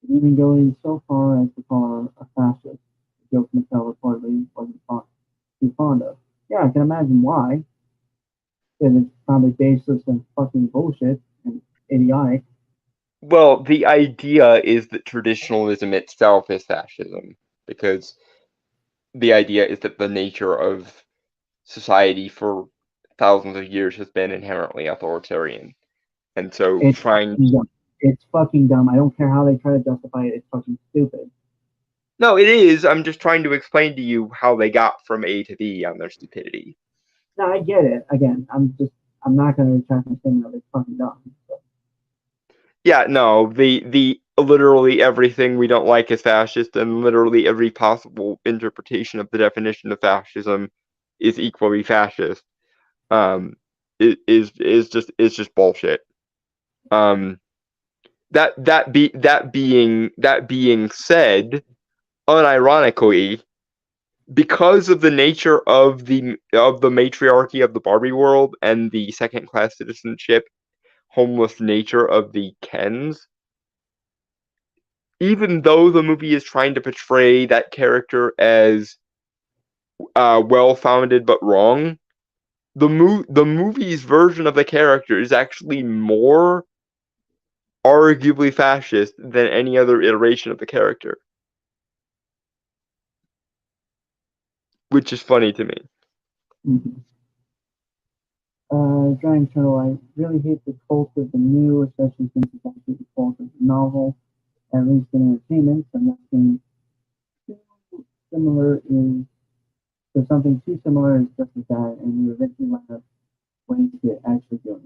and even going so far as to call her a fascist, a joke Mattel reportedly wasn't too fond of. Yeah, I can imagine why. Because it's probably baseless and fucking bullshit and idiotic. Well, the idea is that traditionalism itself is fascism, because the idea is that the nature of society for thousands of years has been inherently authoritarian. And so It's fucking dumb. I don't care how they try to justify it. It's fucking stupid. No, it is. I'm just trying to explain to you how they got from A to B on their stupidity. No, I get it. Again, I'm not going to retract my statement of it's fucking dumb. So. Yeah, no, the literally everything we don't like is fascist, and literally every possible interpretation of the definition of fascism is equally fascist. It is just bullshit. That being said, unironically, because of the nature of the matriarchy of the Barbie world and the second class citizenship, homeless nature of the Kens, even though the movie is trying to portray that character as well-founded but wrong, the movie's version of the character is actually more arguably fascist than any other iteration of the character. Which is funny to me. Mm-hmm. Giant Turtle, I really hate the cult of the new, especially since it's actually the cult of the novel, at least in entertainment, and nothing too similar is, so something too similar is just as bad, and you eventually wind up wanting to actually do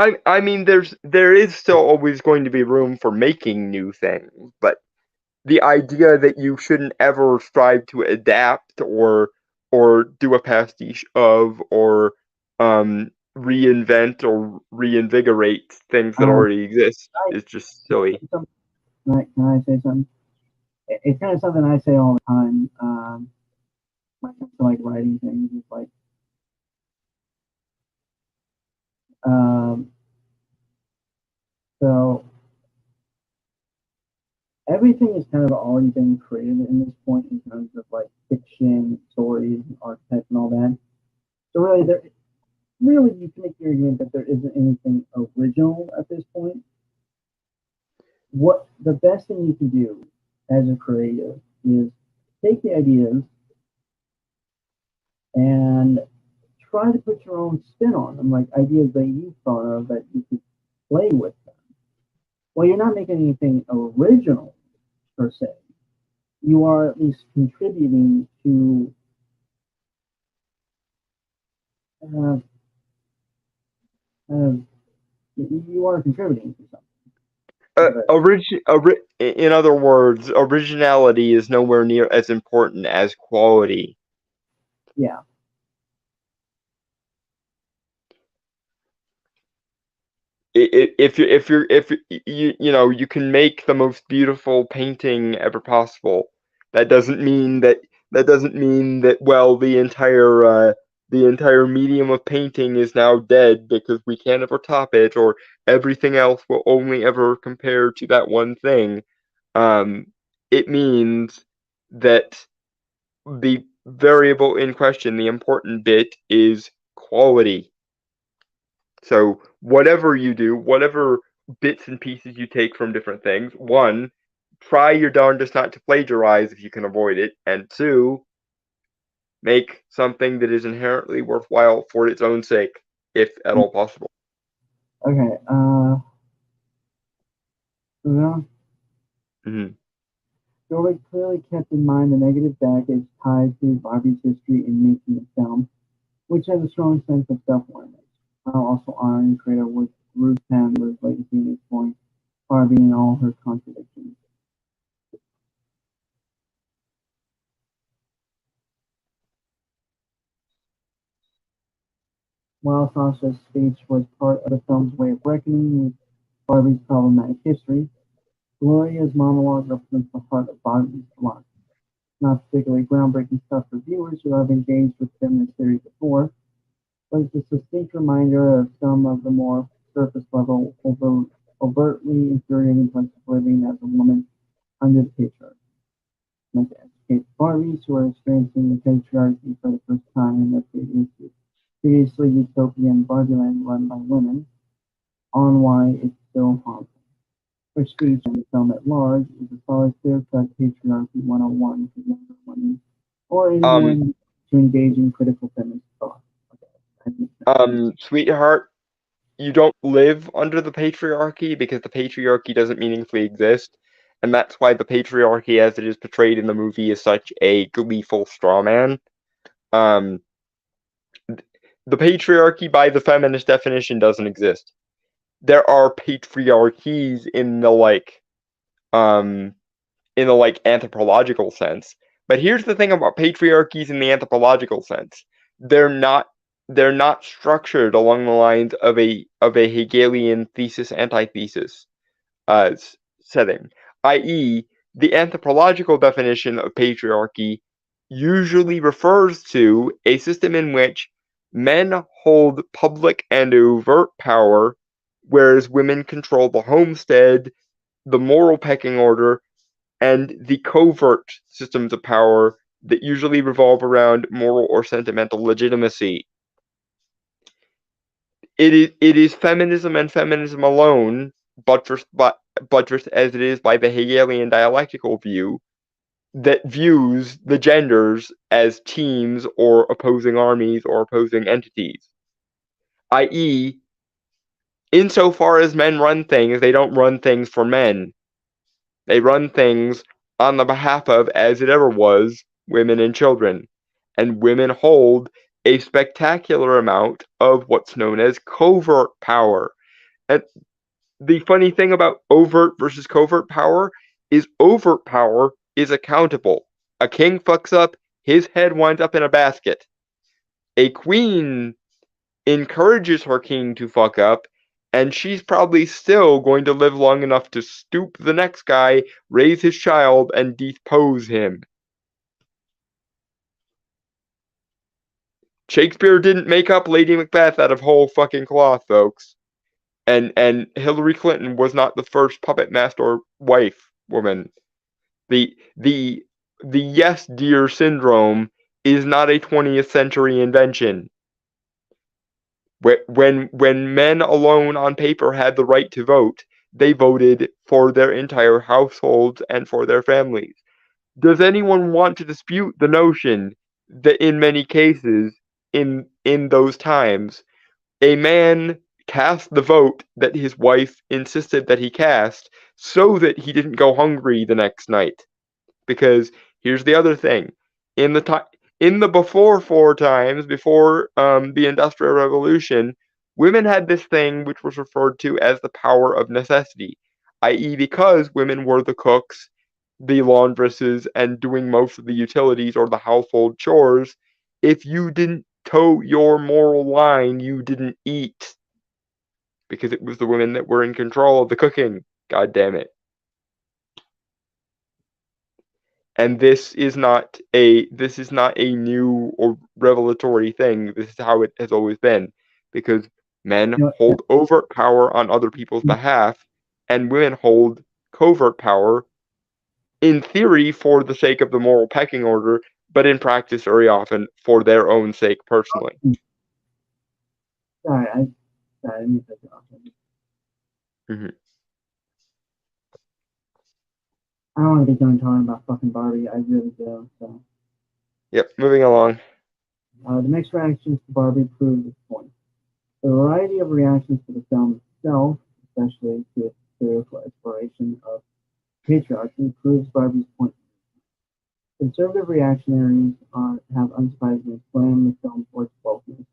anything. I mean, there is still always going to be room for making new things, but the idea that you shouldn't ever strive to adapt or do a pastiche of or reinvent or reinvigorate things that already exist is just silly. Can I say something? It's kind of something I say all the time. When it comes to like writing things, it's like, um, so everything is kind of already been created in this point in terms of like fiction, stories, and archetypes and all that. So really you can make your argument that there isn't anything original at this point. What the best thing you can do as a creative is take the ideas and try to put your own spin on them, like ideas that you thought of that you could play with them. Well, you're not making anything original per se. You are at least contributing to uh, uh, you are contributing to something. In other words, originality is nowhere near as important as quality. Yeah. If you can make the most beautiful painting ever possible, that doesn't mean that well the entire medium of painting is now dead because we can't ever top it, or everything else will only ever compare to that one thing. It means that the variable in question, the important bit, is quality. So whatever you do, whatever bits and pieces you take from different things, one, try your darndest not to plagiarize if you can avoid it, and two, make something that is inherently worthwhile for its own sake, if at all possible. Okay. Yeah. Mm-hmm. Jordan clearly kept in mind the negative baggage tied to Barbie's history in making the film, which has a strong sense of self-awareness, while also honoring creator Ruth Handler's legacy in exploring Barbie and all her contradictions. While Sasha's speech was part of the film's way of reckoning with Barbie's problematic history, Gloria's monologue represents the heart of Barbie's philosophy. Not particularly groundbreaking stuff for viewers who have engaged with feminist theory before, but it's a succinct reminder of some of the more surface level, overtly infuriating parts of living as a woman under the patriarchy. Meant to educate Barbies who are experiencing the patriarchy for the first time in their previously utopian Barbieland run by women, on why it's still harmful. Her speech and the film at large is a solid clear-cut patriarchy 101 for younger women or anyone to engage in critical feminist thought. Sweetheart, you don't live under the patriarchy because the patriarchy doesn't meaningfully exist, and that's why the patriarchy as it is portrayed in the movie is such a gleeful straw man. The patriarchy by the feminist definition doesn't exist. There are patriarchies in the anthropological sense. But here's the thing about patriarchies in the anthropological sense. They're not structured along the lines of a Hegelian thesis antithesis setting, i.e., the anthropological definition of patriarchy usually refers to a system in which men hold public and overt power, whereas women control the homestead, the moral pecking order, and the covert systems of power that usually revolve around moral or sentimental legitimacy. It is feminism and feminism alone, buttressed as it is by the Hegelian dialectical view, that views the genders as teams or opposing armies or opposing entities. I.e., insofar as men run things, they don't run things for men. They run things on the behalf of, as it ever was, women and children. And women hold a spectacular amount of what's known as covert power. And the funny thing about overt versus covert power is overt power is accountable. A king fucks up, his head winds up in a basket. A queen encourages her king to fuck up, and she's probably still going to live long enough to stoop the next guy, raise his child, and depose him. Shakespeare didn't make up Lady Macbeth out of whole fucking cloth, folks. And Hillary Clinton was not the first puppet master wife woman. The yes dear syndrome is not a 20th century invention. When men alone on paper had the right to vote, they voted for their entire households and for their families. Does anyone want to dispute the notion that in many cases, in those times, a man cast the vote that his wife insisted that he cast so that he didn't go hungry the next night? Because here's the other thing: in the before times, before the Industrial Revolution, women had this thing which was referred to as the power of necessity, i.e., because women were the cooks, the laundresses, and doing most of the utilities or the household chores. If you didn't toe your moral line, you didn't eat, because it was the women that were in control of the cooking. God damn it. And this is not a new or revelatory thing. This is how it has always been, because men hold overt power on other people's behalf, and women hold covert power, in theory for the sake of the moral pecking order, but in practice very often for their own sake personally. Sorry, I didn't mean to cut you off. Mhm. I don't want to be done talking about fucking Barbie. I really do. So, Yep, moving along. the mixed reactions to Barbie prove this point. The variety of reactions to the film itself, especially to its satirical exploration of patriarchy, proves Barbie's point. Conservative reactionaries have unsurprisingly slammed the film for its wokeness,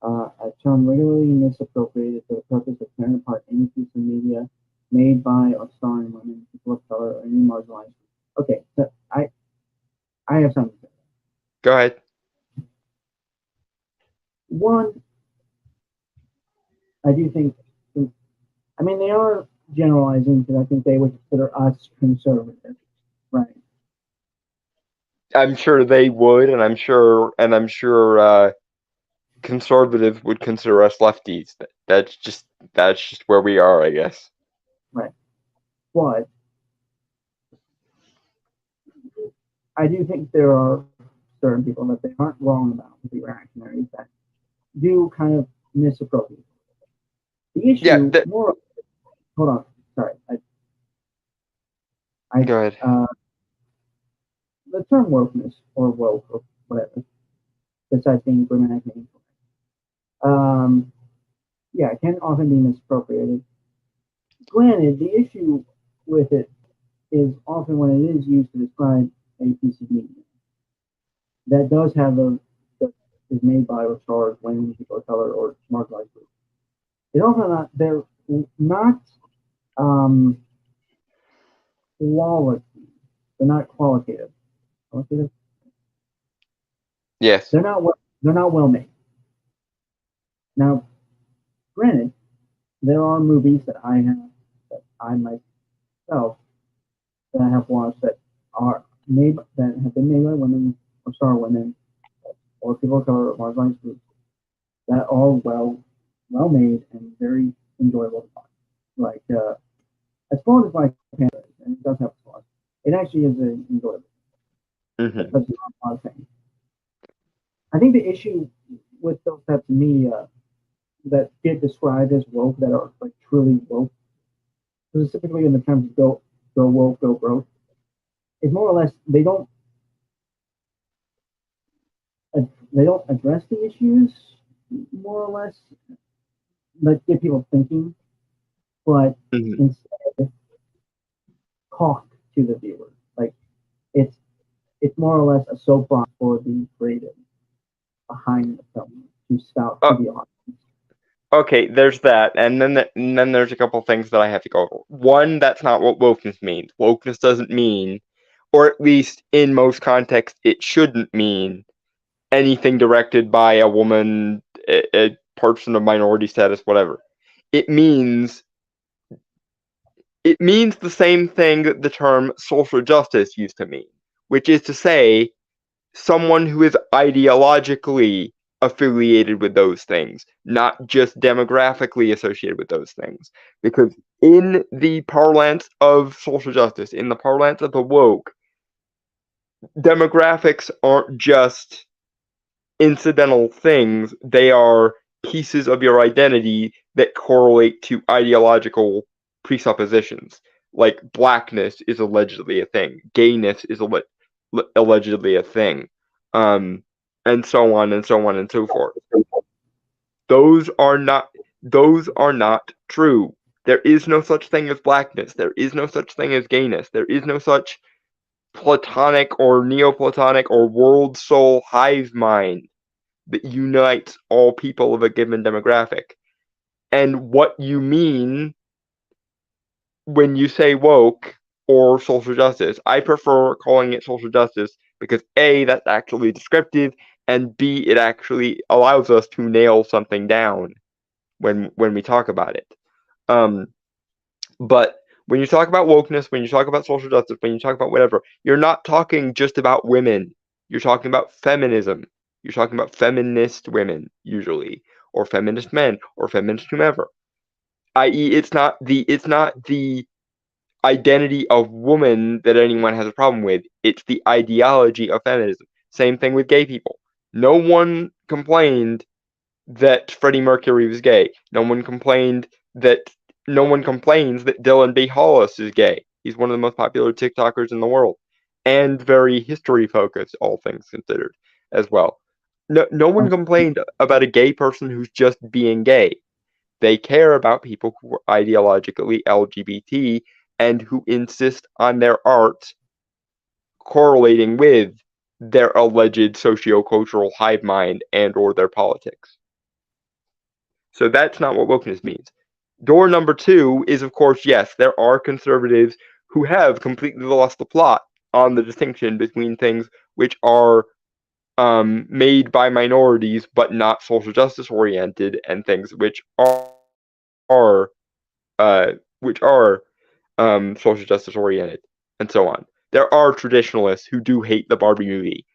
a term regularly misappropriated for the purpose of tearing apart any piece of media made by or starring women, people of color, or any marginalized group. Okay, so I have something to say. Go ahead. One, I do think, I mean, they are generalizing because I think they would consider us conservative, right? I'm sure they would, and I'm sure conservatives would consider us lefties. That's just where we are, I guess. Right. But I do think there are certain people that they aren't wrong about, the reactionaries, that do kind of misappropriate. The issue, Yeah, more. Hold on, sorry. Go ahead. The term wokeness or woke or whatever, besides being grammatically incorrect, yeah, it can often be misappropriated. Granted, the issue with it is often when it is used to describe a piece of media that does have that is made by or stars women, people of color, or marginalized groups. They're often not. They're not quality. They're not qualitative. Qualitative. Yes. They're not well made. Now, granted, there are movies that I myself that I have watched that have been made by women or star women or people of color or marginalized groups that are well made and very enjoyable to watch. Like as far as Black Panther, and it does have flaws, it actually is enjoyable. Mm-hmm. Because of a lot of things. I think the issue with those types of media that get described as woke, that are like truly woke, specifically in the terms of go woke, go broke, is more or less they don't address the issues, more or less, that get people thinking, but instead talk to the viewer. Like it's more or less a soapbox for the creative behind the film to spout to the audience. Okay, there's that, and then there's a couple things that I have to go over. One, that's not what wokeness means. Wokeness doesn't mean, or at least in most contexts, it shouldn't mean anything directed by a woman, person of minority status, whatever. It means the same thing that the term social justice used to mean, which is to say someone who is ideologically affiliated with those things, not just demographically associated with those things. Because in the parlance of social justice, in the parlance of the woke, demographics aren't just incidental things, they are pieces of your identity that correlate to ideological presuppositions. Like blackness is allegedly a thing, gayness is allegedly a thing, and so on and so on and so forth. Those are not true. There is no such thing as blackness. There is no such thing as gayness. There is no such Platonic or Neoplatonic or world soul hive mind that unites all people of a given demographic. And what you mean when you say woke or social justice, I prefer calling it social justice because A, that's actually descriptive, and B, it actually allows us to nail something down when we talk about it. But when you talk about wokeness, when you talk about social justice, when you talk about whatever, you're not talking just about women. You're talking about feminism. You're talking about feminist women, usually, or feminist men, or feminist whomever. I.e., it's not the identity of woman that anyone has a problem with. It's the ideology of feminism. Same thing with gay people. No one complained that Freddie Mercury was gay. No one complains that Dylan B. Hollis is gay. He's one of the most popular TikTokers in the world. And very history focused, all things considered, as well. No one complained about a gay person who's just being gay. They care about people who are ideologically LGBT and who insist on their art correlating with their alleged sociocultural hive mind and or their politics. So that's not what wokeness means. Door number 2 is, of course, yes, there are conservatives who have completely lost the plot on the distinction between things which are made by minorities but not social justice oriented and things which are social justice oriented and so on. There are traditionalists who do hate the Barbie movie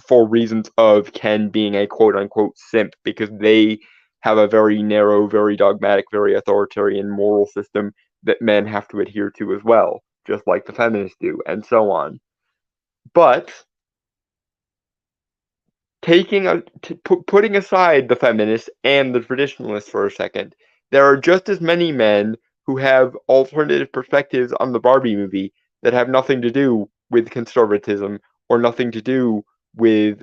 for reasons of Ken being a quote unquote simp because they have a very narrow, very dogmatic, very authoritarian moral system that men have to adhere to as well, just like the feminists do, and so on. But putting aside the feminists and the traditionalists for a second, there are just as many men who have alternative perspectives on the Barbie movie that have nothing to do with conservatism or nothing to do with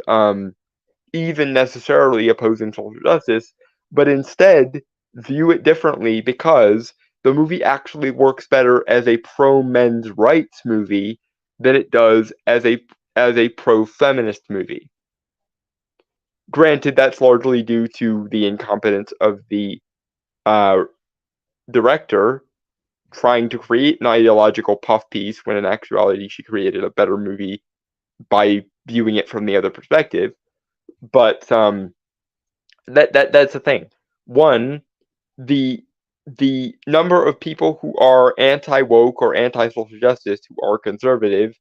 even necessarily opposing social justice, but instead view it differently because the movie actually works better as a pro men's rights movie than it does as a pro feminist movie. Granted, that's largely due to the incompetence of the director trying to create an ideological puff piece when in actuality she created a better movie by viewing it from the other perspective. But that's the thing. One, the number of people who are anti-woke or anti-social justice who are conservative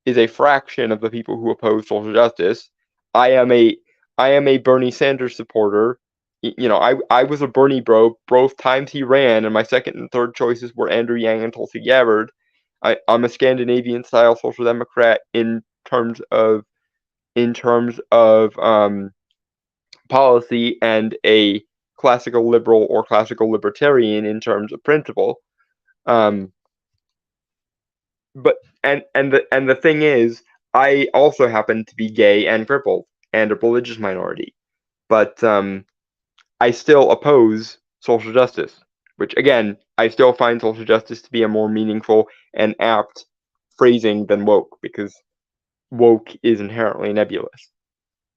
is a fraction of the people who oppose social justice. I am a Bernie Sanders supporter. You know, I was a Bernie bro both times he ran, and my second and third choices were Andrew Yang and Tulsi Gabbard. I'm a Scandinavian style social democrat in terms of policy and a classical liberal or classical libertarian in terms of principle. But the thing is, I also happen to be gay and crippled and a religious minority, but I still oppose social justice, which again, I still find social justice to be a more meaningful and apt phrasing than woke because woke is inherently nebulous.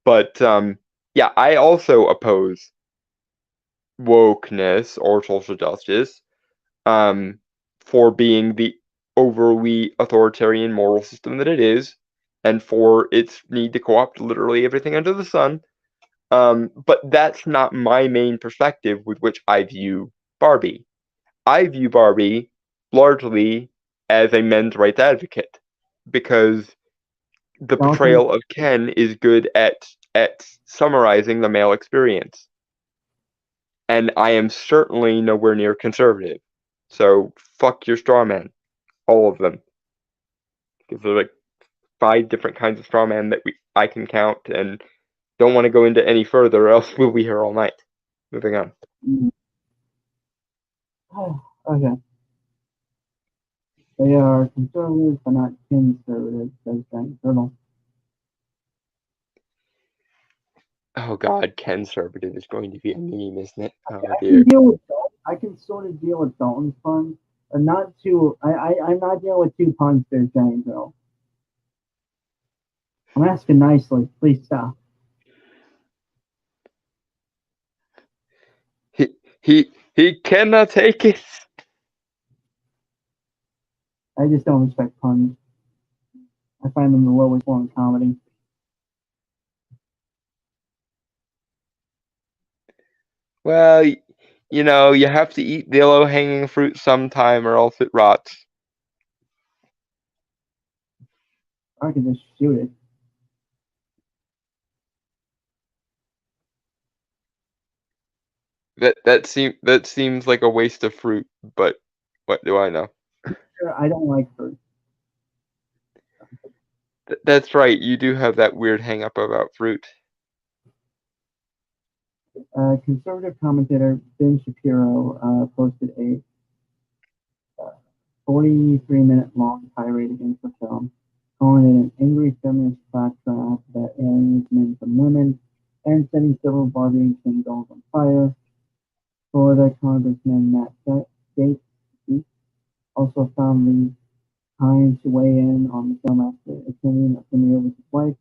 But yeah, I also oppose wokeness or social justice for being the overly authoritarian moral system that it is, and for its need to co-opt literally everything under the sun. But that's not my main perspective with which I view Barbie. I view Barbie largely as a men's rights advocate because the Jonathan, portrayal of Ken is good at summarizing the male experience. And I am certainly nowhere near conservative. So fuck your straw man. All of them. Because there's like 5 different kinds of straw man that I can count, and don't want to go into any further, or else we'll be here all night. Moving on. okay. They are conservative, but not conservative, says Giant Turtle. Oh god, conservative is going to be a meme, isn't it? Oh I dear. can deal with I can sort of deal with Dalton's puns, but not too. I'm not dealing with 2 puns there, Giant Turtle. I'm asking nicely. Please stop. He cannot take it. I just don't respect puns. I find them the lowest form of comedy. Well, you have to eat the low-hanging fruit sometime, or else it rots. I could just shoot it. That seems like a waste of fruit, but what do I know? I don't like fruit. That's right. You do have that weird hang-up about fruit. Conservative commentator Ben Shapiro posted a 43-minute long tirade against the film, calling it an angry feminist claptrap that alienates men from women and setting several Barbie and Ken dolls on fire. Florida Congressman Matt Gaetz also found the time to weigh in on the film after attending a premiere with his wife,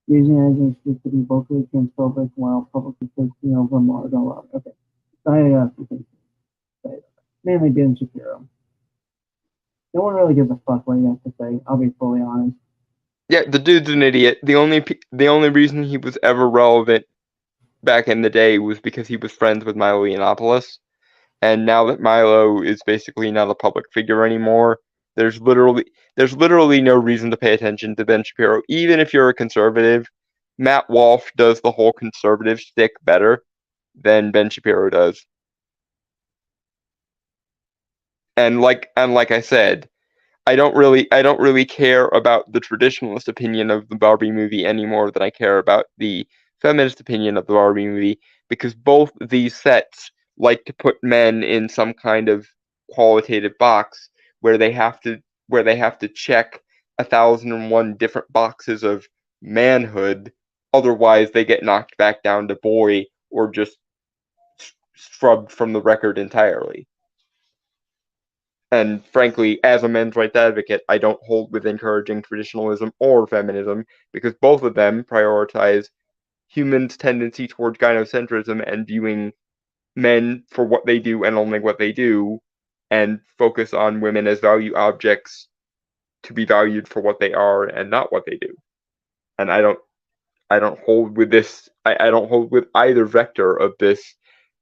using it as an excuse to be vocally transphobic while publicly posting over Margot Robbie. Okay, so I got some things to say. Mainly Ben Shapiro. No one really gives a fuck what he has to say. I'll be fully honest. Yeah, the dude's an idiot. The only reason he was ever relevant back in the day was because he was friends with Milo Yiannopoulos, and now that Milo is basically not a public figure anymore, there's literally no reason to pay attention to Ben Shapiro, even if you're a conservative. Matt Walsh does the whole conservative stick better than Ben Shapiro does. And like I said, I don't really care about the traditionalist opinion of the Barbie movie any more than I care about the feminist opinion of the Barbie movie, because both these sets like to put men in some kind of qualitative box where they have to check 1,001 different boxes of manhood, otherwise they get knocked back down to boy or just scrubbed from the record entirely. And frankly, as a men's rights advocate, I don't hold with encouraging traditionalism or feminism, because both of them prioritize humans' tendency towards gynocentrism and viewing men for what they do and only what they do, and focus on women as value objects to be valued for what they are and not what they do. And I don't hold with this. I don't hold with either vector of this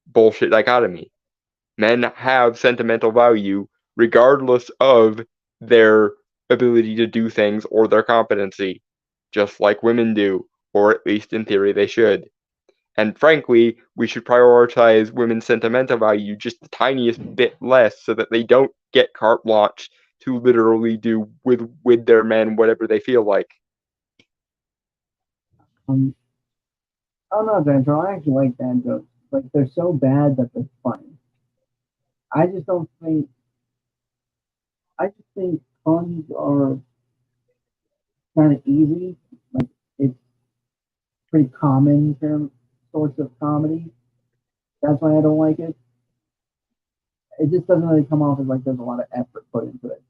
bullshit dichotomy. Men have sentimental value regardless of their ability to do things or their competency, just like women do, or at least in theory they should. And frankly, we should prioritize women's sentimental value just the tiniest bit less so that they don't get carte blanche to literally do with their men whatever they feel like. I don't know, Daniel. I actually like dad jokes. Like they're so bad that they're funny. I just don't think. I just think puns are kind of easy. Like it's pretty common term sorts of comedy. That's why I don't like it. It just doesn't really come off as like there's a lot of effort put into it.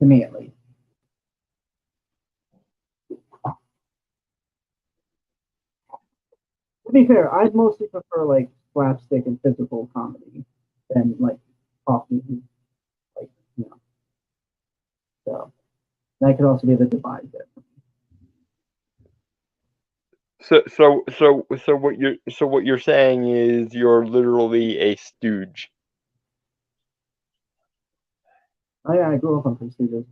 To me, at least. To be fair, I mostly prefer like slapstick and physical comedy than like talking, like you know. So that could also be the divide there. what you're saying is you're literally a stooge. Oh yeah, I grew up on Three Stooges.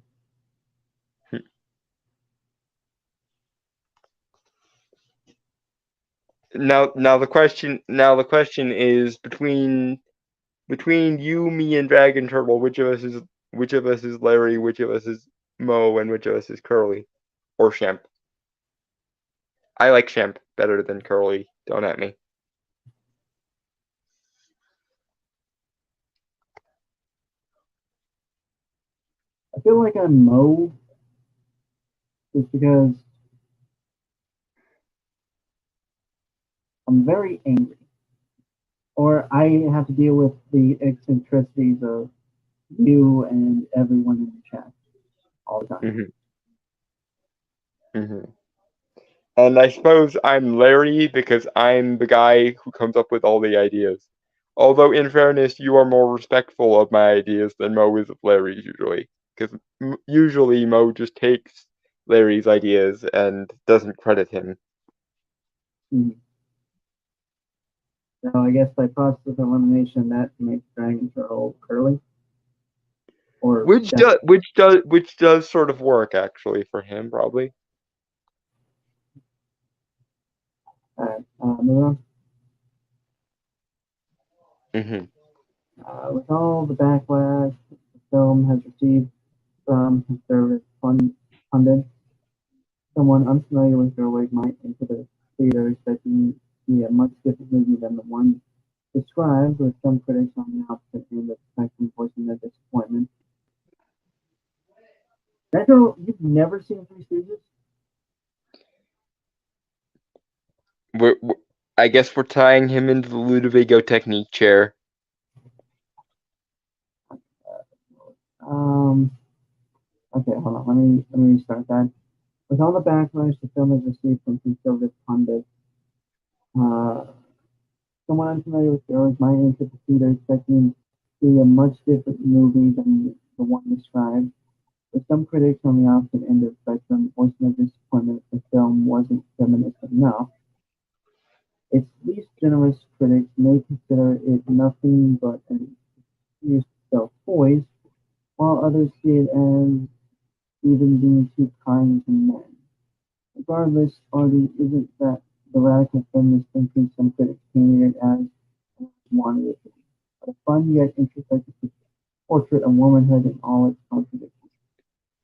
Now the question is between you, me, and Dragon Turtle, which of us is Larry, which of us is Mo, and which of us is Curly or Shemp? I like Shemp better than Curly. Don't at me. I feel like I'm Mo just because I'm very angry, or I have to deal with the eccentricities of you and everyone in the chat all the time. Hmm. Hmm. And I suppose I'm Larry because I'm the guy who comes up with all the ideas. Although, in fairness, you are more respectful of my ideas than Mo is of Larry's usually. Because usually Mo just takes Larry's ideas and doesn't credit him. Mhm. So I guess by process of elimination, that makes Dragon Turtle curly, or that Which does sort of work actually for him probably. move on. Hmm. With all the backlash the film has received from conservative pundits, someone unfamiliar with Gerwig might enter the theater expecting to see a much different movie than the one described, with some critics on the opposite end of the spectrum voicing their disappointment. Metro, you've never seen Three Stooges? we're, I guess we're tying him into the Ludovico technique chair. Um, okay, hold on. Let me restart that. With all the backlash the film has received from conservative pundits, uh, someone unfamiliar with Gerwig might enter the theater expecting to see a much different movie than the one described. With some critics on the opposite end of the spectrum voicing their disappointment that the film wasn't feminist enough, its least generous critics may consider it nothing but an excuse to sell toys, while others see it as even being too kind to men. Regardless, Artie, isn't that the radical feminist thinking some critics painted it as and wanted it to be? A fun yet introspective portrait of womanhood in all its contradictions.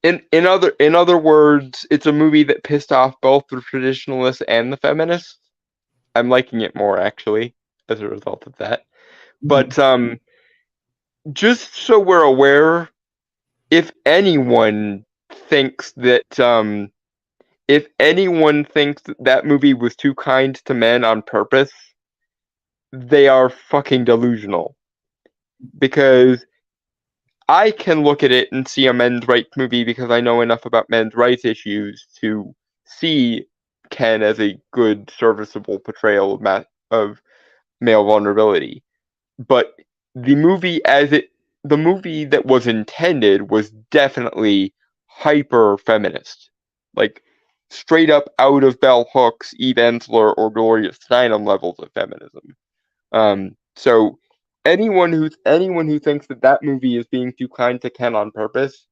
In other words, it's a movie that pissed off both the traditionalists and the feminists. I'm liking it more actually as a result of that. Mm-hmm. But just so we're aware, if anyone thinks that that movie was too kind to men on purpose, they are fucking delusional. Because I can look at it and see a men's rights movie because I know enough about men's rights issues to see Ken as a good, serviceable portrayal of male vulnerability. But the movie the movie that was intended was definitely hyper feminist. Like straight up out of Bell Hooks, Eve Ensler, or Gloria Steinem levels of feminism. So anyone who thinks that that movie is being too kind to Ken on purpose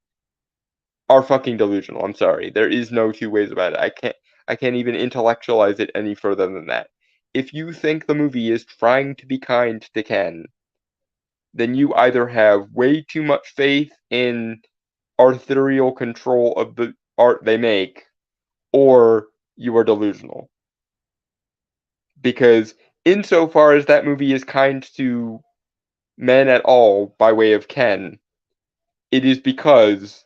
are fucking delusional. I'm sorry. There is no two ways about it. I can't even intellectualize it any further than that. If you think the movie is trying to be kind to Ken, then you either have way too much faith in authorial control of the art they make, or you are delusional. Because insofar as that movie is kind to men at all by way of Ken, it is because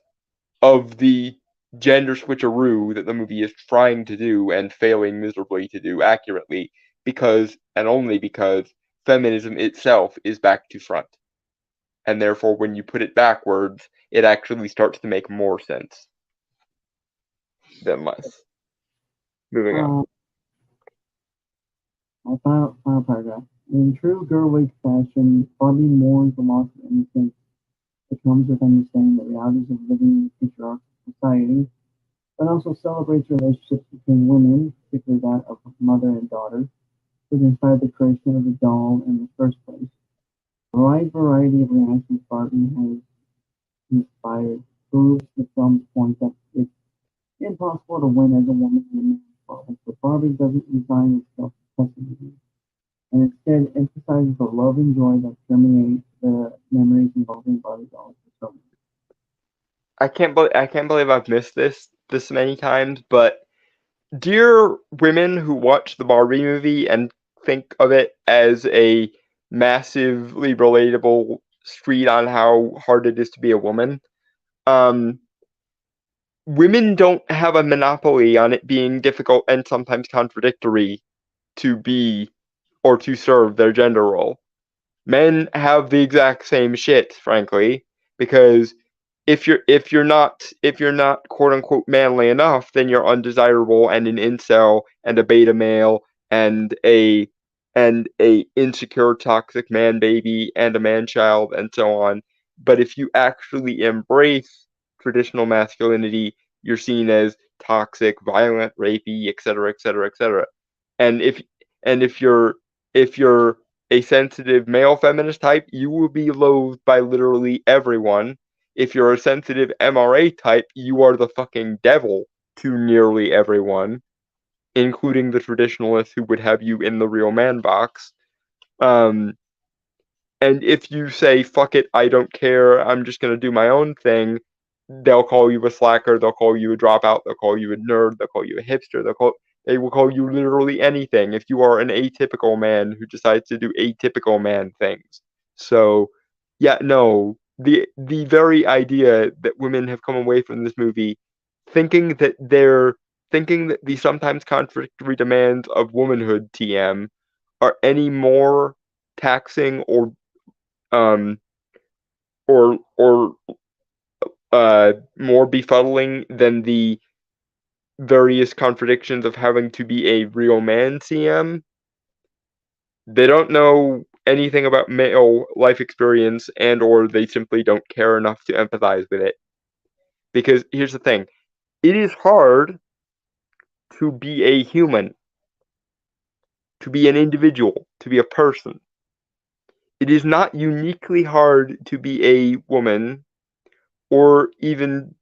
of the gender switcheroo that the movie is trying to do and failing miserably to do accurately, because and only because feminism itself is back to front. And therefore, when you put it backwards, it actually starts to make more sense than less. Moving on. My final paragraph. In true Gerwig fashion, Barbie mourns the loss of innocence that comes with understanding the realities of living in a patriarchal society, but also celebrates relationships between women particularly that of mother and daughter, which inspired the creation of the doll in the first place. A wide variety of reactions Barbie has inspired proves the film's point that it's impossible to win as a woman in a man's world. But Barbie doesn't resign itself to pessimism, and instead emphasizes the love and joy that permeate the memories involving Barbie dolls for so many. I can't believe I've missed this many times, but dear women who watch the Barbie movie and think of it as a massively relatable street on how hard it is to be a woman, um, women don't have a monopoly on it being difficult and sometimes contradictory to be or to serve their gender role. Men have the exact same shit, frankly, because if you're not quote unquote manly enough, then you're undesirable and an incel and a beta male and a insecure toxic man baby and a man child and so on. But if you actually embrace traditional masculinity, you're seen as toxic, violent, rapey, etc., etc., etc. And if you're a sensitive male feminist type, you will be loathed by literally everyone. If you're a sensitive MRA type, you are the fucking devil to nearly everyone, including the traditionalists who would have you in the real man box. Um, and if you say, fuck it, I don't care, I'm just gonna do my own thing, they'll call you a slacker, they'll call you a dropout, they'll call you a nerd, they'll call you a hipster, they will call you literally anything if you are an atypical man who decides to do atypical man things. So, yeah, no, the very idea that women have come away from this movie thinking that they're thinking that the sometimes contradictory demands of womanhood TM are any more taxing um or more befuddling than the various contradictions of having to be a real man CM. They don't know anything about male life experience and or they simply don't care enough to empathize with it. Because here's the thing, it is hard to be a human, to be an individual, to be a person. It is not uniquely hard to be a woman or even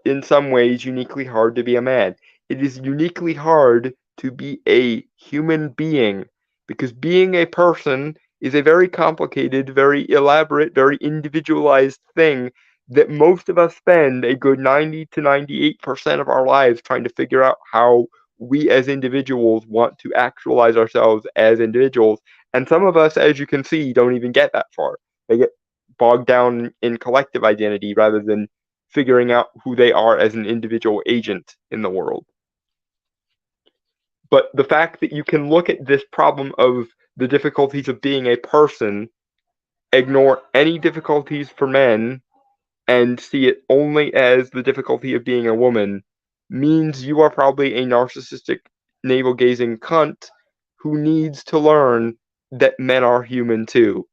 in some ways uniquely hard to be a man. It is uniquely hard to be a human being because being a person is a very complicated, very elaborate, very individualized thing that most of us spend a good 90 to 98% of our lives trying to figure out how we as individuals want to actualize ourselves as individuals. And some of us, as you can see, don't even get that far. They get bogged down in collective identity rather than figuring out who they are as an individual agent in the world. But the fact that you can look at this problem of the difficulties of being a person, ignore any difficulties for men, and see it only as the difficulty of being a woman means you are probably a narcissistic, navel gazing cunt who needs to learn that men are human too.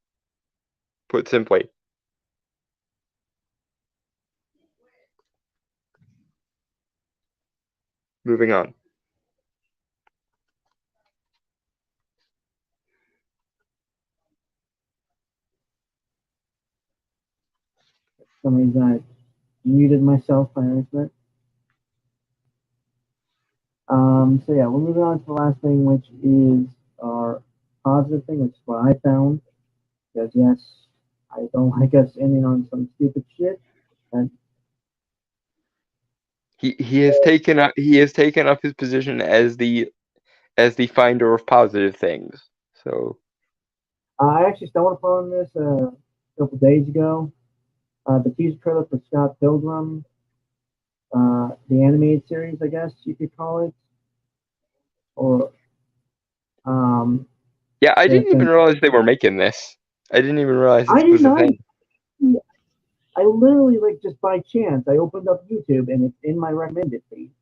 Put simply. Moving on. For some reason, I muted myself by accident. So yeah, we're moving on to the last thing, which is our positive thing, which is what I found. Because yes, I don't like us ending on some stupid shit. And He has taken up his position as the finder of positive things. So I actually stumbled upon this a couple days ago. The teaser trailer for Scott Pilgrim, the animated series, I guess you could call it, or yeah, I the didn't even thing. realize they were making this. I didn't even realize I this did was a not. thing. I literally like just by chance I opened up YouTube and it's in my recommended feed.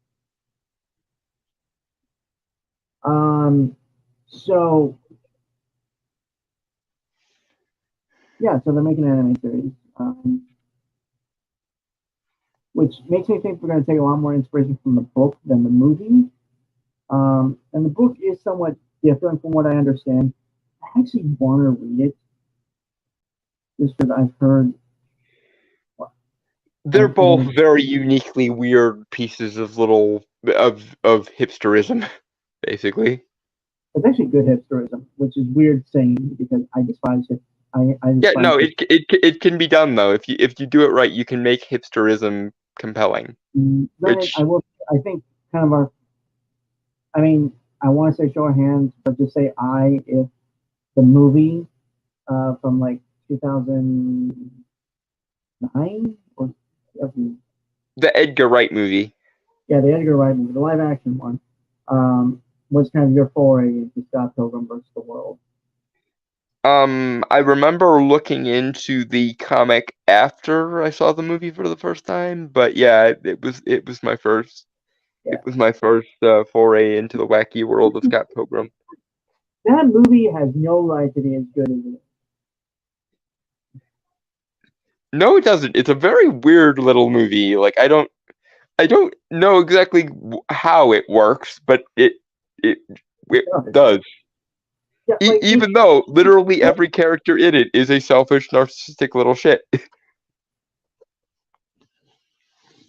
So yeah, so they're making an anime series, which makes me think we're going to take a lot more inspiration from the book than the movie. And the book is somewhat different from what I understand. I actually want to read it just because I've heard. They're both very uniquely weird pieces of of hipsterism, basically. It's actually good hipsterism, which is weird saying because I despise it. I Yeah, despise no, it. it can be done though. If you do it right, you can make hipsterism compelling. Granted, I Which will. I think kind of our. I mean, I want to say show of hands, but just say I if the movie from like 2009 or the Edgar Wright movie. yeah, the Edgar Wright movie, the live action one, was kind of your foray into Scott Pilgrim versus the World. I remember looking into the comic after I saw the movie for the first time, but yeah, Yeah, it was my first foray into the wacky world of Scott Pilgrim. that movie has no right to be as good as it is. No, it doesn't. It's a very weird little movie. Like I don't know exactly how it works, but it it does. Yeah, like Even though literally every character in it is a selfish, narcissistic little shit.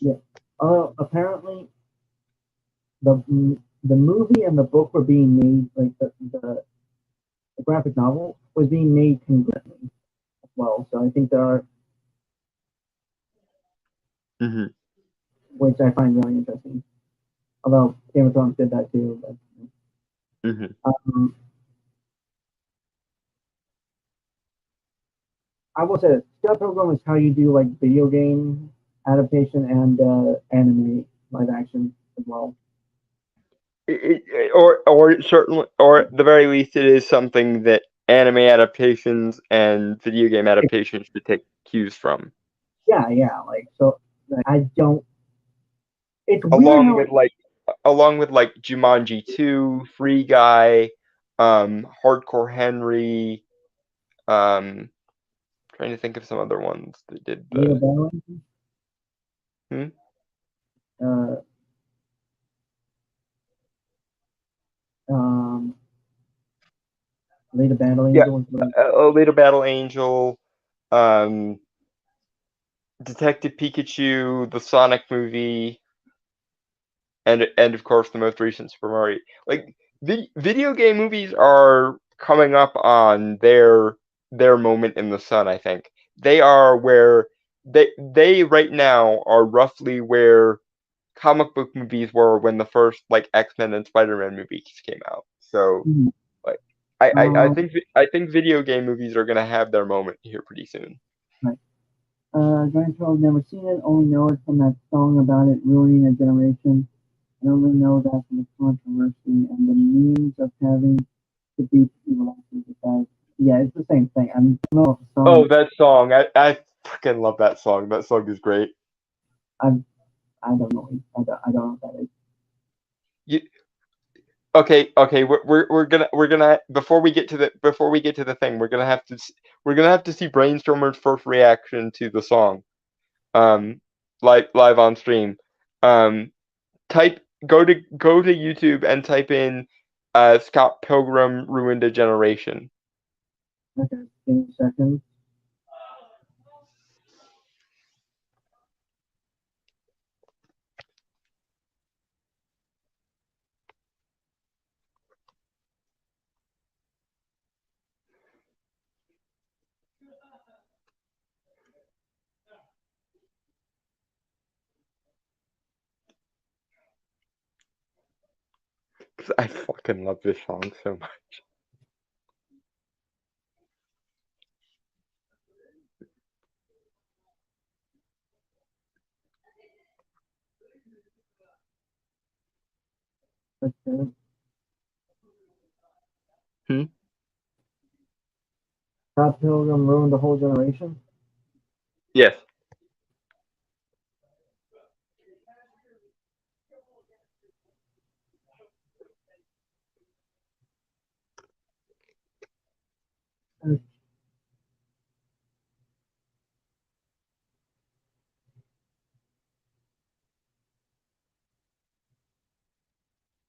yeah. Apparently, the the movie and the book were being made like the graphic novel was being made concurrently as well. So I think there are, Hmm. which I find really interesting. Although Game of Thrones did that too. But, Hmm. um, I will say Scott Pilgrim is how you do like video game adaptation and anime live action as well. Or certainly, or at the very least, it is something that anime adaptations and video game adaptations should take cues from. Yeah, yeah. Like so, like, I don't. It's weird Along how with like, along with like Jumanji 2, Free Guy, Hardcore Henry, trying to think of some other ones that did Lita the. Battle, Hmm? uh, um, Lita Battle Yeah, Angel was really Alita Battle Angel, um, Detective Pikachu, the Sonic movie, and of course the most recent Super Mario. Like video game movies are coming up on their moment in the sun. I think they are where they right now are roughly where comic book movies were when the first like X-Men and Spider-Man movies came out. So Mhm. like um, I think video game movies are gonna have their moment here pretty soon. right. Gran Turismo, never seen it, only know it from that song about it ruining a generation. I only know that from the controversy and the means of having to beat evil actors with that. Yeah, it's the same thing. I don't know if the Oh, song. that song! I fucking love that song. That song is great. I I don't know. I don't know what that is. You, okay, we're gonna before we get to the thing, we're gonna have to see Brainstormer's first reaction to the song, um, live on stream. Um, type go to YouTube and type in, Scott Pilgrim ruined a generation. Okay, give me a second. 'Cause I fucking love this song so much. Okay. Hmm? Scott Pilgrim ruined the whole generation. Yes.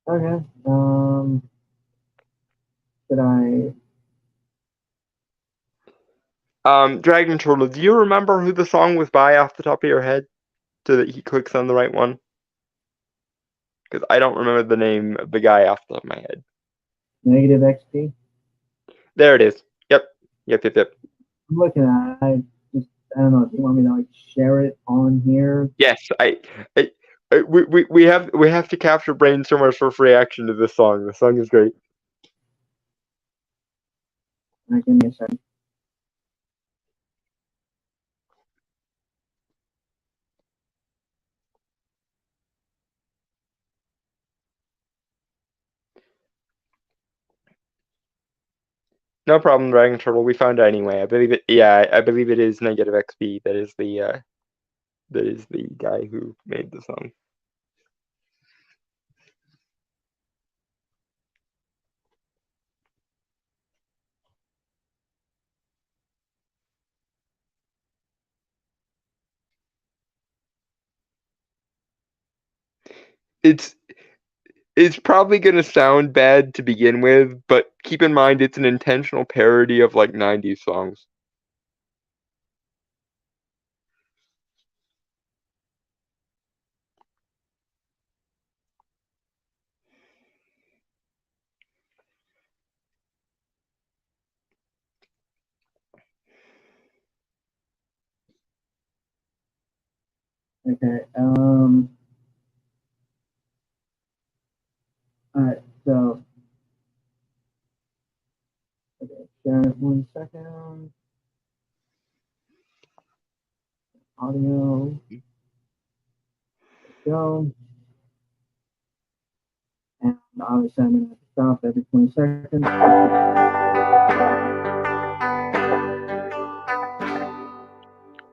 Okay. Should I? Dragon Turtle, do you remember who the song was by off the top of your head, so that he clicks on the right one? Because I don't remember the name of the guy off the top of my head. Negative XP. There it is. Yep. I'm looking at it. I don't know if you want me to like share it on here. Yes, we have to capture Brainstormer's first reaction to this song. The song is great. Give me a second. No problem, Dragon Turtle. We found it anyway. I believe it. Yeah, I believe it is Negative XP. That is the guy who made the song. It's probably gonna sound bad to begin with, but keep in mind it's an intentional parody of like 90s songs. Okay. All right. So. Okay. Share it 1 second. Audio. Go. And obviously, I'm going to stop every 20 seconds.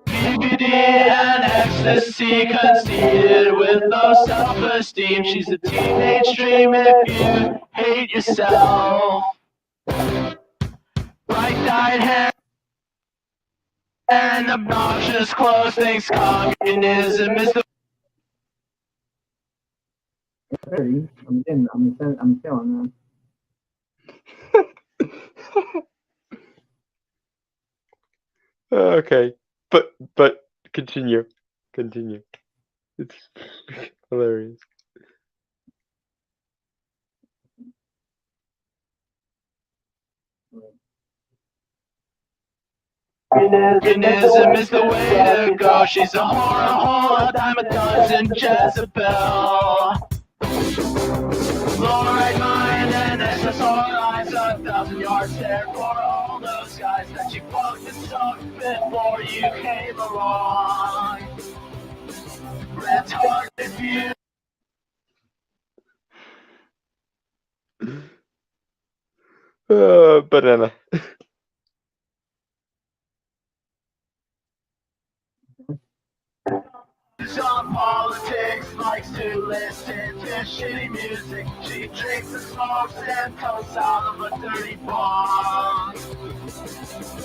BBD and ecstasy, conceited with no self-esteem. She's a teenage dream if you hate yourself. Bright-dyed hair and obnoxious clothes. Thinks communism is the. I'm feeling that. Okay, but continue. It's hilarious. Communism is the way to go. She's a whore, a dime a dozen Jezebel. Fluoride mine and SSRIs, 1,000-yard stare for all those guys that you fucked and sucked before you came along. Retarded view. Banana. On politics, likes to listen to shitty music. She drinks and smokes and comes out of a dirty bong.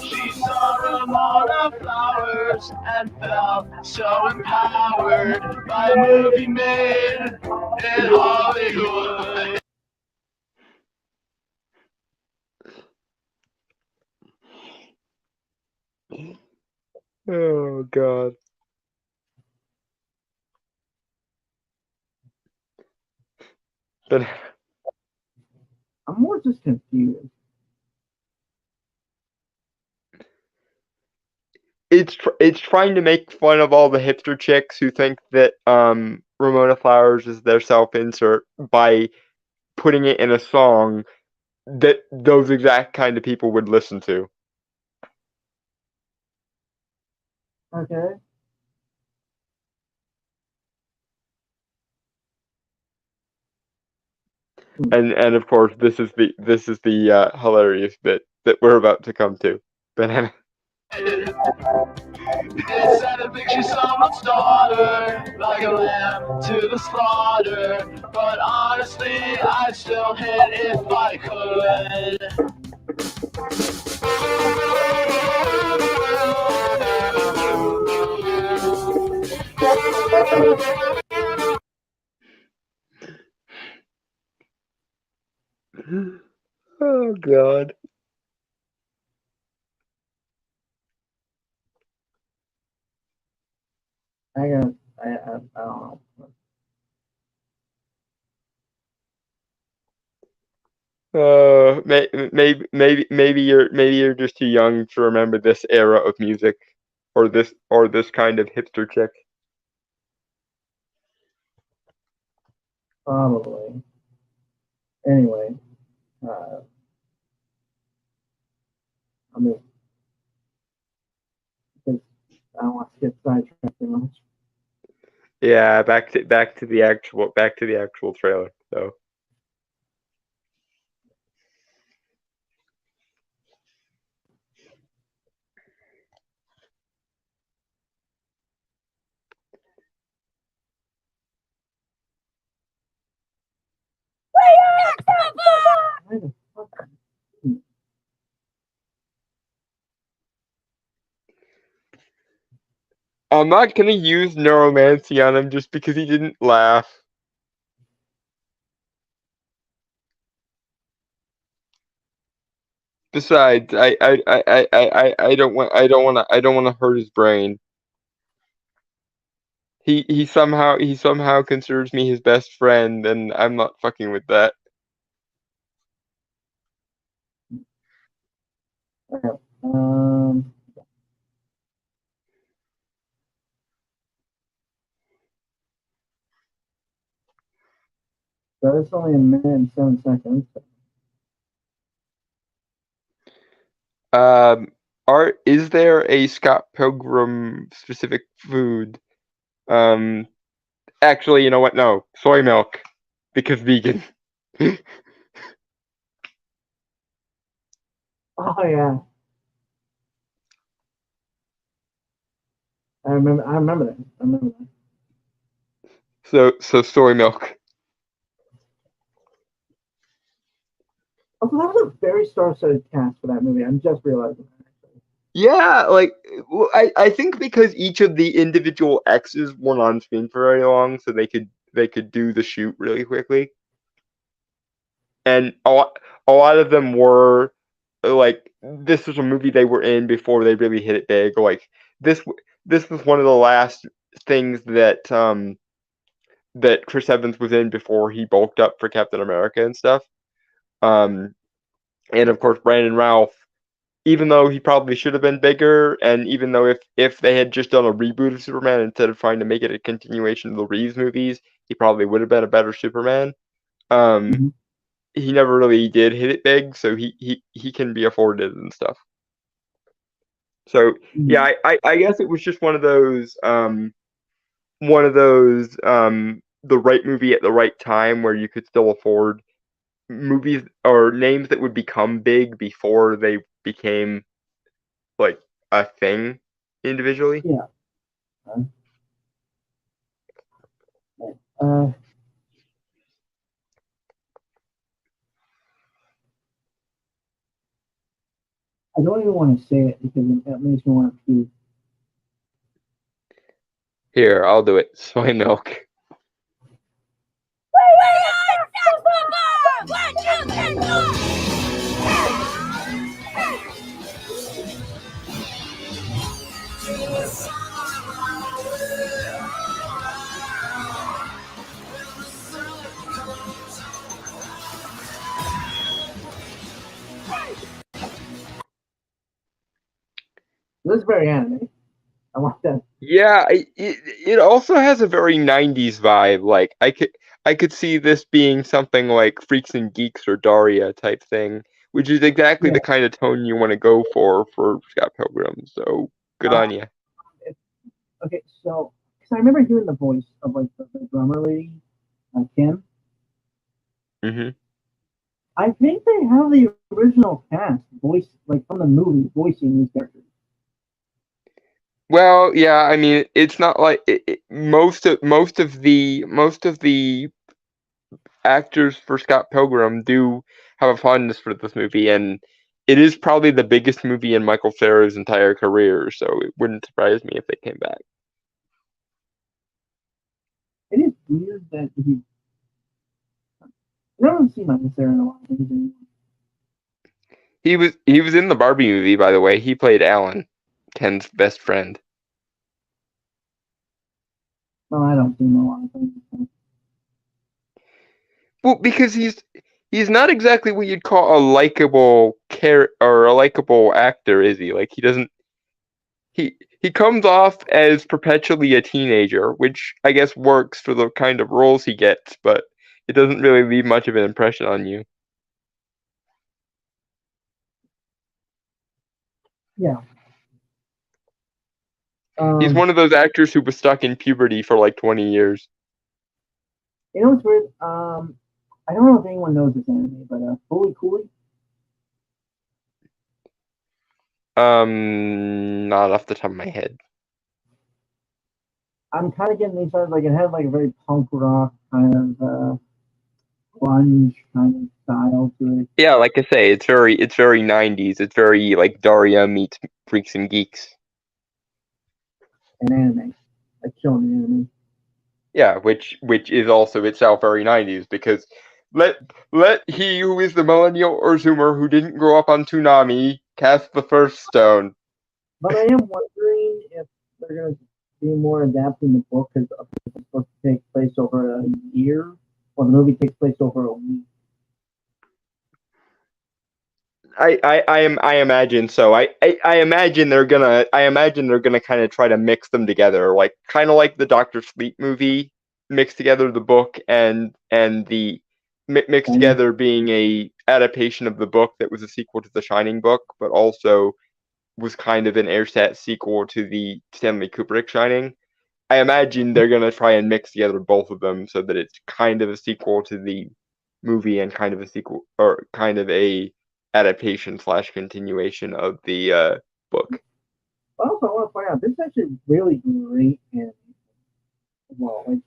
She saw Ramona Flowers and felt so empowered by a movie made in Hollywood. Oh God. But I'm more just confused. it's trying to make fun of all the hipster chicks who think that Ramona Flowers is their self-insert by putting it in a song that those exact kind of people would listen to. Okay. And of course this is the hilarious bit that we're about to come to. Banana. It's an eviction, someone's daughter, like a lamb to the slaughter. But honestly, I'd still hit if I could. Oh God. I don't know. Maybe you're just too young to remember this era of music, or this kind of hipster chick. Probably. Anyway, I mean, because I don't want to get sidetracked too much. Yeah, back to the actual trailer. So Why the fuck? I'm not gonna use neuromancy on him just because he didn't laugh. Besides, I don't want to hurt his brain. He somehow considers me his best friend, and I'm not fucking with that. Okay. Um, so it's only a minute and 7 seconds. Is there a Scott Pilgrim specific food? Um, Actually, you know what? No, soy milk, because vegan. Oh yeah, I remember. I remember that. I remember that. So soy milk. Also, that was a very star-studded cast for that movie. I'm just realizing that. Actually. Yeah, like I think because each of the individual X's weren't on screen for very long, so they could do the shoot really quickly, and a lot of them were like, this was a movie they were in before they really hit it big. Like this this was one of the last things that Chris Evans was in before he bulked up for Captain America and stuff. Um, and of course Brandon Routh, even though he probably should have been bigger, and even though if they had just done a reboot of Superman instead of trying to make it a continuation of the Reeves movies, he probably would have been a better Superman. Um, Mhm. he never really did hit it big, so he can be afforded and stuff. So yeah, I guess it was just one of those the right movie at the right time where you could still afford movies or names that would become big before they became like a thing individually. Yeah. Uh, I don't even want to say it because it makes me want to puke. Here, I'll do it. Soy milk. This is very anime. I want that. Yeah, it also has a very 90s vibe. Like I could see this being something like Freaks and Geeks or Daria type thing, which is exactly Yeah. the kind of tone you want to go for Scott Pilgrim. So good on you. Okay, so because I remember hearing the voice of like the drummer lady, Kim. Hmm. I think they have the original cast voice, like from the movie, voicing these characters. Well, yeah, I mean, it's not like most of the actors for Scott Pilgrim do have a fondness for this movie, and it is probably the biggest movie in Michael Cera's entire career. So it wouldn't surprise me if they came back. It is weird that he. I haven't seen Michael Cera in a while. He was in the Barbie movie, by the way. He played Alan, Ken's best friend. Well, I don't do a lot of things. Well, because he's not exactly what you'd call a likable or a likable actor, is he? Like he doesn't he comes off as perpetually a teenager, which I guess works for the kind of roles he gets, but it doesn't really leave much of an impression on you. Yeah. He's one of those actors who was stuck in puberty for like 20 years. You know what's weird? I don't know if anyone knows this anime, but Fooly Cooly. Not off the top of my head. I'm kind of getting these started. Like it had like a very punk rock kind of grunge kind of style to it. Yeah, like I say, it's very 90s. It's very like Daria meets Freaks and Geeks. An anime, like killing an anime. Yeah, which is also itself very 90s because let he who is the millennial or Zoomer who didn't grow up on Toonami cast the first stone. But I am wondering if they're going to be more adapting the book because it's supposed to take place over a year, or the movie takes place over a week. I imagine so. I imagine they're gonna kind of try to mix them together, like kind of like the Doctor Sleep movie, mix together the book and the mix together being a adaptation of the book that was a sequel to the Shining book, but also was kind of an airsat sequel to the Stanley Kubrick Shining. I imagine they're gonna try and mix together both of them so that it's kind of a sequel to the movie and kind of a sequel or kind of a adaptation / continuation of the book. Also, I want to point out this is actually really great anime. Well, like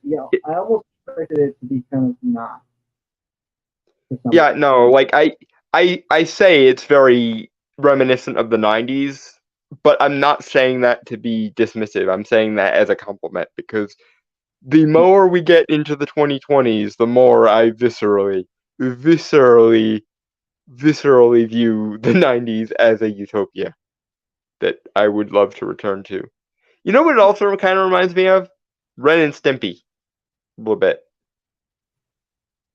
I almost expected it to be kind of not. Yeah, no, like I say it's very reminiscent of the 90s, but I'm not saying that to be dismissive. I'm saying that as a compliment because the more we get into the 2020s, the more I viscerally view the 90s as a utopia that I would love to return to. You know what it also kind of reminds me of? Ren and Stimpy. A little bit.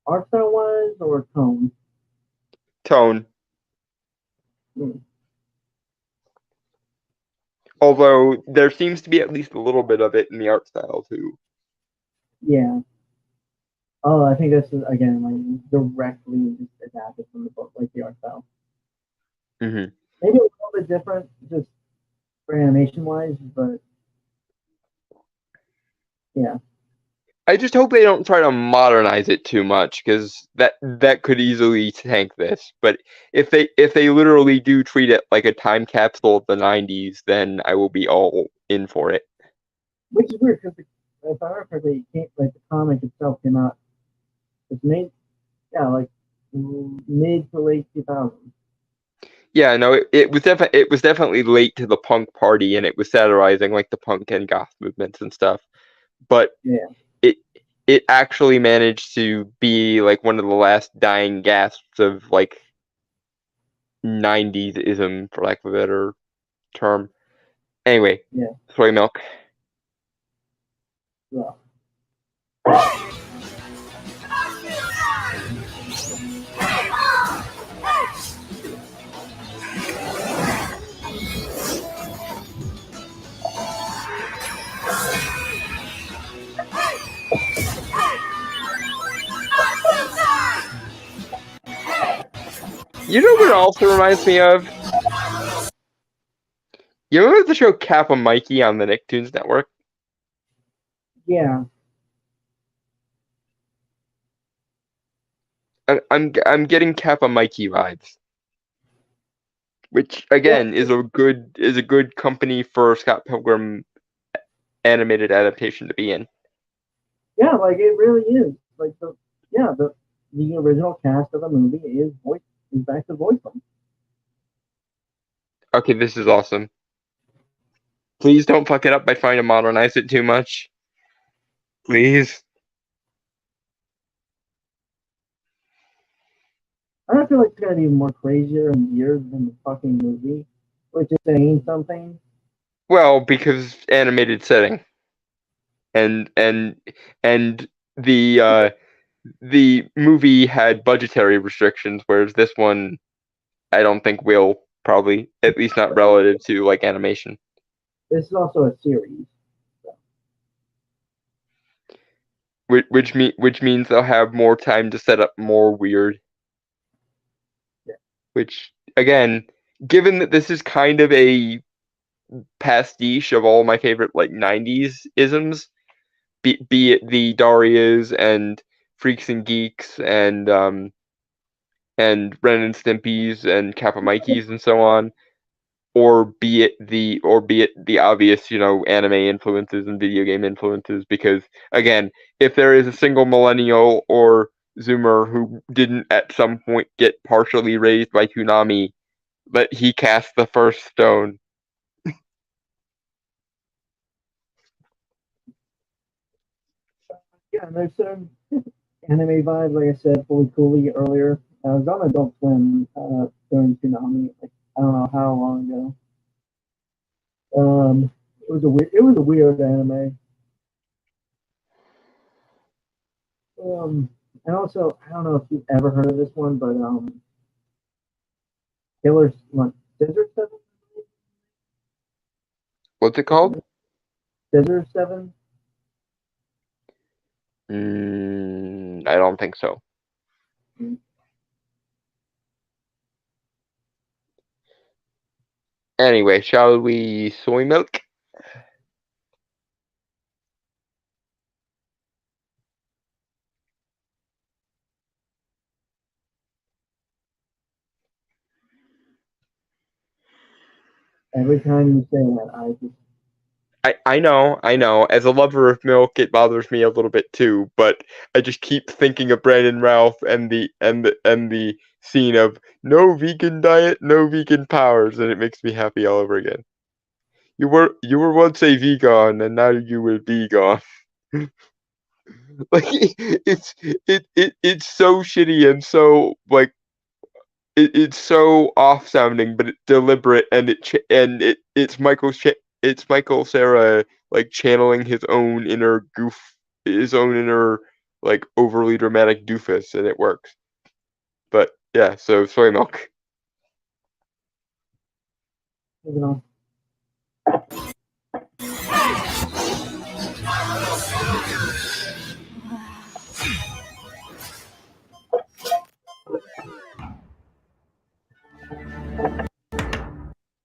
Art style wise or tone? Tone. Although there seems to be at least a little bit of it in the art style too. Yeah. Oh, I think this is again like directly adapted from the book, like the art style. Mm-hmm. Maybe a little bit different, just for animation wise, but yeah. I just hope they don't try to modernize it too much, because that could easily tank this. But if they literally do treat it like a time capsule of the 90s, then I will be all in for it. Which is weird because if I remember correctly, like the comic itself came out. It's made, like mid to late 2000s. Yeah, no, it was definitely late to the punk party, and it was satirizing like the punk and goth movements and stuff. But yeah, it actually managed to be like one of the last dying gasps of like 90s-ism, for lack of a better term. Anyway, yeah, soy milk. yeah. You know what it also reminds me of? You remember the show Kappa Mikey on the Nicktoons Network? Yeah. I'm getting Kappa Mikey vibes, which again is a good company for Scott Pilgrim animated adaptation to be in. Yeah, like it really is. Like the original cast of the movie is back to voice them. Okay, this is awesome. Please don't fuck it up by trying to modernize it too much. Please. I feel like it's gonna be more crazier and weird than the fucking movie, which is saying something. Well, because animated setting, and the movie had budgetary restrictions, whereas this one I don't think will, probably, at least not relative to like animation. This is also a series. Which means they'll have more time to set up more weird. Yeah. Which, again, given that this is kind of a pastiche of all my favorite like 90s isms, be it the Darias and Freaks and Geeks and Ren and Stimpy's and Kappa Mikey's and so on, or be it the obvious, anime influences and video game influences, because again, if there is a single millennial or Zoomer who didn't at some point get partially raised by Toonami, but he cast the first stone. Yeah, and there's some anime vibes, like I said, fully coolly earlier. I was on Adult Swim during Tsunami, like, I don't know how long ago. It was a weird anime. And also, I don't know if you've ever heard of this one, but Killer Scissor 7? What's it called? Scissor 7? I don't think so. Anyway, shall we soy milk? Every time you say that, I know. As a lover of milk, it bothers me a little bit too. But I just keep thinking of Brandon Ralph and the scene of no vegan diet, no vegan powers, and it makes me happy all over again. You were once a vegan, and now you will be gone. Like it's so shitty and so like it's so off sounding, but it's deliberate, and it's Michael Cera like channeling his own inner like overly dramatic doofus, and it works. But yeah, so soy milk. you know.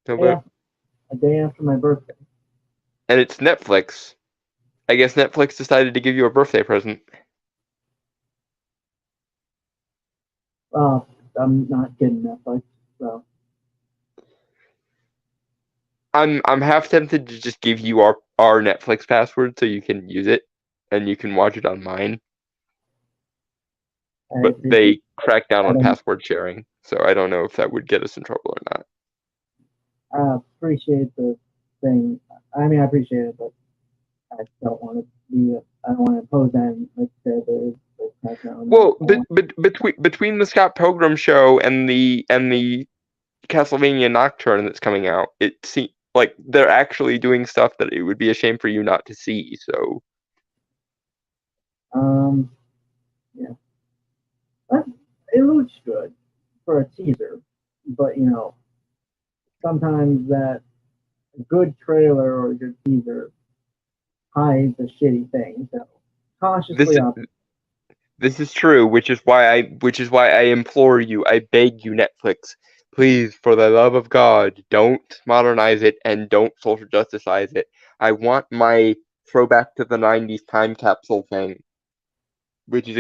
Yeah, a day after my birthday. And it's Netflix. I guess Netflix decided to give you a birthday present. I'm not getting Netflix, so. I'm half tempted to just give you our Netflix password so you can use it and you can watch it on mine. But they cracked down on password sharing, so I don't know if that would get us in trouble or not. I appreciate the thing. I mean, I appreciate it, but I don't want to be. I don't want to impose that. Like I said, well, between the Scott Pilgrim show and the Castlevania Nocturne that's coming out, it seems like they're actually doing stuff that it would be a shame for you not to see. So, yeah, it looks good for a teaser, but sometimes that good trailer or a good teaser hides a shitty thing. So cautiously this is true, which is why I implore you, I beg you, Netflix, please, for the love of God, don't modernize it and don't social justicize it. I want my throwback to the 90s time capsule thing, which is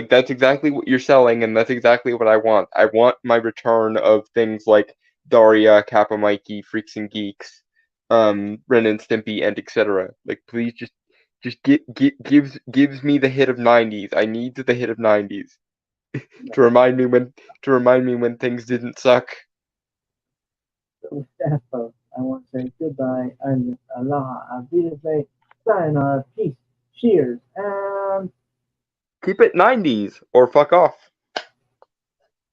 that's exactly what you're selling, and that's exactly what I want. I want my return of things like Daria, Kappa Mikey, Freaks and Geeks, Ren and Stimpy, and etc. Like, please just gives me the hit of 90s. I need the hit of 90s to remind me when things didn't suck. So with that, folks, I want to say goodbye and aloha, avida, sayonara, peace, cheers, and keep it 90s or fuck off.